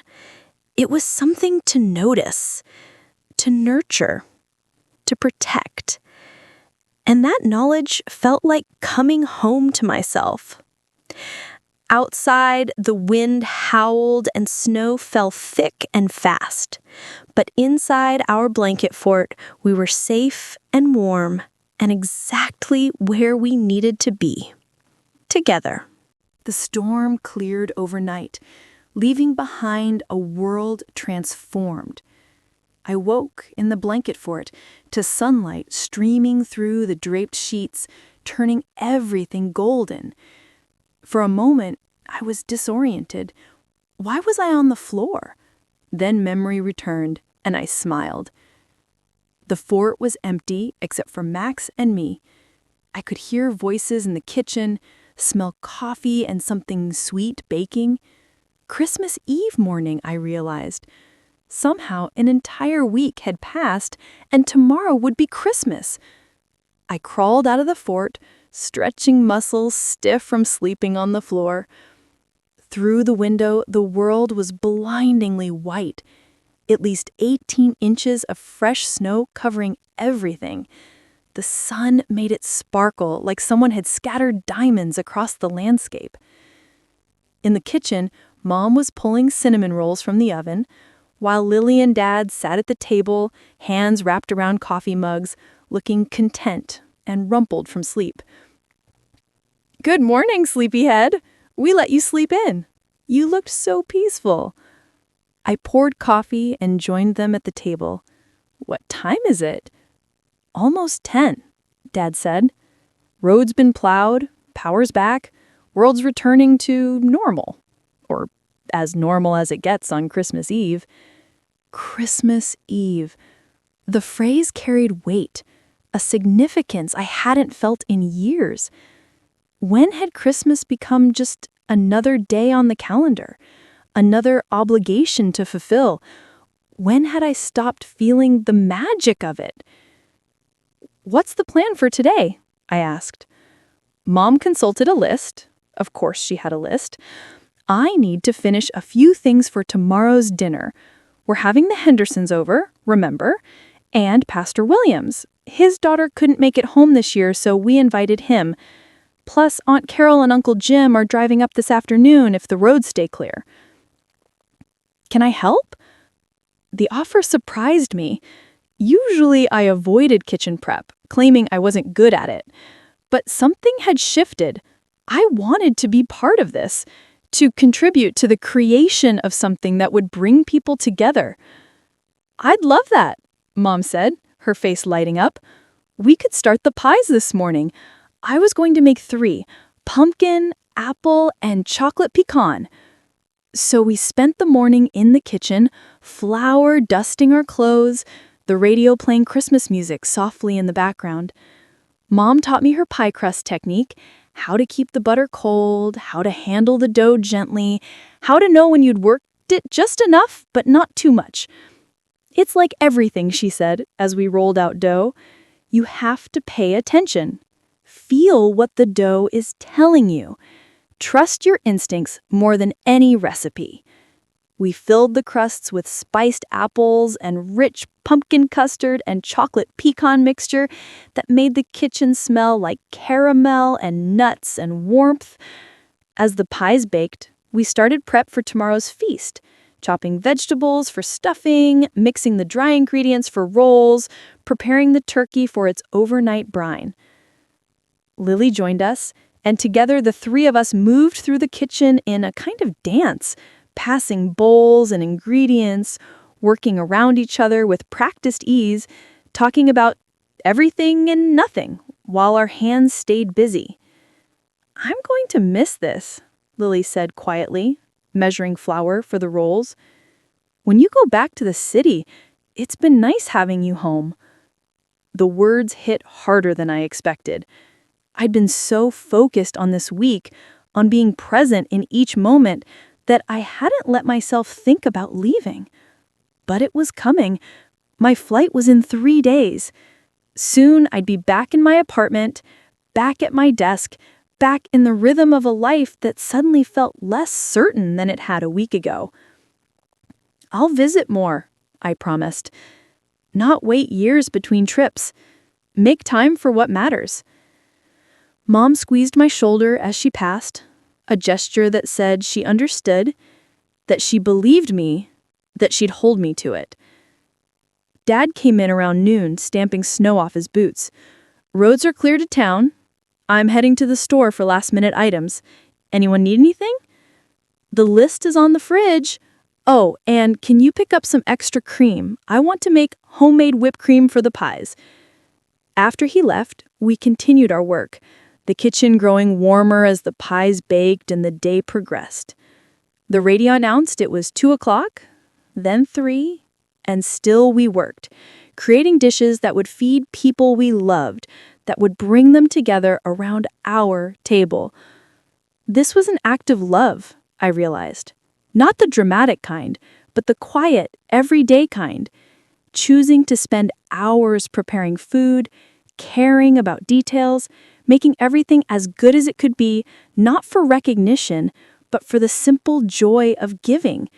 It was something to notice, to nurture, to protect. And that knowledge felt like coming home to myself. Outside, the wind howled and snow fell thick and fast. But inside our blanket fort, we were safe and warm and exactly where we needed to be. Together. The storm cleared overnight, leaving behind a world transformed. I woke in the blanket fort to sunlight streaming through the draped sheets, turning everything golden. For a moment, I was disoriented. Why was I on the floor? Then memory returned, and I smiled. The fort was empty except for Max and me. I could hear voices in the kitchen, smell coffee and something sweet baking. Christmas Eve morning, I realized. Somehow, an entire week had passed, and tomorrow would be Christmas. I crawled out of the fort, stretching muscles stiff from sleeping on the floor. Through the window, the world was blindingly white, at least 18 inches of fresh snow covering everything. The sun made it sparkle like someone had scattered diamonds across the landscape. In the kitchen, Mom was pulling cinnamon rolls from the oven, while Lily and Dad sat at the table, hands wrapped around coffee mugs, looking content and rumpled from sleep. "Good morning, sleepyhead. We let you sleep in. You looked so peaceful." I poured coffee and joined them at the table. "What time is it?" "Almost 10, Dad said. "Road's been plowed, power's back, world's returning to normal. Or as normal as it gets on Christmas Eve." Christmas Eve. The phrase carried weight, a significance I hadn't felt in years. When had Christmas become just another day on the calendar, another obligation to fulfill? When had I stopped feeling the magic of it? "What's the plan for today?" I asked. Mom consulted a list. Of course she had a list. "I need to finish a few things for tomorrow's dinner. We're having the Hendersons over, remember, and Pastor Williams. His daughter couldn't make it home this year, so we invited him. Plus, Aunt Carol and Uncle Jim are driving up this afternoon if the roads stay clear." "Can I help?" The offer surprised me. Usually I avoided kitchen prep, claiming I wasn't good at it. But something had shifted. I wanted to be part of this, to contribute to the creation of something that would bring people together. "I'd love that," Mom said, her face lighting up. "We could start the pies this morning. I was going to make 3, pumpkin, apple, and chocolate pecan." So we spent the morning in the kitchen, flour dusting our clothes, the radio playing Christmas music softly in the background. Mom taught me her pie crust technique, how to keep the butter cold, how to handle the dough gently, how to know when you'd worked it just enough, but not too much. "It's like everything," she said, as we rolled out dough. "You have to pay attention. Feel what the dough is telling you. Trust your instincts more than any recipe." We filled the crusts with spiced apples and rich pumpkin custard and chocolate pecan mixture that made the kitchen smell like caramel and nuts and warmth. As the pies baked, we started prep for tomorrow's feast, chopping vegetables for stuffing, mixing the dry ingredients for rolls, preparing the turkey for its overnight brine. Lily joined us, and together the 3 of us moved through the kitchen in a kind of dance, passing bowls and ingredients, working around each other with practiced ease, talking about everything and nothing while our hands stayed busy. "I'm going to miss this," Lily said quietly, measuring flour for the rolls. "When you go back to the city, it's been nice having you home." The words hit harder than I expected. I'd been so focused on this week, on being present in each moment, that I hadn't let myself think about leaving. But it was coming. My flight was in 3 days. Soon I'd be back in my apartment, back at my desk, back in the rhythm of a life that suddenly felt less certain than it had a week ago. "I'll visit more," I promised. "Not wait years between trips. Make time for what matters." Mom squeezed my shoulder as she passed, a gesture that said she understood, that she believed me, that she'd hold me to it. Dad came in around noon, stamping snow off his boots. "Roads are clear to town. I'm heading to the store for last-minute items. Anyone need anything?" "The list is on the fridge." Oh, and can you pick up some extra cream? I want to make homemade whipped cream for the pies. After he left, we continued our work, the kitchen growing warmer as the pies baked and the day progressed. The radio announced it was 2 o'clock, then 3, and still we worked, creating dishes that would feed people we loved, that would bring them together around our table. This was an act of love, I realized. Not the dramatic kind, but the quiet, everyday kind. Choosing to spend hours preparing food, caring about details, making everything as good as it could be, not for recognition, but for the simple joy of giving.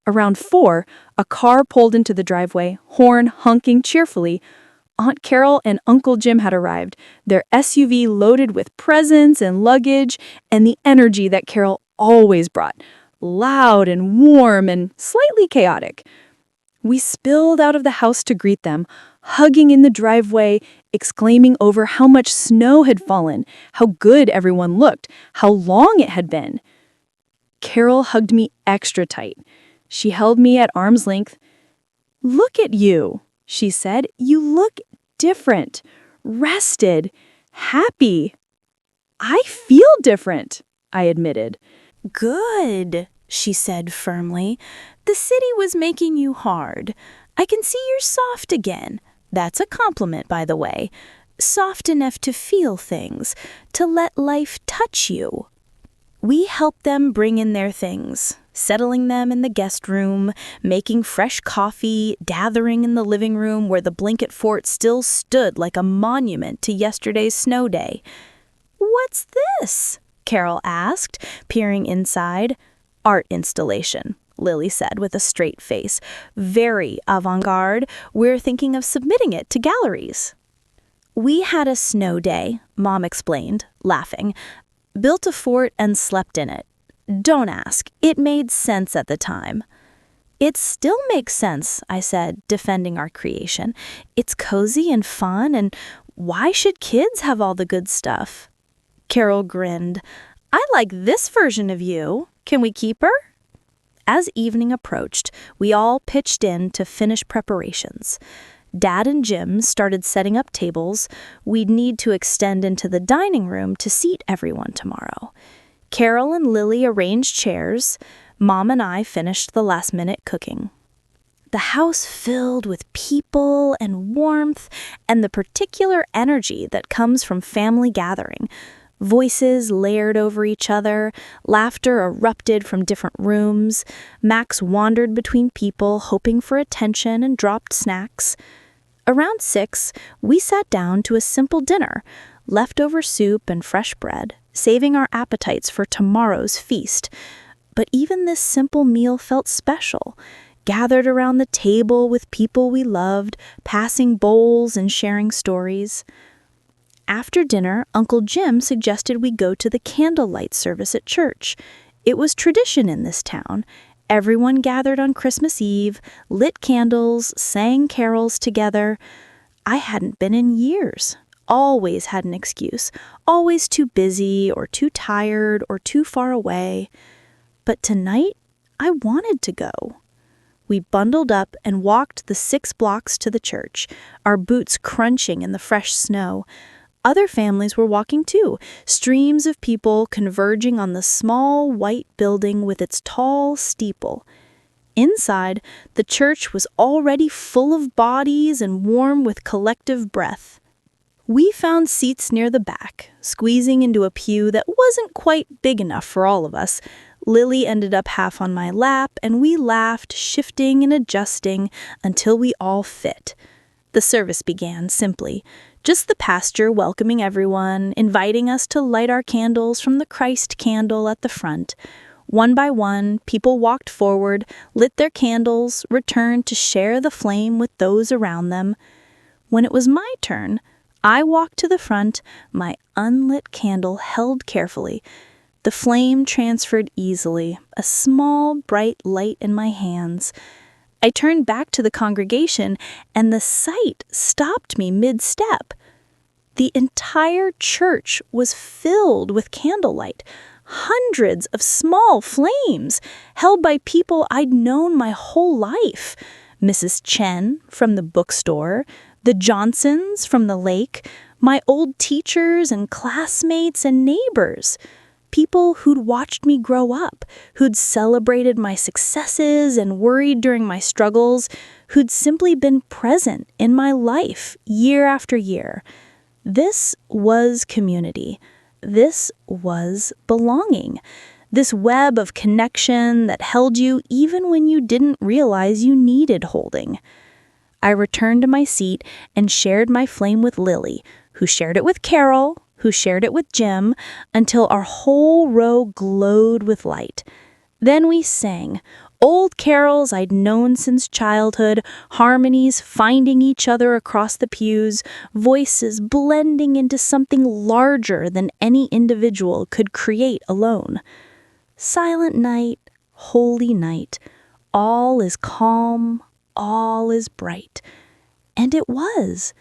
Around 4, a car pulled into the driveway, horn honking cheerfully. Aunt Carol and Uncle Jim had arrived, their SUV loaded with presents and luggage, and the energy that Carol always brought, loud and warm and slightly chaotic. We spilled out of the house to greet them, hugging in the driveway, exclaiming over how much snow had fallen, how good everyone looked, how long it had been. Carol hugged me extra tight. She held me at arm's length. "Look at you," she said. "You look different, rested, happy." "I feel different," I admitted. "Good," she said firmly. "The city was making you hard. I can see you're soft again. That's a compliment, by the way. Soft enough to feel things, to let life touch you." We helped them bring in their things, settling them in the guest room, making fresh coffee, gathering in the living room where the blanket fort still stood like a monument to yesterday's snow day. "What's this?" Carol asked, peering inside. "Art installation," Lily said with a straight face. "Very avant-garde. We're thinking of submitting it to galleries." "We had a snow day," Mom explained, laughing. "Built a fort and slept in it. Don't ask. It made sense at the time." "It still makes sense," I said, defending our creation. "It's cozy and fun, and why should kids have all the good stuff?" Carol grinned. "I like this version of you. Can we keep her?" As evening approached, we all pitched in to finish preparations. Dad and Jim started setting up tables. We'd need to extend into the dining room to seat everyone tomorrow. Carol and Lily arranged chairs. Mom and I finished the last-minute cooking. The house filled with people and warmth and the particular energy that comes from family gathering. Voices layered over each other, laughter erupted from different rooms. Max wandered between people, hoping for attention, and dropped snacks. Around 6, we sat down to a simple dinner, leftover soup and fresh bread, saving our appetites for tomorrow's feast. But even this simple meal felt special, gathered around the table with people we loved, passing bowls and sharing stories. After dinner, Uncle Jim suggested we go to the candlelight service at church. It was tradition in this town. Everyone gathered on Christmas Eve, lit candles, sang carols together. I hadn't been in years. Always had an excuse. Always too busy or too tired or too far away. But tonight, I wanted to go. We bundled up and walked the 6 blocks to the church, our boots crunching in the fresh snow. Other families were walking too, streams of people converging on the small white building with its tall steeple. Inside, the church was already full of bodies and warm with collective breath. We found seats near the back, squeezing into a pew that wasn't quite big enough for all of us. Lily ended up half on my lap, and we laughed, shifting and adjusting until we all fit. The service began simply. Just the pastor welcoming everyone, inviting us to light our candles from the Christ candle at the front. One by one, people walked forward, lit their candles, returned to share the flame with those around them. When it was my turn, I walked to the front, my unlit candle held carefully. The flame transferred easily, a small, bright light in my hands. I turned back to the congregation, and the sight stopped me mid-step. The entire church was filled with candlelight, hundreds of small flames held by people I'd known my whole life. Mrs. Chen from the bookstore, the Johnsons from the lake, my old teachers and classmates and neighbors. People who'd watched me grow up, who'd celebrated my successes and worried during my struggles, who'd simply been present in my life year after year. This was community. This was belonging. This web of connection that held you even when you didn't realize you needed holding. I returned to my seat and shared my flame with Lily, who shared it with Carol, who shared it with Jim, until our whole row glowed with light. Then we sang, old carols I'd known since childhood, harmonies finding each other across the pews, voices blending into something larger than any individual could create alone. Silent night, holy night, all is calm, all is bright. And it was.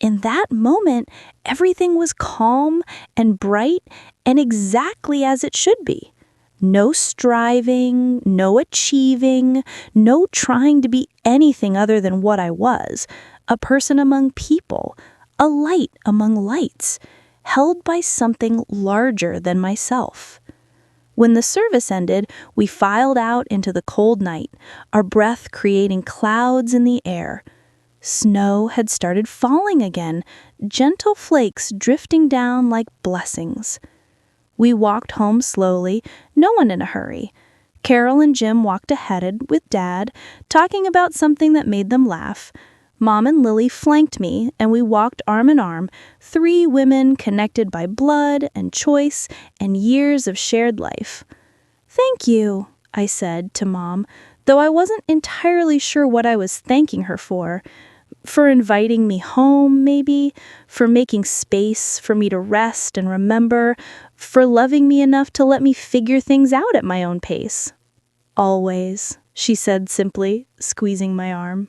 In that moment, everything was calm and bright and exactly as it should be. No striving, no achieving, no trying to be anything other than what I was, a person among people, a light among lights, held by something larger than myself. When the service ended, we filed out into the cold night, our breath creating clouds in the air. Snow had started falling again, gentle flakes drifting down like blessings. We walked home slowly, no one in a hurry. Carol and Jim walked ahead with Dad, talking about something that made them laugh. Mom and Lily flanked me, and we walked arm in arm, 3 women connected by blood and choice and years of shared life. "Thank you," I said to Mom, though I wasn't entirely sure what I was thanking her for. For inviting me home, maybe, for making space for me to rest and remember, for loving me enough to let me figure things out at my own pace. "Always," she said simply, squeezing my arm.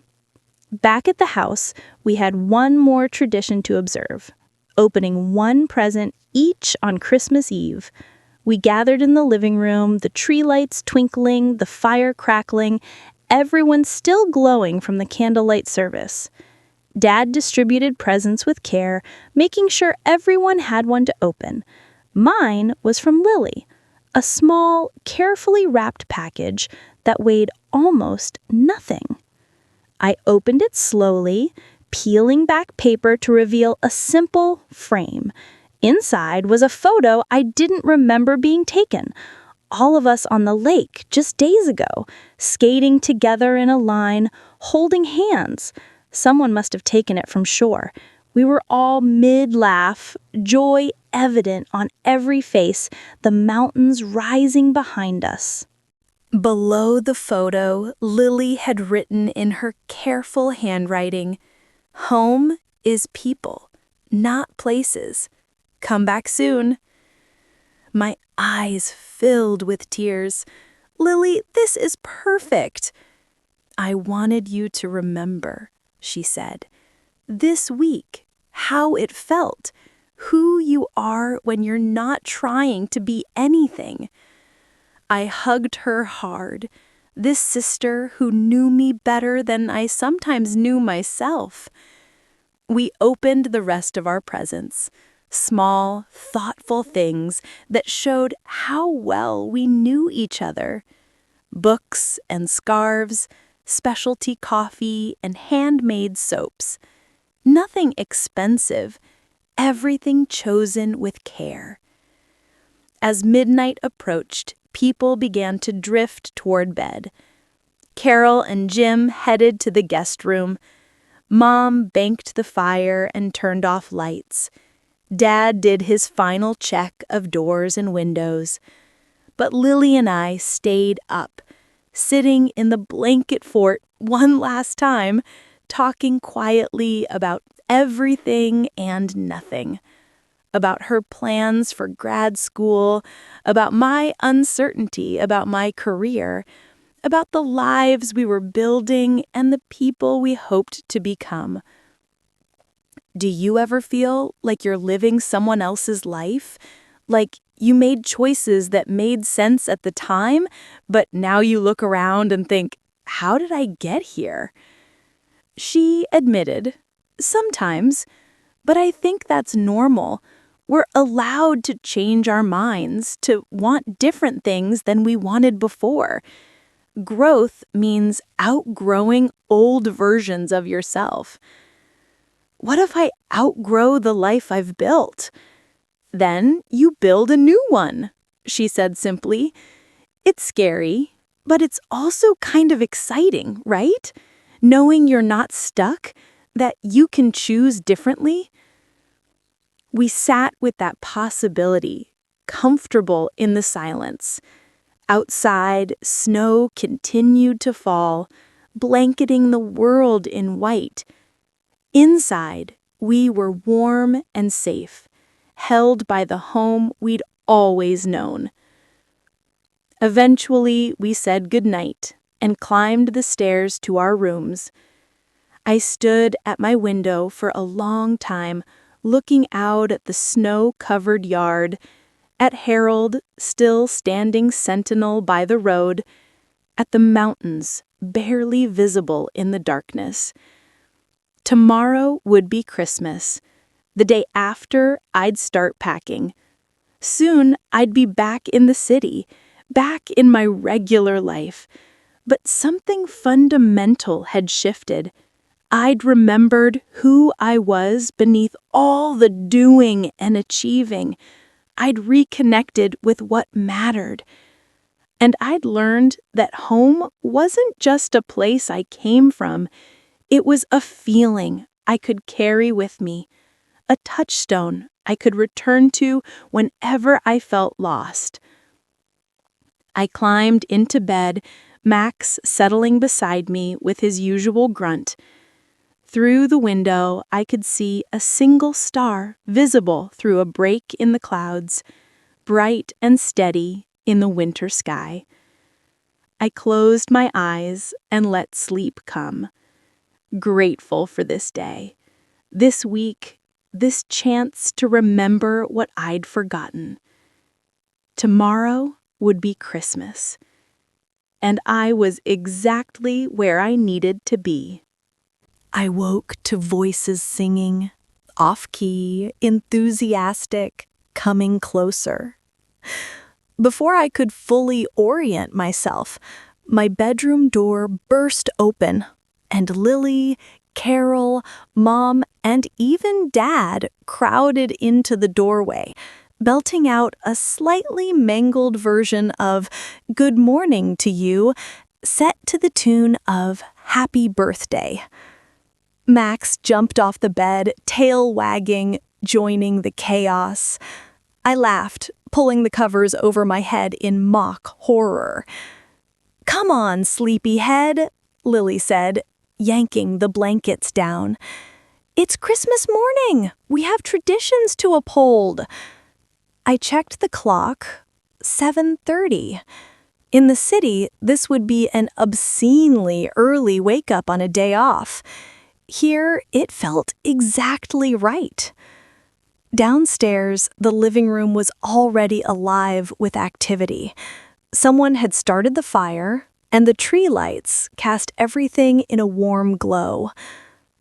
Back at the house, we had one more tradition to observe, opening one present each on Christmas Eve. We gathered in the living room, the tree lights twinkling, the fire crackling, everyone still glowing from the candlelight service. Dad distributed presents with care, making sure everyone had one to open. Mine was from Lily, a small, carefully wrapped package that weighed almost nothing. I opened it slowly, peeling back paper to reveal a simple frame. Inside was a photo I didn't remember being taken. All of us on the lake just days ago, skating together in a line, holding hands. Someone must have taken it from shore. We were all mid-laugh, joy evident on every face, the mountains rising behind us. Below the photo, Lily had written in her careful handwriting, "Home is people, not places. Come back soon." My eyes filled with tears. "Lily, this is perfect." "I wanted you to remember," she said, "this week, how it felt, who you are when you're not trying to be anything." I hugged her hard, this sister who knew me better than I sometimes knew myself. We opened the rest of our presents, small, thoughtful things that showed how well we knew each other. Books and scarves, specialty coffee, and handmade soaps. Nothing expensive, everything chosen with care. As midnight approached, people began to drift toward bed. Carol and Jim headed to the guest room. Mom banked the fire and turned off lights. Dad did his final check of doors and windows. But Lily and I stayed up, sitting in the blanket fort one last time, talking quietly about everything and nothing. About her plans for grad school, about my uncertainty about my career, about the lives we were building and the people we hoped to become. Do you ever feel like you're living someone else's life? Like You made choices that made sense at the time, but now you look around and think, how did I get here? She admitted, sometimes, but I think that's normal. We're allowed to change our minds, to want different things than we wanted before. Growth means outgrowing old versions of yourself. What if I outgrow the life I've built? Then you build a new one, she said simply. It's scary, but it's also kind of exciting, right? Knowing you're not stuck, that you can choose differently. We sat with that possibility, comfortable in the silence. Outside, snow continued to fall, blanketing the world in white. Inside, we were warm and safe, held by the home we'd always known. Eventually, we said goodnight and climbed the stairs to our rooms. I stood at my window for a long time, looking out at the snow-covered yard, at Harold still standing sentinel by the road, at the mountains barely visible in the darkness. Tomorrow would be Christmas. The day after, I'd start packing. Soon, I'd be back in the city, back in my regular life. But something fundamental had shifted. I'd remembered who I was beneath all the doing and achieving. I'd reconnected with what mattered. And I'd learned that home wasn't just a place I came from. It was a feeling I could carry with me, a touchstone I could return to whenever I felt lost. I climbed into bed, Max settling beside me with his usual grunt. Through the window, I could see a single star visible through a break in the clouds, bright and steady in the winter sky. I closed my eyes and let sleep come. Grateful for this day, this week, this chance to remember what I'd forgotten. Tomorrow would be Christmas, and I was exactly where I needed to be. I woke to voices singing, off-key, enthusiastic, coming closer. Before I could fully orient myself, my bedroom door burst open, and Lily, Carol, Mom, and even Dad crowded into the doorway, belting out a slightly mangled version of "Good morning to you," set to the tune of "Happy Birthday." Max jumped off the bed, tail wagging, joining the chaos. I laughed, pulling the covers over my head in mock horror. "Come on, sleepyhead," Lily said, yanking the blankets down. "It's Christmas morning. We have traditions to uphold." I checked the clock. 7:30. In the city, this would be an obscenely early wake-up on a day off. Here, it felt exactly right. Downstairs, the living room was already alive with activity. Someone had started the fire, and the tree lights cast everything in a warm glow.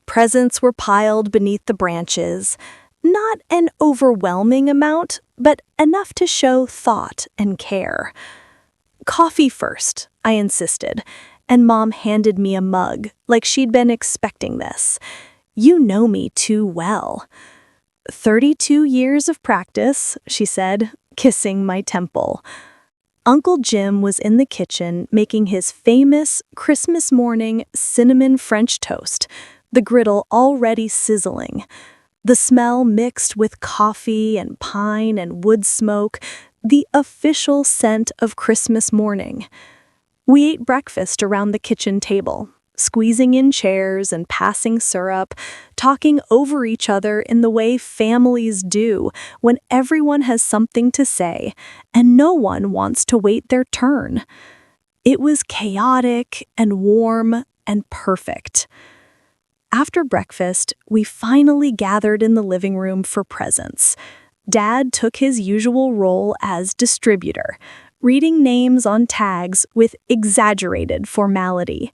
Presents were piled beneath the branches, not an overwhelming amount, but enough to show thought and care. "Coffee first," I insisted, and Mom handed me a mug, like she'd been expecting this. "You know me too well." 32 years of practice, she said, kissing my temple. Uncle Jim was in the kitchen making his famous Christmas morning cinnamon French toast, the griddle already sizzling. The smell mixed with coffee and pine and wood smoke, the official scent of Christmas morning. We ate breakfast around the kitchen table, squeezing in chairs and passing syrup, talking over each other in the way families do when everyone has something to say and no one wants to wait their turn. It was chaotic and warm and perfect. After breakfast, we finally gathered in the living room for presents. Dad took his usual role as distributor, reading names on tags with exaggerated formality.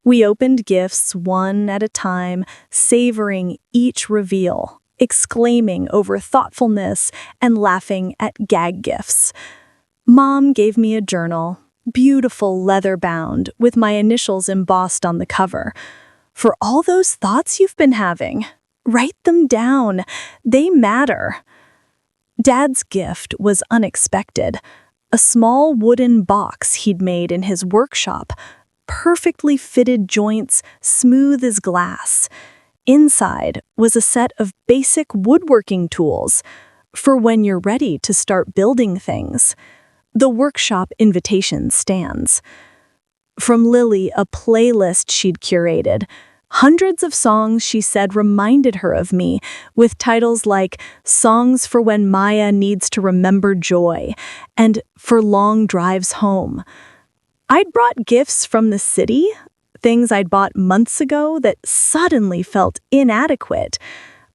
We opened gifts one at a time, savoring each reveal, exclaiming over thoughtfulness and laughing at gag gifts. Mom gave me a journal, beautiful leather-bound, with my initials embossed on the cover. For all those thoughts you've been having, write them down. They matter. Dad's gift was unexpected. A small wooden box he'd made in his workshop, perfectly fitted joints, smooth as glass. Inside was a set of basic woodworking tools for when you're ready to start building things. The workshop invitation stands. From Lily, a playlist she'd curated. Hundreds of songs she said reminded her of me, with titles like Songs for When Maya Needs to Remember Joy and For Long Drives Home. I'd brought gifts from the city, things I'd bought months ago that suddenly felt inadequate.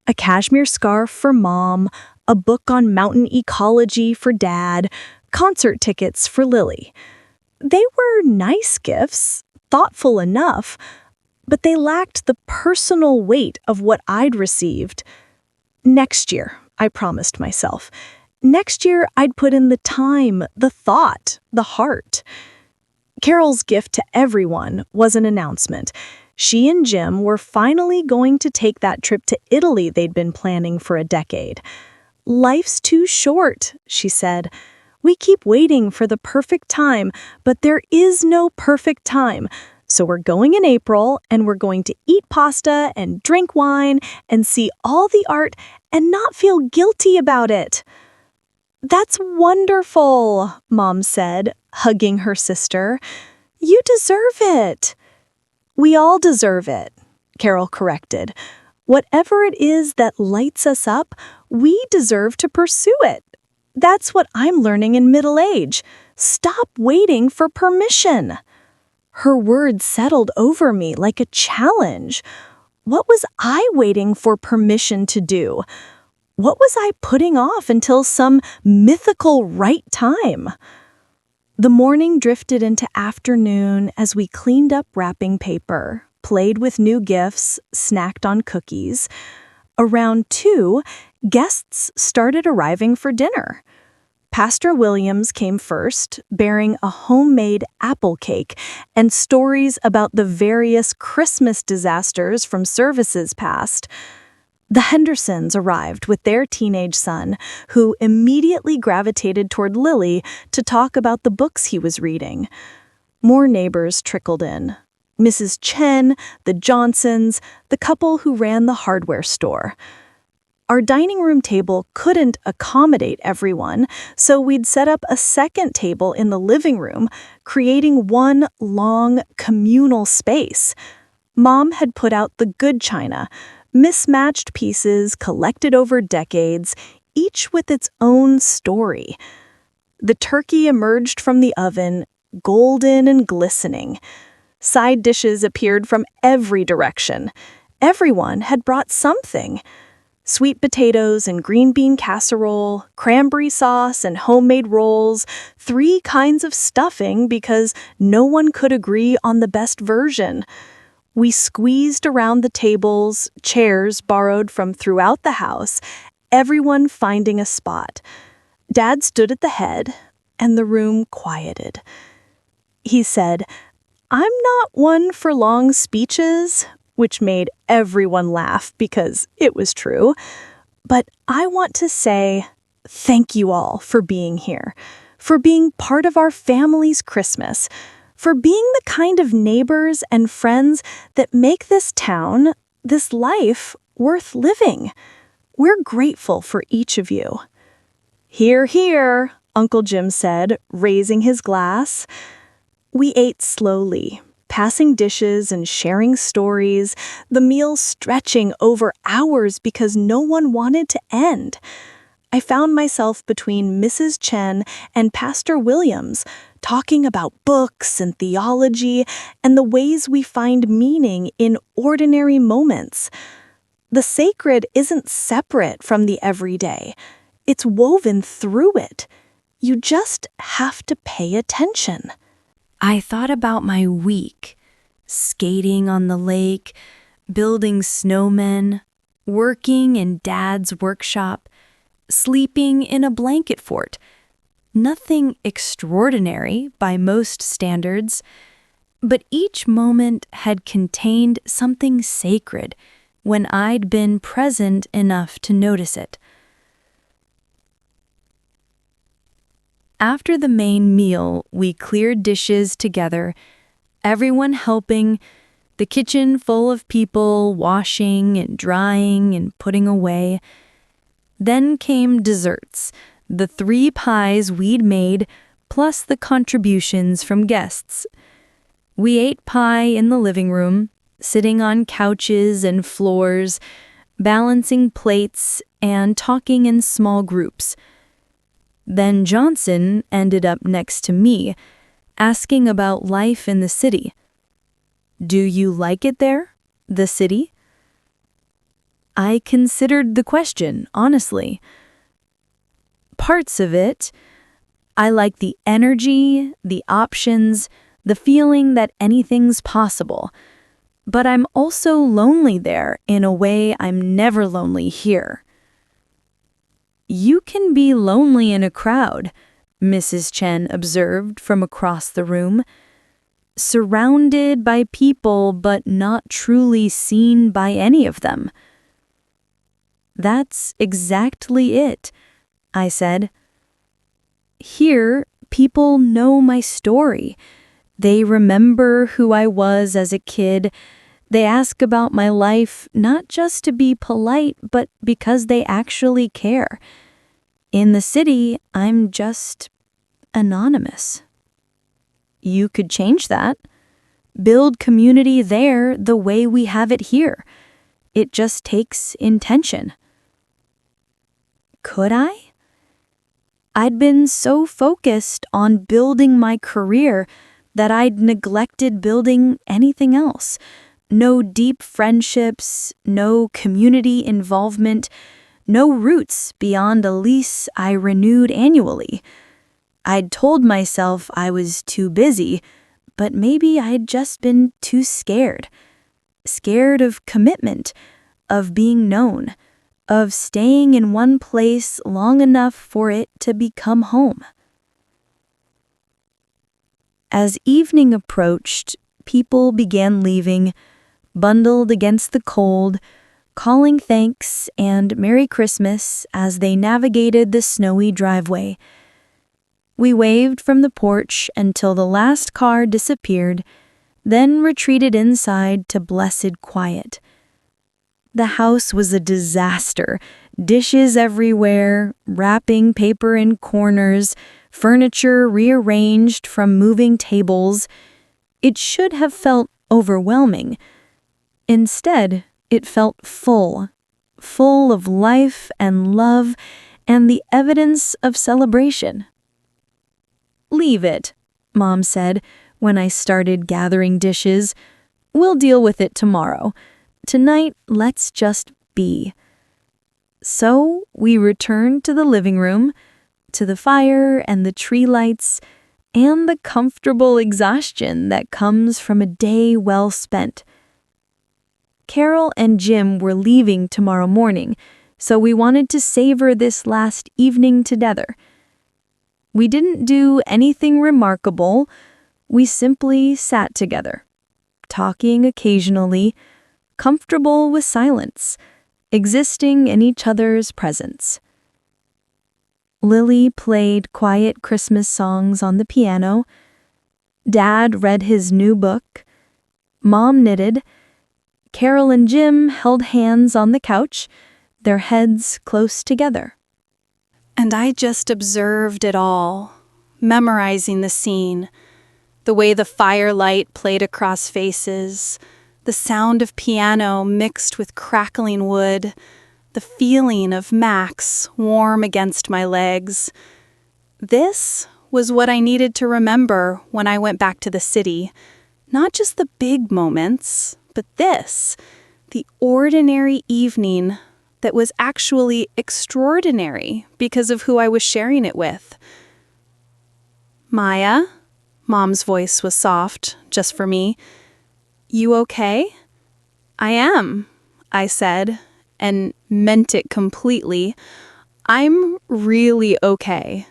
A cashmere scarf for Mom, a book on mountain ecology for Dad, concert tickets for Lily. They were nice gifts, thoughtful enough, but they lacked the personal weight of what I'd received. Next year, I promised myself. Next year, I'd put in the time, the thought, the heart. Carol's gift to everyone was an announcement. She and Jim were finally going to take that trip to Italy they'd been planning for a decade. "Life's too short," she said. "We keep waiting for the perfect time, but there is no perfect time. So we're going in April, and we're going to eat pasta and drink wine and see all the art and not feel guilty about it." "That's wonderful," Mom said, hugging her sister. "You deserve it." "We all deserve it," Carol corrected. "Whatever it is that lights us up, we deserve to pursue it. That's what I'm learning in middle age. Stop waiting for permission." Her words settled over me like a challenge. What was I waiting for permission to do? What was I putting off until some mythical right time? The morning drifted into afternoon as we cleaned up wrapping paper, played with new gifts, snacked on cookies. Around 2, guests started arriving for dinner. Pastor Williams came first, bearing a homemade apple cake and stories about the various Christmas disasters from services past. The Hendersons arrived with their teenage son, who immediately gravitated toward Lily to talk about the books he was reading. More neighbors trickled in. Mrs. Chen, the Johnsons, the couple who ran the hardware store. Our dining room table couldn't accommodate everyone, so we'd set up a second table in the living room, creating one long communal space. Mom had put out the good china, mismatched pieces collected over decades, each with its own story. The turkey emerged from the oven, golden and glistening. Side dishes appeared from every direction. Everyone had brought something. Sweet potatoes and green bean casserole, cranberry sauce and homemade rolls, 3 kinds of stuffing because no one could agree on the best version. We squeezed around the tables, chairs borrowed from throughout the house, everyone finding a spot. Dad stood at the head, and the room quieted. He said, "I'm not one for long speeches," which made everyone laugh because it was true. "But I want to say thank you all for being here, for being part of our family's Christmas, for being the kind of neighbors and friends that make this town, this life, worth living. We're grateful for each of you." "Hear, hear," Uncle Jim said, raising his glass. We ate slowly, passing dishes and sharing stories, the meal stretching over hours because no one wanted to end. I found myself between Mrs. Chen and Pastor Williams, talking about books and theology and the ways we find meaning in ordinary moments. The sacred isn't separate from the everyday. It's woven through it. You just have to pay attention. I thought about my week, skating on the lake, building snowmen, working in Dad's workshop, sleeping in a blanket fort. Nothing extraordinary by most standards, but each moment had contained something sacred when I'd been present enough to notice it. After the main meal, we cleared dishes together, everyone helping, the kitchen full of people washing and drying and putting away. Then came desserts, the 3 pies we'd made, plus the contributions from guests. We ate pie in the living room, sitting on couches and floors, balancing plates and talking in small groups. Then Johnson ended up next to me, asking about life in the city. Do you like it there, the city? I considered the question, honestly. Parts of it. I like the energy, the options, the feeling that anything's possible. But I'm also lonely there in a way I'm never lonely here. You can be lonely in a crowd, Mrs. Chen observed from across the room. Surrounded by people but not truly seen by any of them. That's exactly it, I said. Here, people know my story. They remember who I was as a kid. They ask about my life not just to be polite, but because they actually care. In the city, I'm just anonymous. You could change that. Build community there the way we have it here. It just takes intention. Could I? I'd been so focused on building my career that I'd neglected building anything else. No deep friendships, no community involvement, no roots beyond a lease I renewed annually. I'd told myself I was too busy, but maybe I'd just been too scared. Scared of commitment, of being known, of staying in one place long enough for it to become home. As evening approached, people began leaving, bundled against the cold, calling thanks and Merry Christmas as they navigated the snowy driveway. We waved from the porch until the last car disappeared, then retreated inside to blessed quiet. The house was a disaster. Dishes everywhere, wrapping paper in corners, furniture rearranged from moving tables. It should have felt overwhelming. Instead, it felt full of life and love and the evidence of celebration. Leave it, Mom said when I started gathering dishes. We'll deal with it tomorrow. Tonight, let's just be. So we returned to the living room, to the fire and the tree lights, and the comfortable exhaustion that comes from a day well spent. Carol and Jim were leaving tomorrow morning, so we wanted to savor this last evening together. We didn't do anything remarkable. We simply sat together, talking occasionally, comfortable with silence, existing in each other's presence. Lily played quiet Christmas songs on the piano. Dad read his new book. Mom knitted. Carol and Jim held hands on the couch, their heads close together. And I just observed it all, memorizing the scene, the way the firelight played across faces, the sound of piano mixed with crackling wood, the feeling of Max warm against my legs. This was what I needed to remember when I went back to the city. Not just the big moments, but this, the ordinary evening that was actually extraordinary because of who I was sharing it with. "Maya," Mom's voice was soft, just for me. "You okay?" "I am," I said, and meant it completely. "I'm really okay."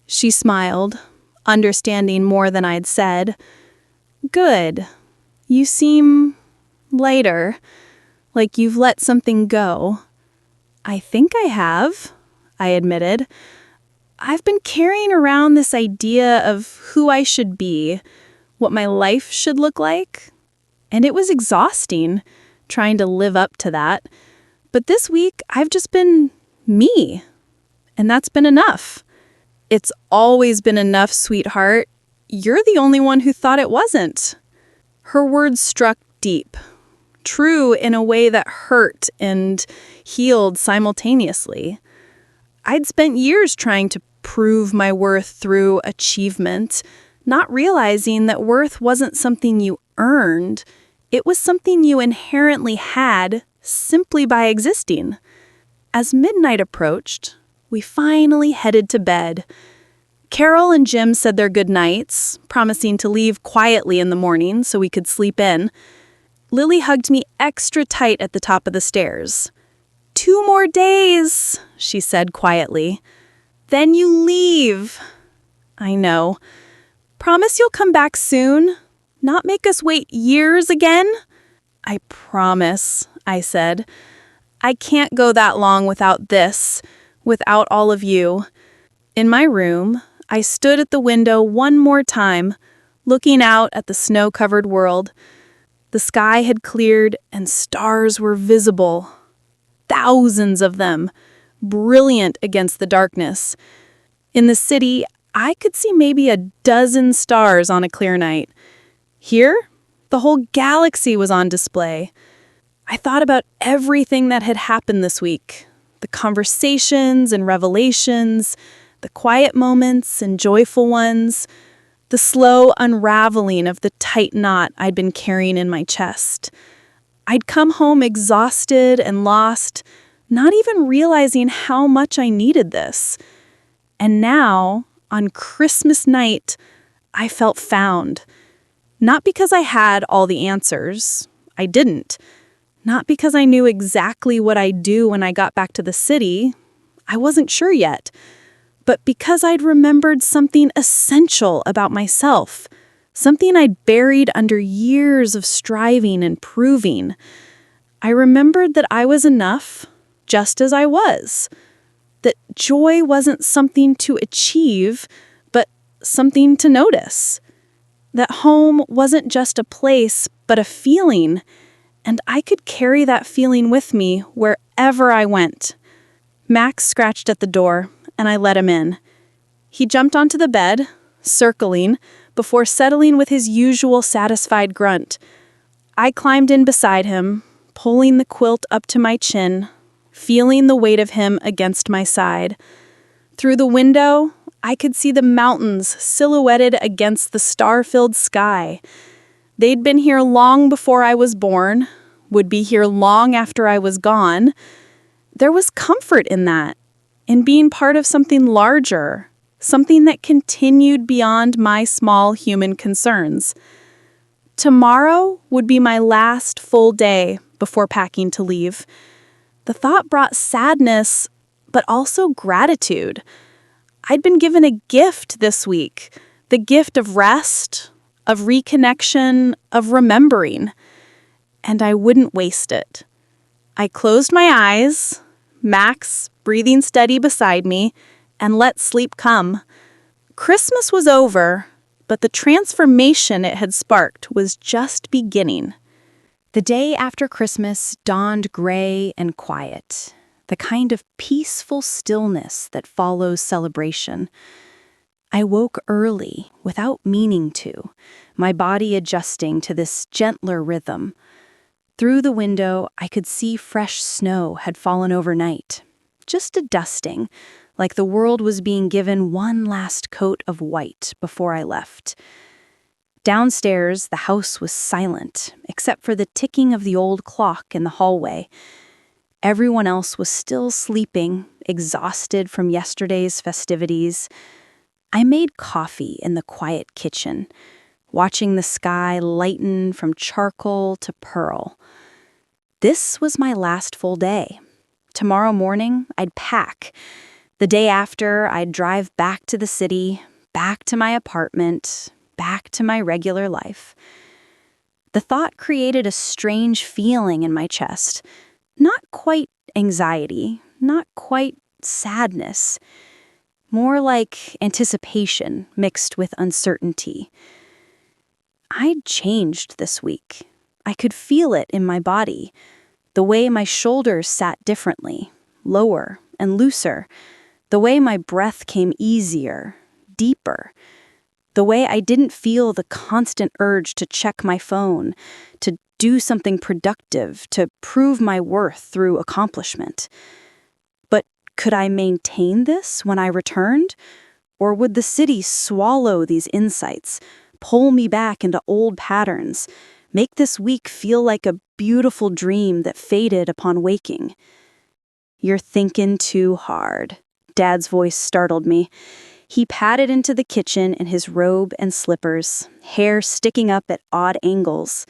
She smiled, understanding more than I'd said. "Good. You seem lighter, like you've let something go." "I think I have," I admitted. "I've been carrying around this idea of who I should be, what my life should look like, and it was exhausting trying to live up to that. But this week, I've just been me, and that's been enough." "It's always been enough, sweetheart. You're the only one who thought it wasn't." Her words struck deep, true in a way that hurt and healed simultaneously. I'd spent years trying to prove my worth through achievement, not realizing that worth wasn't something you earned. It was something you inherently had simply by existing. As midnight approached, we finally headed to bed. Carol and Jim said their goodnights, promising to leave quietly in the morning so we could sleep in. Lily hugged me extra tight at the top of the stairs. "2 more days," she said quietly. "Then you leave." "I know. Promise you'll come back soon? Not make us wait years again?" "I promise," I said. "I can't go that long without this, without all of you." In my room, I stood at the window one more time, looking out at the snow-covered world. The sky had cleared and stars were visible. Thousands of them, brilliant against the darkness. In the city, I could see maybe 12 stars on a clear night. Here, the whole galaxy was on display. I thought about everything that had happened this week, the conversations and revelations, the quiet moments and joyful ones, the slow unraveling of the tight knot I'd been carrying in my chest. I'd come home exhausted and lost, not even realizing how much I needed this. And now, on Christmas night, I felt found. Not because I had all the answers. I didn't. Not because I knew exactly what I'd do when I got back to the city. I wasn't sure yet. But because I'd remembered something essential about myself, something I'd buried under years of striving and proving. I remembered that I was enough, just as I was. That joy wasn't something to achieve, but something to notice. That home wasn't just a place, but a feeling, and I could carry that feeling with me wherever I went. Max scratched at the door, and I let him in. He jumped onto the bed, circling, before settling with his usual satisfied grunt. I climbed in beside him, pulling the quilt up to my chin, feeling the weight of him against my side. Through the window, I could see the mountains silhouetted against the star-filled sky. They'd been here long before I was born, would be here long after I was gone. There was comfort in that, in being part of something larger, something that continued beyond my small human concerns. Tomorrow would be my last full day before packing to leave. The thought brought sadness, but also gratitude. I'd been given a gift this week, the gift of rest, of reconnection, of remembering, and I wouldn't waste it. I closed my eyes, Max breathing steady beside me, and let sleep come. Christmas was over, but the transformation it had sparked was just beginning. The day after Christmas dawned gray and quiet, the kind of peaceful stillness that follows celebration. I woke early without meaning to, my body adjusting to this gentler rhythm. Through the window, I could see fresh snow had fallen overnight. Just a dusting, like the world was being given one last coat of white before I left. Downstairs, the house was silent, except for the ticking of the old clock in the hallway. Everyone else was still sleeping, exhausted from yesterday's festivities. I made coffee in the quiet kitchen, watching the sky lighten from charcoal to pearl. This was my last full day. Tomorrow morning, I'd pack. The day after, I'd drive back to the city, back to my apartment, back to my regular life. The thought created a strange feeling in my chest. Not quite anxiety, not quite sadness. More like anticipation mixed with uncertainty. I'd changed this week. I could feel it in my body. The way my shoulders sat differently, lower and looser. The way my breath came easier, deeper. The way I didn't feel the constant urge to check my phone, to do something productive, to prove my worth through accomplishment. But could I maintain this when I returned? Or would the city swallow these insights, pull me back into old patterns, make this week feel like a beautiful dream that faded upon waking? "You're thinking too hard," Dad's voice startled me. He padded into the kitchen in his robe and slippers, hair sticking up at odd angles.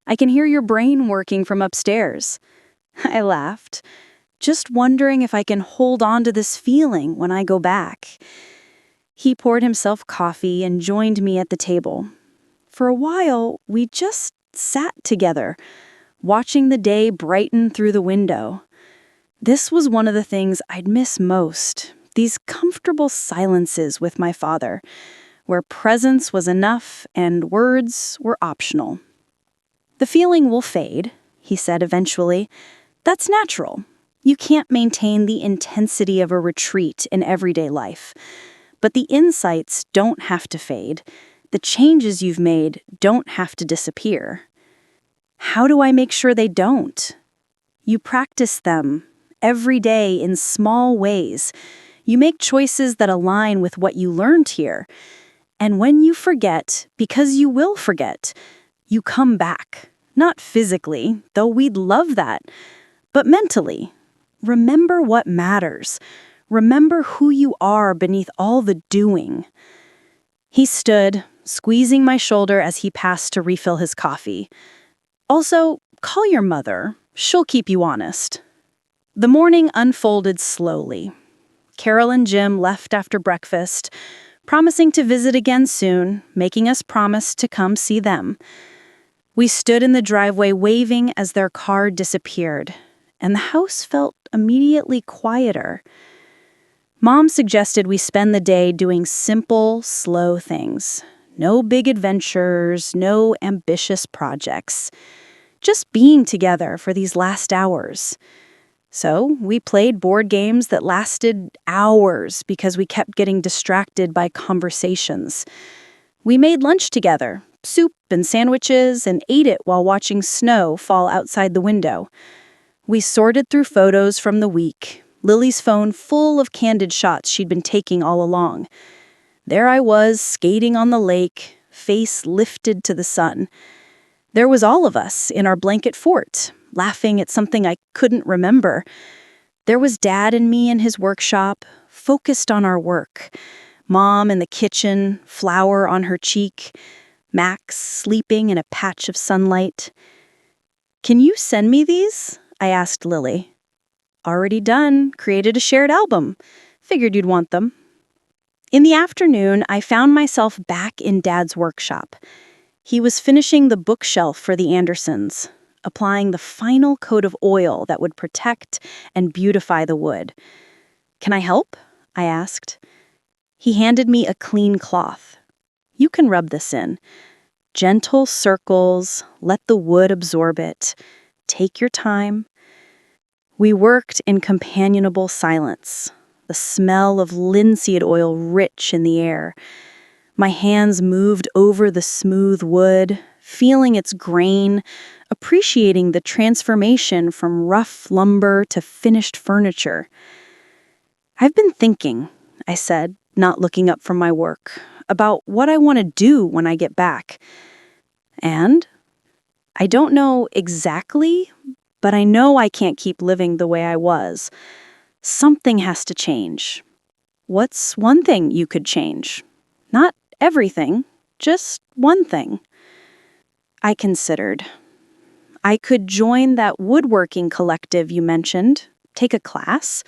"I can hear your brain working from upstairs." I laughed, just wondering if I can hold on to this feeling when I go back. He poured himself coffee and joined me at the table. For a while, we just sat together, watching the day brighten through the window. This was one of the things I'd miss most, these comfortable silences with my father, where presence was enough and words were optional. "The feeling will fade," he said eventually. "That's natural. You can't maintain the intensity of a retreat in everyday life. But the insights don't have to fade. The changes you've made don't have to disappear." "How do I make sure they don't?" "You practice them every day in small ways. You make choices that align with what you learned here. And when you forget, because you will forget, you come back. Not physically, though we'd love that, but mentally. Remember what matters. Remember who you are beneath all the doing." He stood, squeezing my shoulder as he passed to refill his coffee. "Also, call your mother. She'll keep you honest." The morning unfolded slowly. Carol and Jim left after breakfast, promising to visit again soon, making us promise to come see them. We stood in the driveway waving as their car disappeared, and the house felt immediately quieter. Mom suggested we spend the day doing simple, slow things. No big adventures, no ambitious projects. Just being together for these last hours. So we played board games that lasted hours because we kept getting distracted by conversations. We made lunch together, soup and sandwiches, and ate it while watching snow fall outside the window. We sorted through photos from the week, Lily's phone full of candid shots she'd been taking all along. There I was, skating on the lake, face lifted to the sun. There was all of us in our blanket fort, laughing at something I couldn't remember. There was Dad and me in his workshop, focused on our work. Mom in the kitchen, flower on her cheek. Max sleeping in a patch of sunlight. "Can you send me these?" I asked Lily. "Already done. Created a shared album. Figured you'd want them." In the afternoon, I found myself back in Dad's workshop. He was finishing the bookshelf for the Andersons, applying the final coat of oil that would protect and beautify the wood. "Can I help?" I asked. He handed me a clean cloth. "You can rub this in. Gentle circles, let the wood absorb it. Take your time." We worked in companionable silence, the smell of linseed oil rich in the air. My hands moved over the smooth wood, feeling its grain, appreciating the transformation from rough lumber to finished furniture. "I've been thinking," I said, not looking up from my work, "about what I want to do when I get back. And I don't know exactly, but I know I can't keep living the way I was. Something has to change. What's one thing you could change? Not everything, just one thing. I considered. I could join that woodworking collective you mentioned, take a class,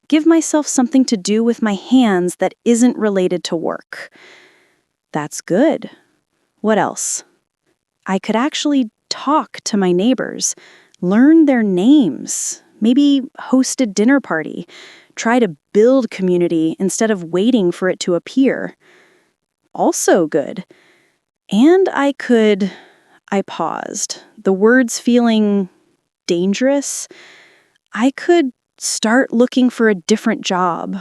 give myself something to do with my hands that isn't related to work. That's good. What else? I could actually talk to my neighbors, learn their names, maybe host a dinner party, try to build community instead of waiting for it to appear. Also good. And I paused, the words feeling dangerous. I could start looking for a different job,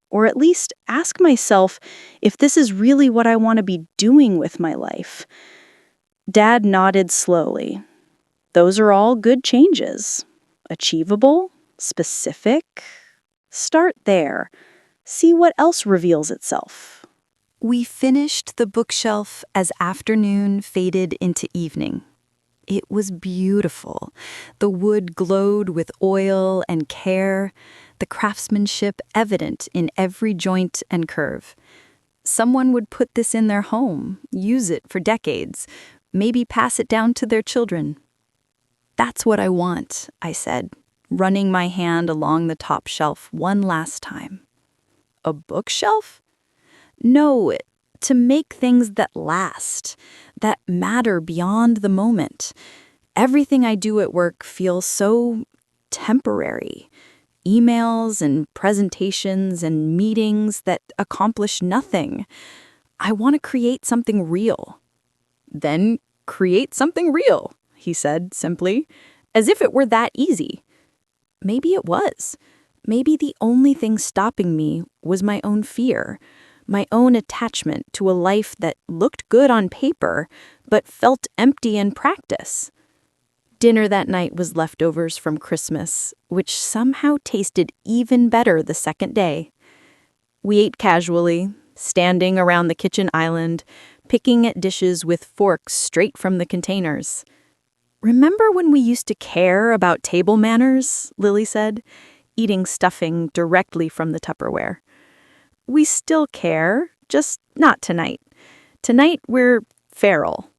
or at least ask myself if this is really what I want to be doing with my life. Dad nodded slowly. Those are all good changes. Achievable, specific. Start there. See what else reveals itself. We finished the bookshelf as afternoon faded into evening. It was beautiful. The wood glowed with oil and care, the craftsmanship evident in every joint and curve. Someone would put this in their home, use it for decades, maybe pass it down to their children. That's what I want, I said, running my hand along the top shelf one last time. A bookshelf? No, to make things that last, that matter beyond the moment. Everything I do at work feels so temporary. Emails and presentations and meetings that accomplish nothing. I want to create something real. Then create something real, he said simply, as if it were that easy. Maybe it was. Maybe the only thing stopping me was my own fear, my own attachment to a life that looked good on paper, but felt empty in practice. Dinner that night was leftovers from Christmas, which somehow tasted even better the second day. We ate casually, standing around the kitchen island, picking at dishes with forks straight from the containers. Remember when we used to care about table manners, Lily said, eating stuffing directly from the Tupperware. We still care, just not tonight. Tonight we're feral.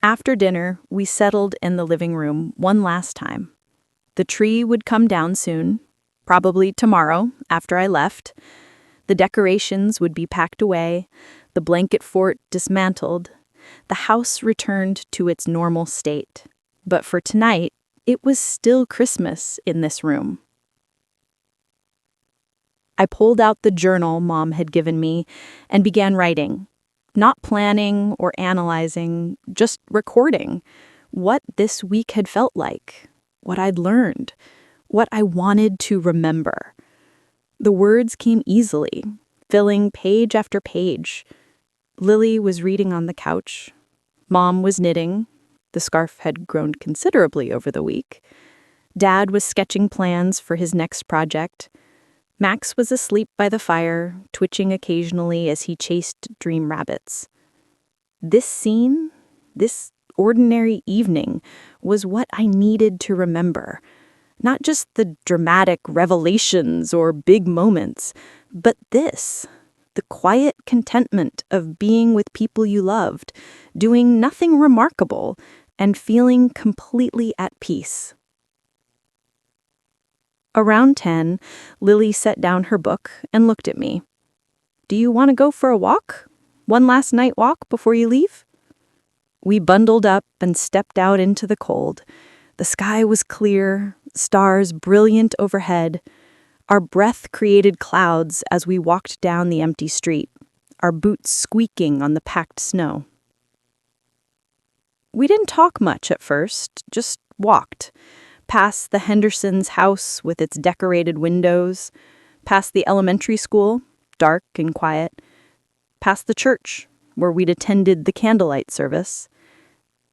After dinner, we settled in the living room one last time. The tree would come down soon, probably tomorrow after I left. The decorations would be packed away, the blanket fort dismantled. The house returned to its normal state. But for tonight, it was still Christmas in this room. I pulled out the journal Mom had given me and began writing, not planning or analyzing, just recording what this week had felt like, what I'd learned, what I wanted to remember. The words came easily, filling page after page. Lily was reading on the couch. Mom was knitting. The scarf had grown considerably over the week. Dad was sketching plans for his next project. Max was asleep by the fire, twitching occasionally as he chased dream rabbits. This scene, this ordinary evening, was what I needed to remember. Not just the dramatic revelations or big moments, but this, the quiet contentment of being with people you loved, doing nothing remarkable, and feeling completely at peace. Around 10, Lily set down her book and looked at me. Do you want to go for a walk? One last night walk before you leave? We bundled up and stepped out into the cold. The sky was clear, stars brilliant overhead. Our breath created clouds as we walked down the empty street, our boots squeaking on the packed snow. We didn't talk much at first, just walked. Past the Hendersons' house with its decorated windows, past the elementary school, dark and quiet, past the church, where we'd attended the candlelight service,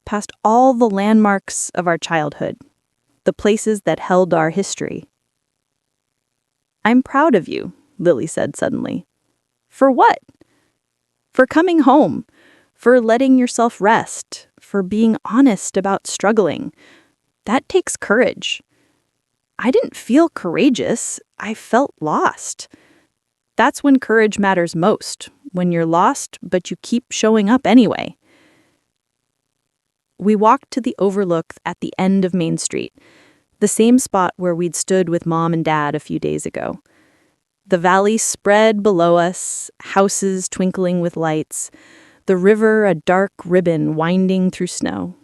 past all the landmarks of our childhood, the places that held our history. I'm proud of you, Lily said suddenly. For what? For coming home, for letting yourself rest, for being honest about struggling, That takes courage. I didn't feel courageous. I felt lost. That's when courage matters most, when you're lost, but you keep showing up anyway. We walked to the overlook at the end of Main Street, the same spot where we'd stood with Mom and Dad a few days ago. The valley spread below us, houses twinkling with lights, the river a dark ribbon winding through snow.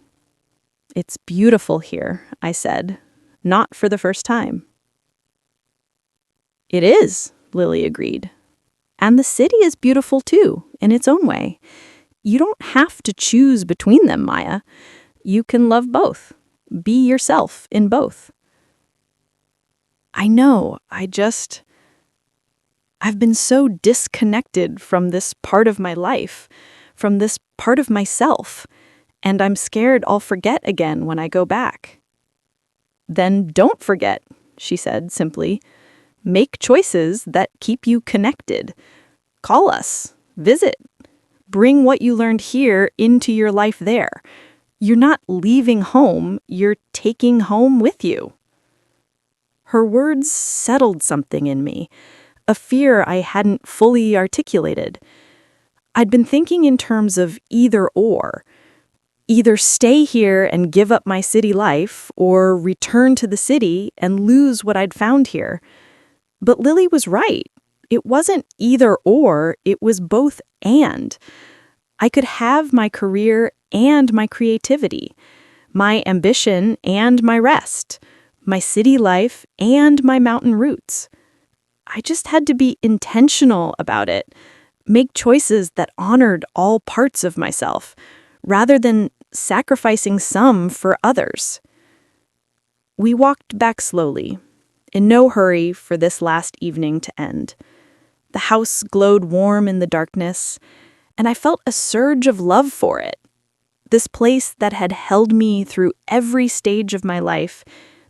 "It's beautiful here," I said, not for the first time. "It is," Lily agreed. "And the city is beautiful too, in its own way. You don't have to choose between them, Maya. You can love both. Be yourself in both." I know, I've been so disconnected from this part of my life, from this part of myself, and I'm scared I'll forget again when I go back. "Then don't forget," she said simply. "Make choices that keep you connected. Call us, visit, bring what you learned here into your life there. You're not leaving home, you're taking home with you." Her words settled something in me, a fear I hadn't fully articulated. I'd been thinking in terms of either or. Either stay here and give up my city life, or return to the city and lose what I'd found here. But Lily was right. It wasn't either or, it was both and. I could have my career and my creativity, my ambition and my rest, my city life and my mountain roots. I just had to be intentional about it, make choices that honored all parts of myself, rather than sacrificing some for others. We walked back slowly, in no hurry for this last evening to end. The house glowed warm in the darkness, and I felt a surge of love for it. This place that had held me through every stage of my life,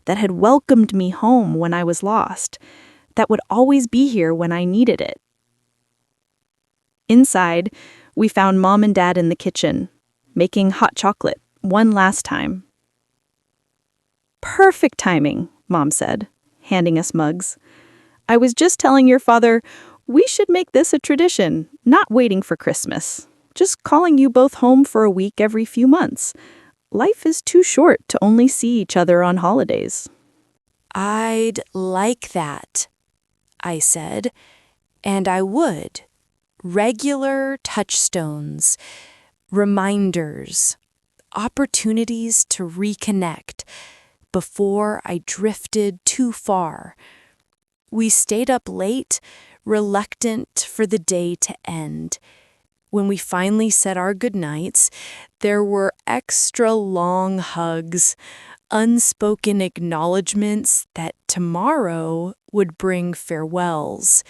that had welcomed me home when I was lost, that would always be here when I needed it. Inside, we found Mom and Dad in the kitchen, making hot chocolate one last time. "Perfect timing," Mom said, handing us mugs. "I was just telling your father we should make this a tradition, not waiting for Christmas. Just calling you both home for a week every few months. Life is too short to only see each other on holidays." "I'd like that," I said, and I would. Regular touchstones, reminders, opportunities to reconnect before I drifted too far. We stayed up late, reluctant for the day to end. When we finally said our goodnights, there were extra long hugs, unspoken acknowledgments that tomorrow would bring farewells.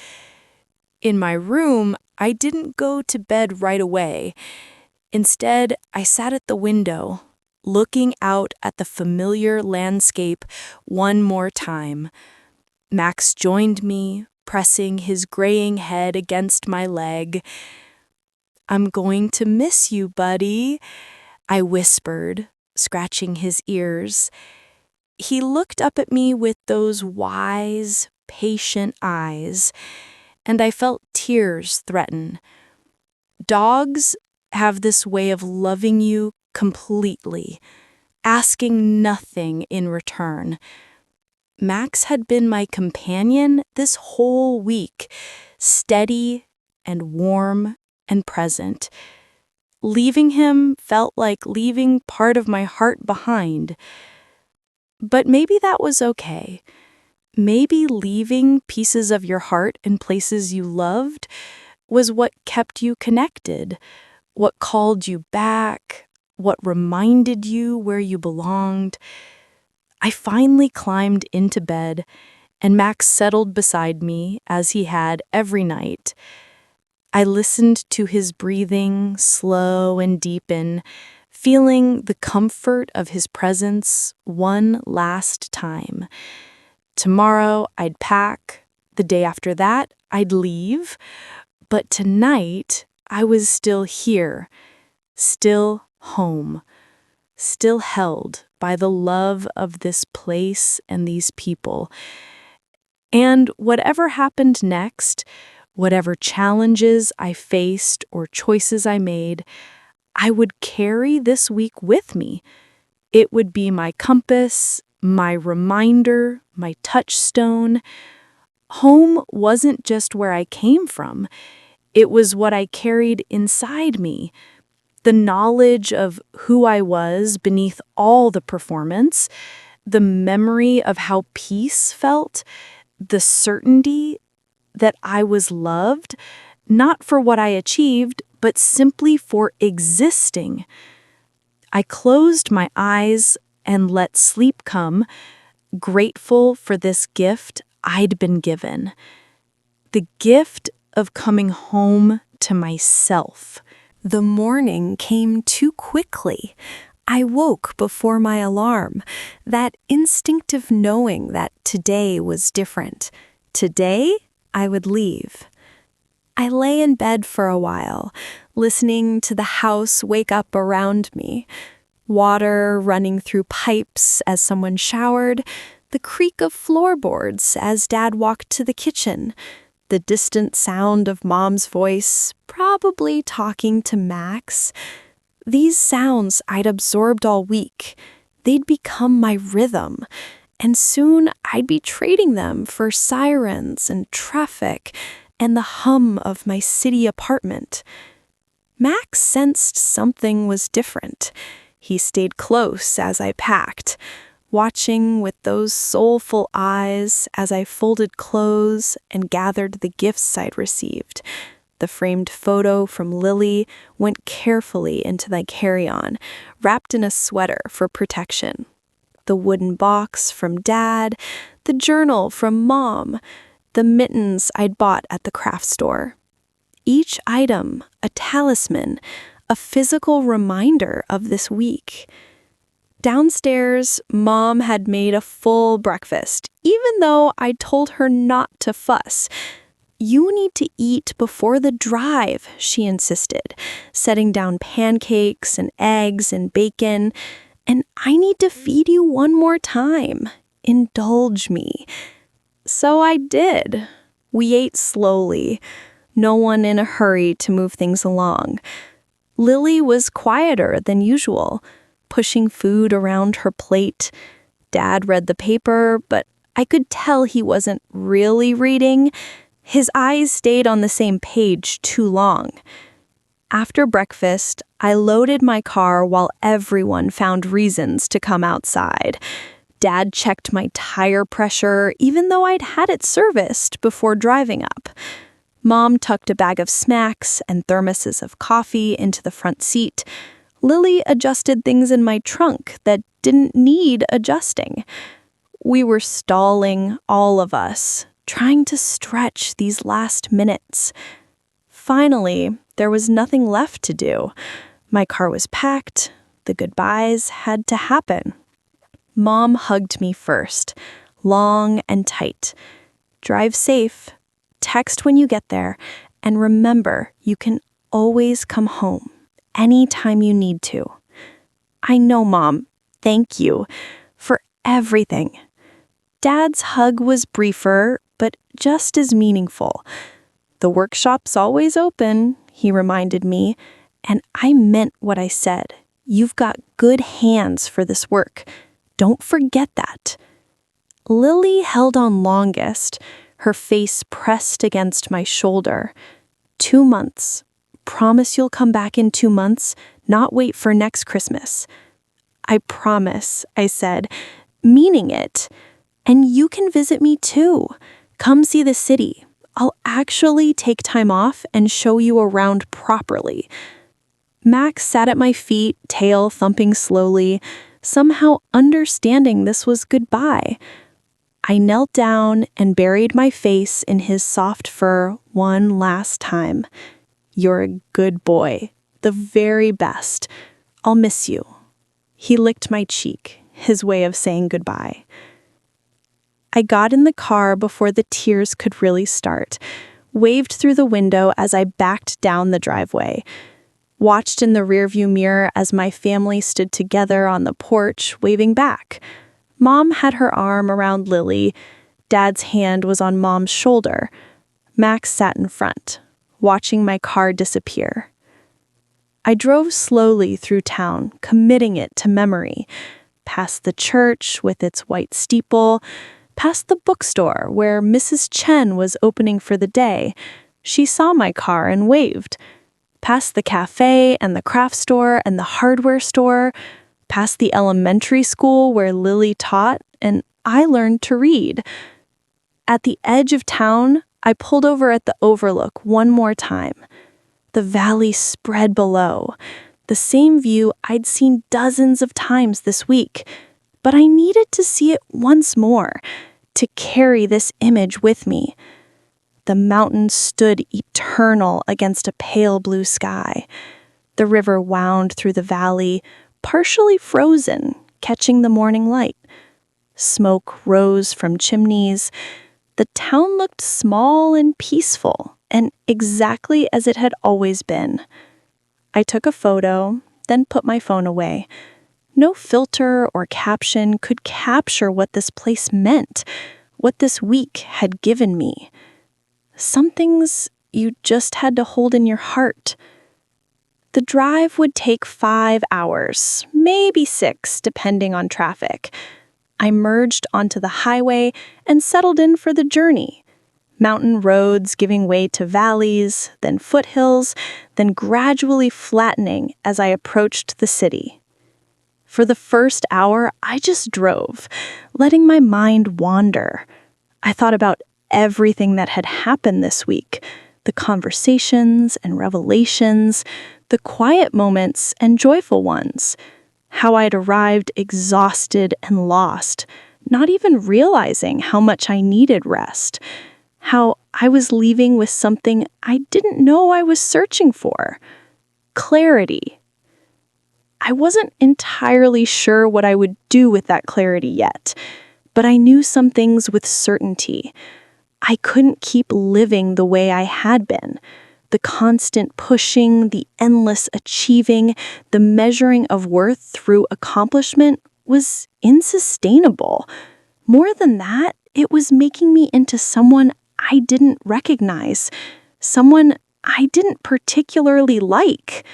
In my room, I didn't go to bed right away. Instead, I sat at the window, looking out at the familiar landscape one more time. Max joined me, pressing his graying head against my leg. "I'm going to miss you, buddy," I whispered, scratching his ears. He looked up at me with those wise, patient eyes, and I felt tears threaten. Dogs have this way of loving you completely, asking nothing in return. Max had been my companion this whole week, steady and warm and present. Leaving him felt like leaving part of my heart behind. But maybe that was okay. Maybe leaving pieces of your heart in places you loved was what kept you connected, what called you back, what reminded you where you belonged. I finally climbed into bed, and Max settled beside me as he had every night. I listened to his breathing slow and deepen, feeling the comfort of his presence one last time. Tomorrow I'd pack, the day after that I'd leave, but tonight I was still here, still home, still held by the love of this place and these people. And whatever happened next, whatever challenges I faced or choices I made, I would carry this week with me. It would be my compass, my reminder, my touchstone. Home wasn't just where I came from. It was what I carried inside me. The knowledge of who I was beneath all the performance, the memory of how peace felt, the certainty that I was loved, not for what I achieved, but simply for existing. I closed my eyes and let sleep come, grateful for this gift I'd been given. The gift of coming home to myself. The morning came too quickly. I woke before my alarm, that instinctive knowing that today was different. Today, I would leave. I lay in bed for a while, listening to the house wake up around me. Water running through pipes as someone showered, the creak of floorboards as Dad walked to the kitchen, the distant sound of Mom's voice, probably talking to Max. These sounds I'd absorbed all week. They'd become my rhythm, and soon I'd be trading them for sirens and traffic and the hum of my city apartment. Max sensed something was different. He stayed close as I packed, watching with those soulful eyes as I folded clothes and gathered the gifts I'd received. The framed photo from Lily went carefully into my carry-on, wrapped in a sweater for protection. The wooden box from Dad, the journal from Mom, the mittens I'd bought at the craft store. Each item, a talisman, a physical reminder of this week. Downstairs, Mom had made a full breakfast, even though I told her not to fuss. "You need to eat before the drive," she insisted, setting down pancakes and eggs and bacon. "And I need to feed you one more time. Indulge me." So I did. We ate slowly, no one in a hurry to move things along. Lily was quieter than usual, pushing food around her plate. Dad read the paper, but I could tell he wasn't really reading. His eyes stayed on the same page too long. After breakfast, I loaded my car while everyone found reasons to come outside. Dad checked my tire pressure, even though I'd had it serviced before driving up. Mom tucked a bag of snacks and thermoses of coffee into the front seat. Lily adjusted things in my trunk that didn't need adjusting. We were stalling, all of us, trying to stretch these last minutes. Finally, there was nothing left to do. My car was packed. The goodbyes had to happen. Mom hugged me first, long and tight. "Drive safe, text when you get there, and remember you can always come home, anytime you need to." "I know, Mom. Thank you for everything." Dad's hug was briefer, but just as meaningful. "The workshop's always open," he reminded me, and I meant what I said. "You've got good hands for this work. Don't forget that." Lily held on longest, her face pressed against my shoulder. 2 months. Promise you'll come back in 2 months, not wait for next Christmas." "I promise," I said, meaning it. "And you can visit me too. Come see the city. I'll actually take time off and show you around properly." Max sat at my feet, tail thumping slowly, somehow understanding this was goodbye. I knelt down and buried my face in his soft fur one last time. "You're a good boy, the very best. I'll miss you." He licked my cheek, his way of saying goodbye. I got in the car before the tears could really start, waved through the window as I backed down the driveway. watched in the rearview mirror as my family stood together on the porch, waving back. Mom had her arm around Lily. Dad's hand was on Mom's shoulder. Max sat in front, watching my car disappear. I drove slowly through town, committing it to memory, past the church with its white steeple, past the bookstore where Mrs. Chen was opening for the day. She saw my car and waved. Past the cafe and the craft store and the hardware store, past the elementary school where Lily taught and I learned to read. At the edge of town, I pulled over at the overlook one more time. The valley spread below, the same view I'd seen dozens of times this week, but I needed to see it once more, to carry this image with me. The mountains stood eternal against a pale blue sky. The river wound through the valley, partially frozen, catching the morning light. Smoke rose from chimneys. The town looked small and peaceful, and exactly as it had always been. I took a photo, then put my phone away. No filter or caption could capture what this place meant, what this week had given me. Some things you just had to hold in your heart. The drive would take 5 hours, maybe 6, depending on traffic. I merged onto the highway and settled in for the journey. Mountain roads giving way to valleys, then foothills, then gradually flattening as I approached the city. For the first hour, I just drove, letting my mind wander. I thought about everything that had happened this week, the conversations and revelations, the quiet moments and joyful ones, how I'd arrived exhausted and lost, not even realizing how much I needed rest, how I was leaving with something I didn't know I was searching for, clarity. I wasn't entirely sure what I would do with that clarity yet, but I knew some things with certainty. I couldn't keep living the way I had been. The constant pushing, the endless achieving, the measuring of worth through accomplishment was insustainable. More than that, it was making me into someone I didn't recognize, someone I didn't particularly like.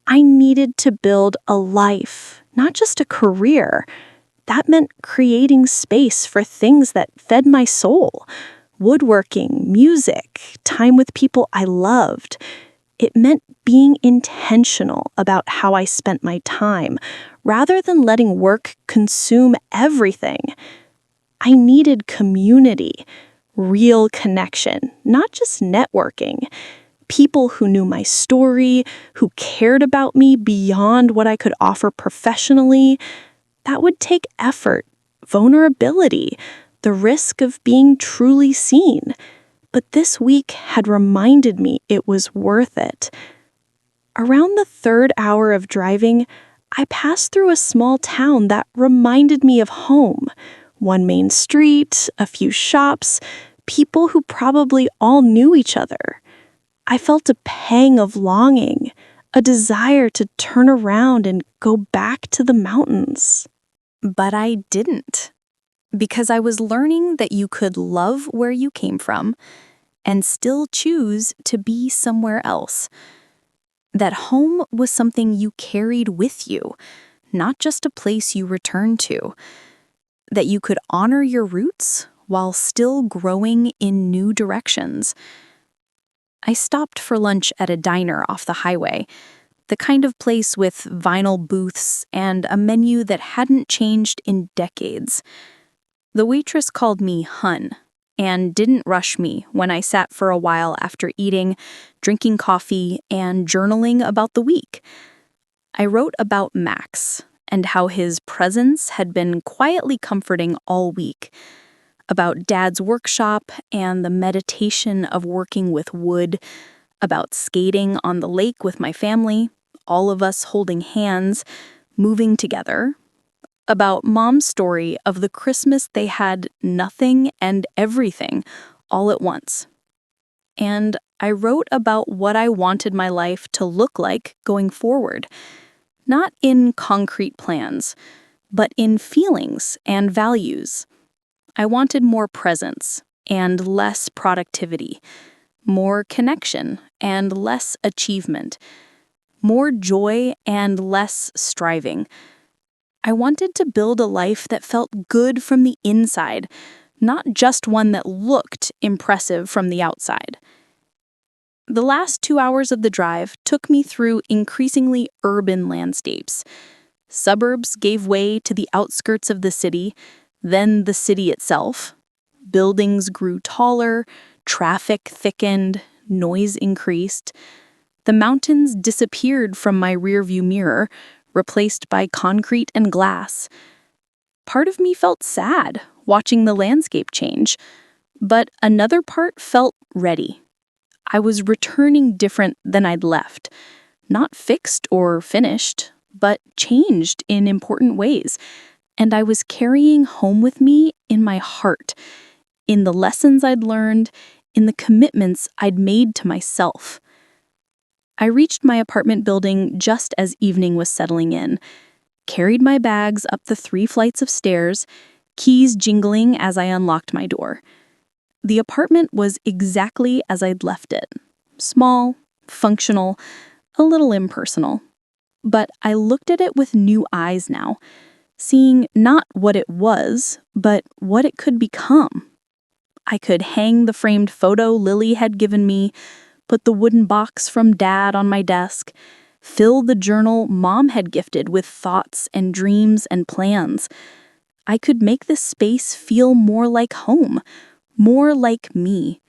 I needed to build a life, not just a career. That meant creating space for things that fed my soul. Woodworking, music, time with people I loved. It meant being intentional about how I spent my time, rather than letting work consume everything. I needed community, real connection, not just networking. People who knew my story, who cared about me beyond what I could offer professionally. That would take effort, vulnerability, the risk of being truly seen. But this week had reminded me it was worth it. Around the 3rd hour of driving, I passed through a small town that reminded me of home. One main street, a few shops, people who probably all knew each other. I felt a pang of longing, a desire to turn around and go back to the mountains. But I didn't. Because I was learning that you could love where you came from and still choose to be somewhere else. That home was something you carried with you, not just a place you returned to. That you could honor your roots while still growing in new directions. I stopped for lunch at a diner off the highway, the kind of place with vinyl booths and a menu that hadn't changed in decades. The waitress called me Hun and didn't rush me when I sat for a while after eating, drinking coffee, and journaling about the week. I wrote about Max and how his presence had been quietly comforting all week, about Dad's workshop and the meditation of working with wood, about skating on the lake with my family, all of us holding hands, moving together, about Mom's story of the Christmas they had nothing and everything all at once. And I wrote about what I wanted my life to look like going forward. Not in concrete plans, but in feelings and values. I wanted more presence and less productivity, more connection and less achievement, more joy and less striving. I wanted to build a life that felt good from the inside, not just one that looked impressive from the outside. The last 2 hours of the drive took me through increasingly urban landscapes. Suburbs gave way to the outskirts of the city, then the city itself. Buildings grew taller, traffic thickened, noise increased. The mountains disappeared from my rearview mirror, replaced by concrete and glass. Part of me felt sad watching the landscape change, but another part felt ready. I was returning different than I'd left, not fixed or finished, but changed in important ways, and I was carrying home with me in my heart, in the lessons I'd learned, in the commitments I'd made to myself. I reached my apartment building just as evening was settling in, carried my bags up the 3 flights of stairs, keys jingling as I unlocked my door. The apartment was exactly as I'd left it. Small, functional, a little impersonal. But I looked at it with new eyes now, seeing not what it was, but what it could become. I could hang the framed photo Lily had given me, put the wooden box from Dad on my desk, fill the journal Mom had gifted with thoughts and dreams and plans. I could make this space feel more like home, more like me.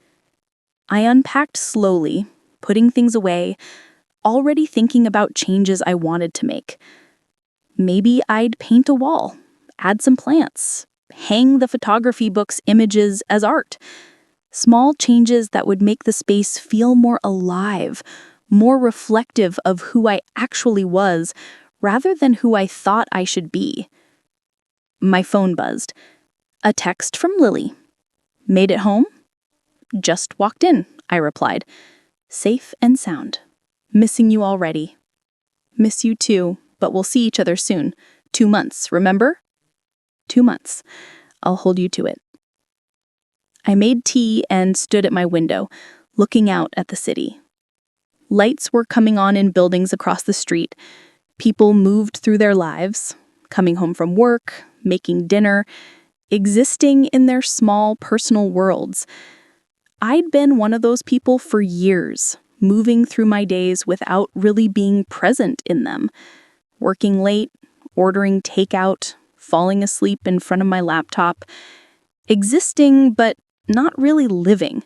I unpacked slowly, putting things away, already thinking about changes I wanted to make. Maybe I'd paint a wall, add some plants, hang the photography book's images as art. Small changes that would make the space feel more alive, more reflective of who I actually was, rather than who I thought I should be. My phone buzzed. A text from Lily. Made it home? Just walked in, I replied. Safe and sound. Missing you already. Miss you too, but we'll see each other soon. 2 months, remember? 2 months. I'll hold you to it. I made tea and stood at my window, looking out at the city. Lights were coming on in buildings across the street. People moved through their lives, coming home from work, making dinner, existing in their small personal worlds. I'd been one of those people for years, moving through my days without really being present in them. Working late, ordering takeout, falling asleep in front of my laptop. Existing, but not really living.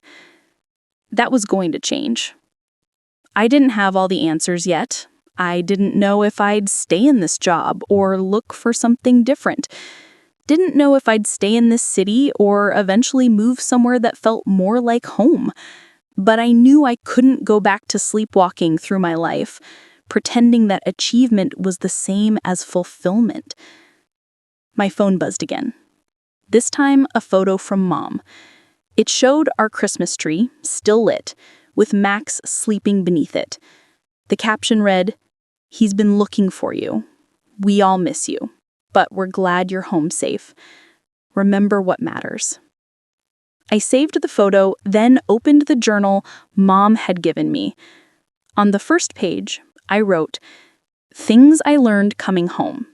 That was going to change. I didn't have all the answers yet. I didn't know if I'd stay in this job or look for something different. Didn't know if I'd stay in this city or eventually move somewhere that felt more like home. But I knew I couldn't go back to sleepwalking through my life, pretending that achievement was the same as fulfillment. My phone buzzed again. This time, a photo from Mom. It showed our Christmas tree, still lit, with Max sleeping beneath it. The caption read, "He's been looking for you. We all miss you, but we're glad you're home safe. Remember what matters." I saved the photo, then opened the journal Mom had given me. On the first page, I wrote, "Things I learned coming home.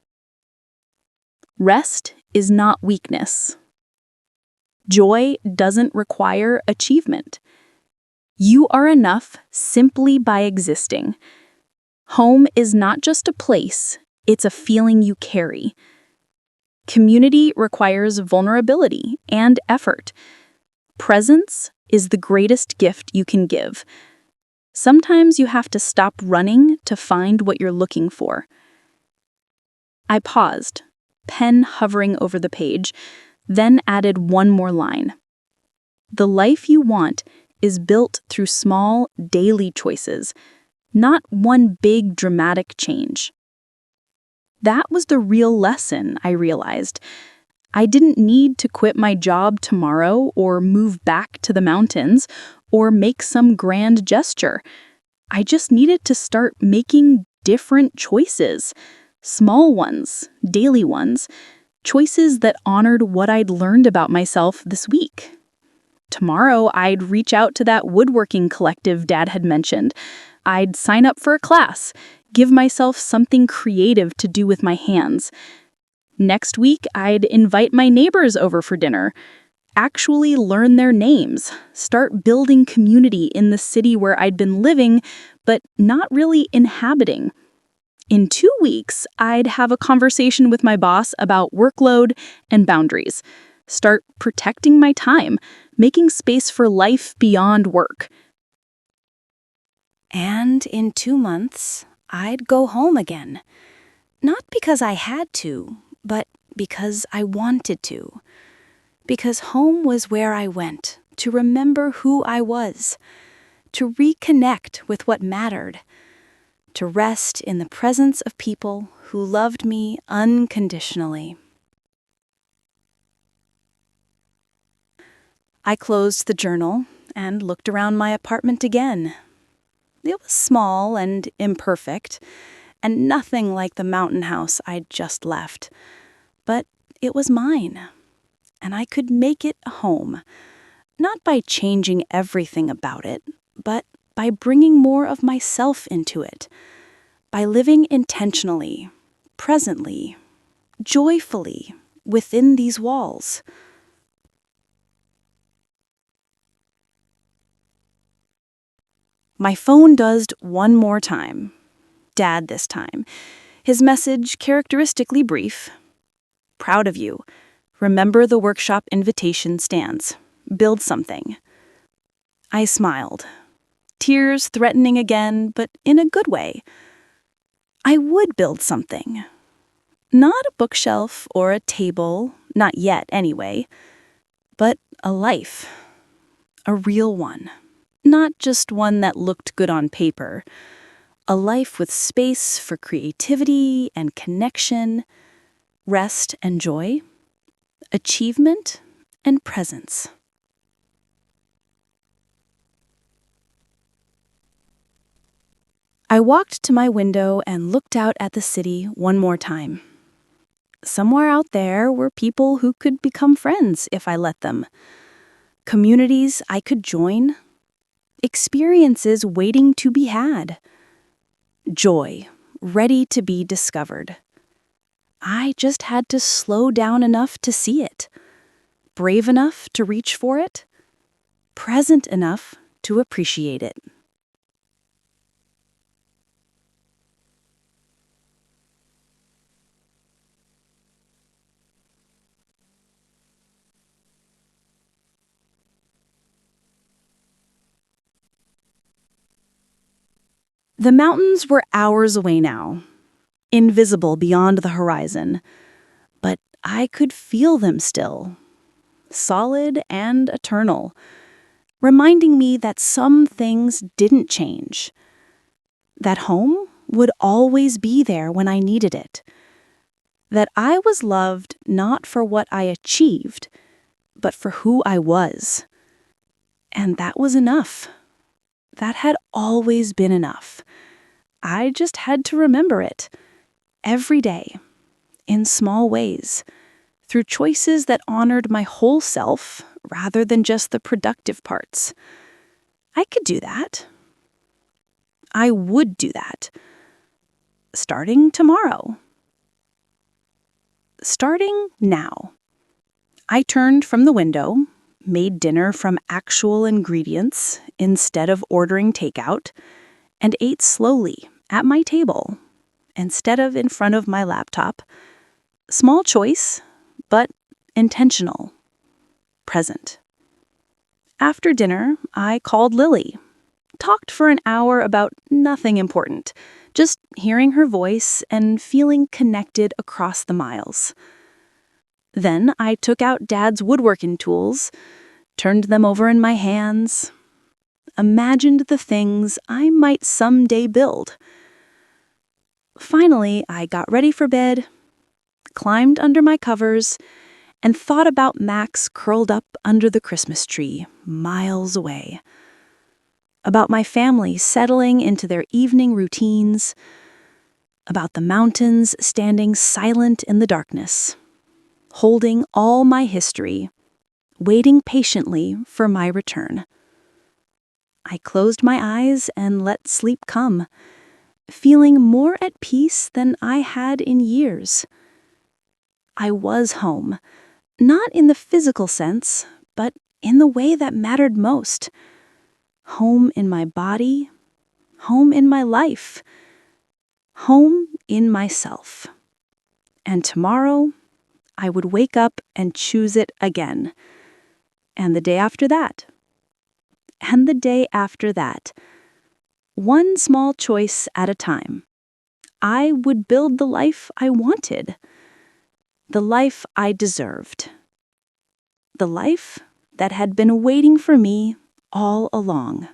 Rest is not weakness. Joy doesn't require achievement. You are enough simply by existing. Home is not just a place, it's a feeling you carry. Community requires vulnerability and effort. Presence is the greatest gift you can give. Sometimes you have to stop running to find what you're looking for." I paused, pen hovering over the page, then added one more line. The life you want is built through small, daily choices, not one big, dramatic change. That was the real lesson, I realized. I didn't need to quit my job tomorrow or move back to the mountains or make some grand gesture. I just needed to start making different choices. Small ones, daily ones, choices that honored what I'd learned about myself this week. Tomorrow, I'd reach out to that woodworking collective Dad had mentioned. I'd sign up for a class, give myself something creative to do with my hands. Next week, I'd invite my neighbors over for dinner, actually learn their names, start building community in the city where I'd been living, but not really inhabiting. In 2 weeks, I'd have a conversation with my boss about workload and boundaries, start protecting my time, making space for life beyond work. And in 2 months, I'd go home again. Not because I had to, but because I wanted to. Because home was where I went to remember who I was, to reconnect with what mattered, to rest in the presence of people who loved me unconditionally. I closed the journal and looked around my apartment again. It was small and imperfect, and nothing like the mountain house I'd just left. But it was mine, and I could make it a home, not by changing everything about it, but by bringing more of myself into it, by living intentionally, presently, joyfully within these walls. My phone buzzed one more time. Dad this time. His message characteristically brief. Proud of you. Remember the workshop invitation stands. Build something. I smiled. Tears threatening again, but in a good way. I would build something. Not a bookshelf or a table, not yet anyway, but a life. A real one. Not just one that looked good on paper. A life with space for creativity and connection, rest and joy, achievement and presence. I walked to my window and looked out at the city one more time. Somewhere out there were people who could become friends if I let them. Communities I could join. Experiences waiting to be had. Joy, ready to be discovered. I just had to slow down enough to see it. Brave enough to reach for it. Present enough to appreciate it. The mountains were hours away now, invisible beyond the horizon, but I could feel them still, solid and eternal, reminding me that some things didn't change, that home would always be there when I needed it, that I was loved not for what I achieved, but for who I was. And that was enough. That had always been enough. I just had to remember it, every day, in small ways, through choices that honored my whole self rather than just the productive parts. I could do that. I would do that. Starting tomorrow. Starting now. I turned from the window, made dinner from actual ingredients instead of ordering takeout, and ate slowly at my table instead of in front of my laptop. Small choice, but intentional. Present. After dinner, I called Lily. Talked for an hour about nothing important, just hearing her voice and feeling connected across the miles. Then I took out Dad's woodworking tools, turned them over in my hands, imagined the things I might someday build. Finally, I got ready for bed, climbed under my covers, and thought about Max curled up under the Christmas tree, miles away. About my family settling into their evening routines. About the mountains standing silent in the darkness, holding all my history, waiting patiently for my return. I closed my eyes and let sleep come, feeling more at peace than I had in years. I was home, not in the physical sense, but in the way that mattered most. Home in my body, home in my life, home in myself. And tomorrow, I would wake up and choose it again. And the day after that. And the day after that. One small choice at a time. I would build the life I wanted. The life I deserved. The life that had been waiting for me all along.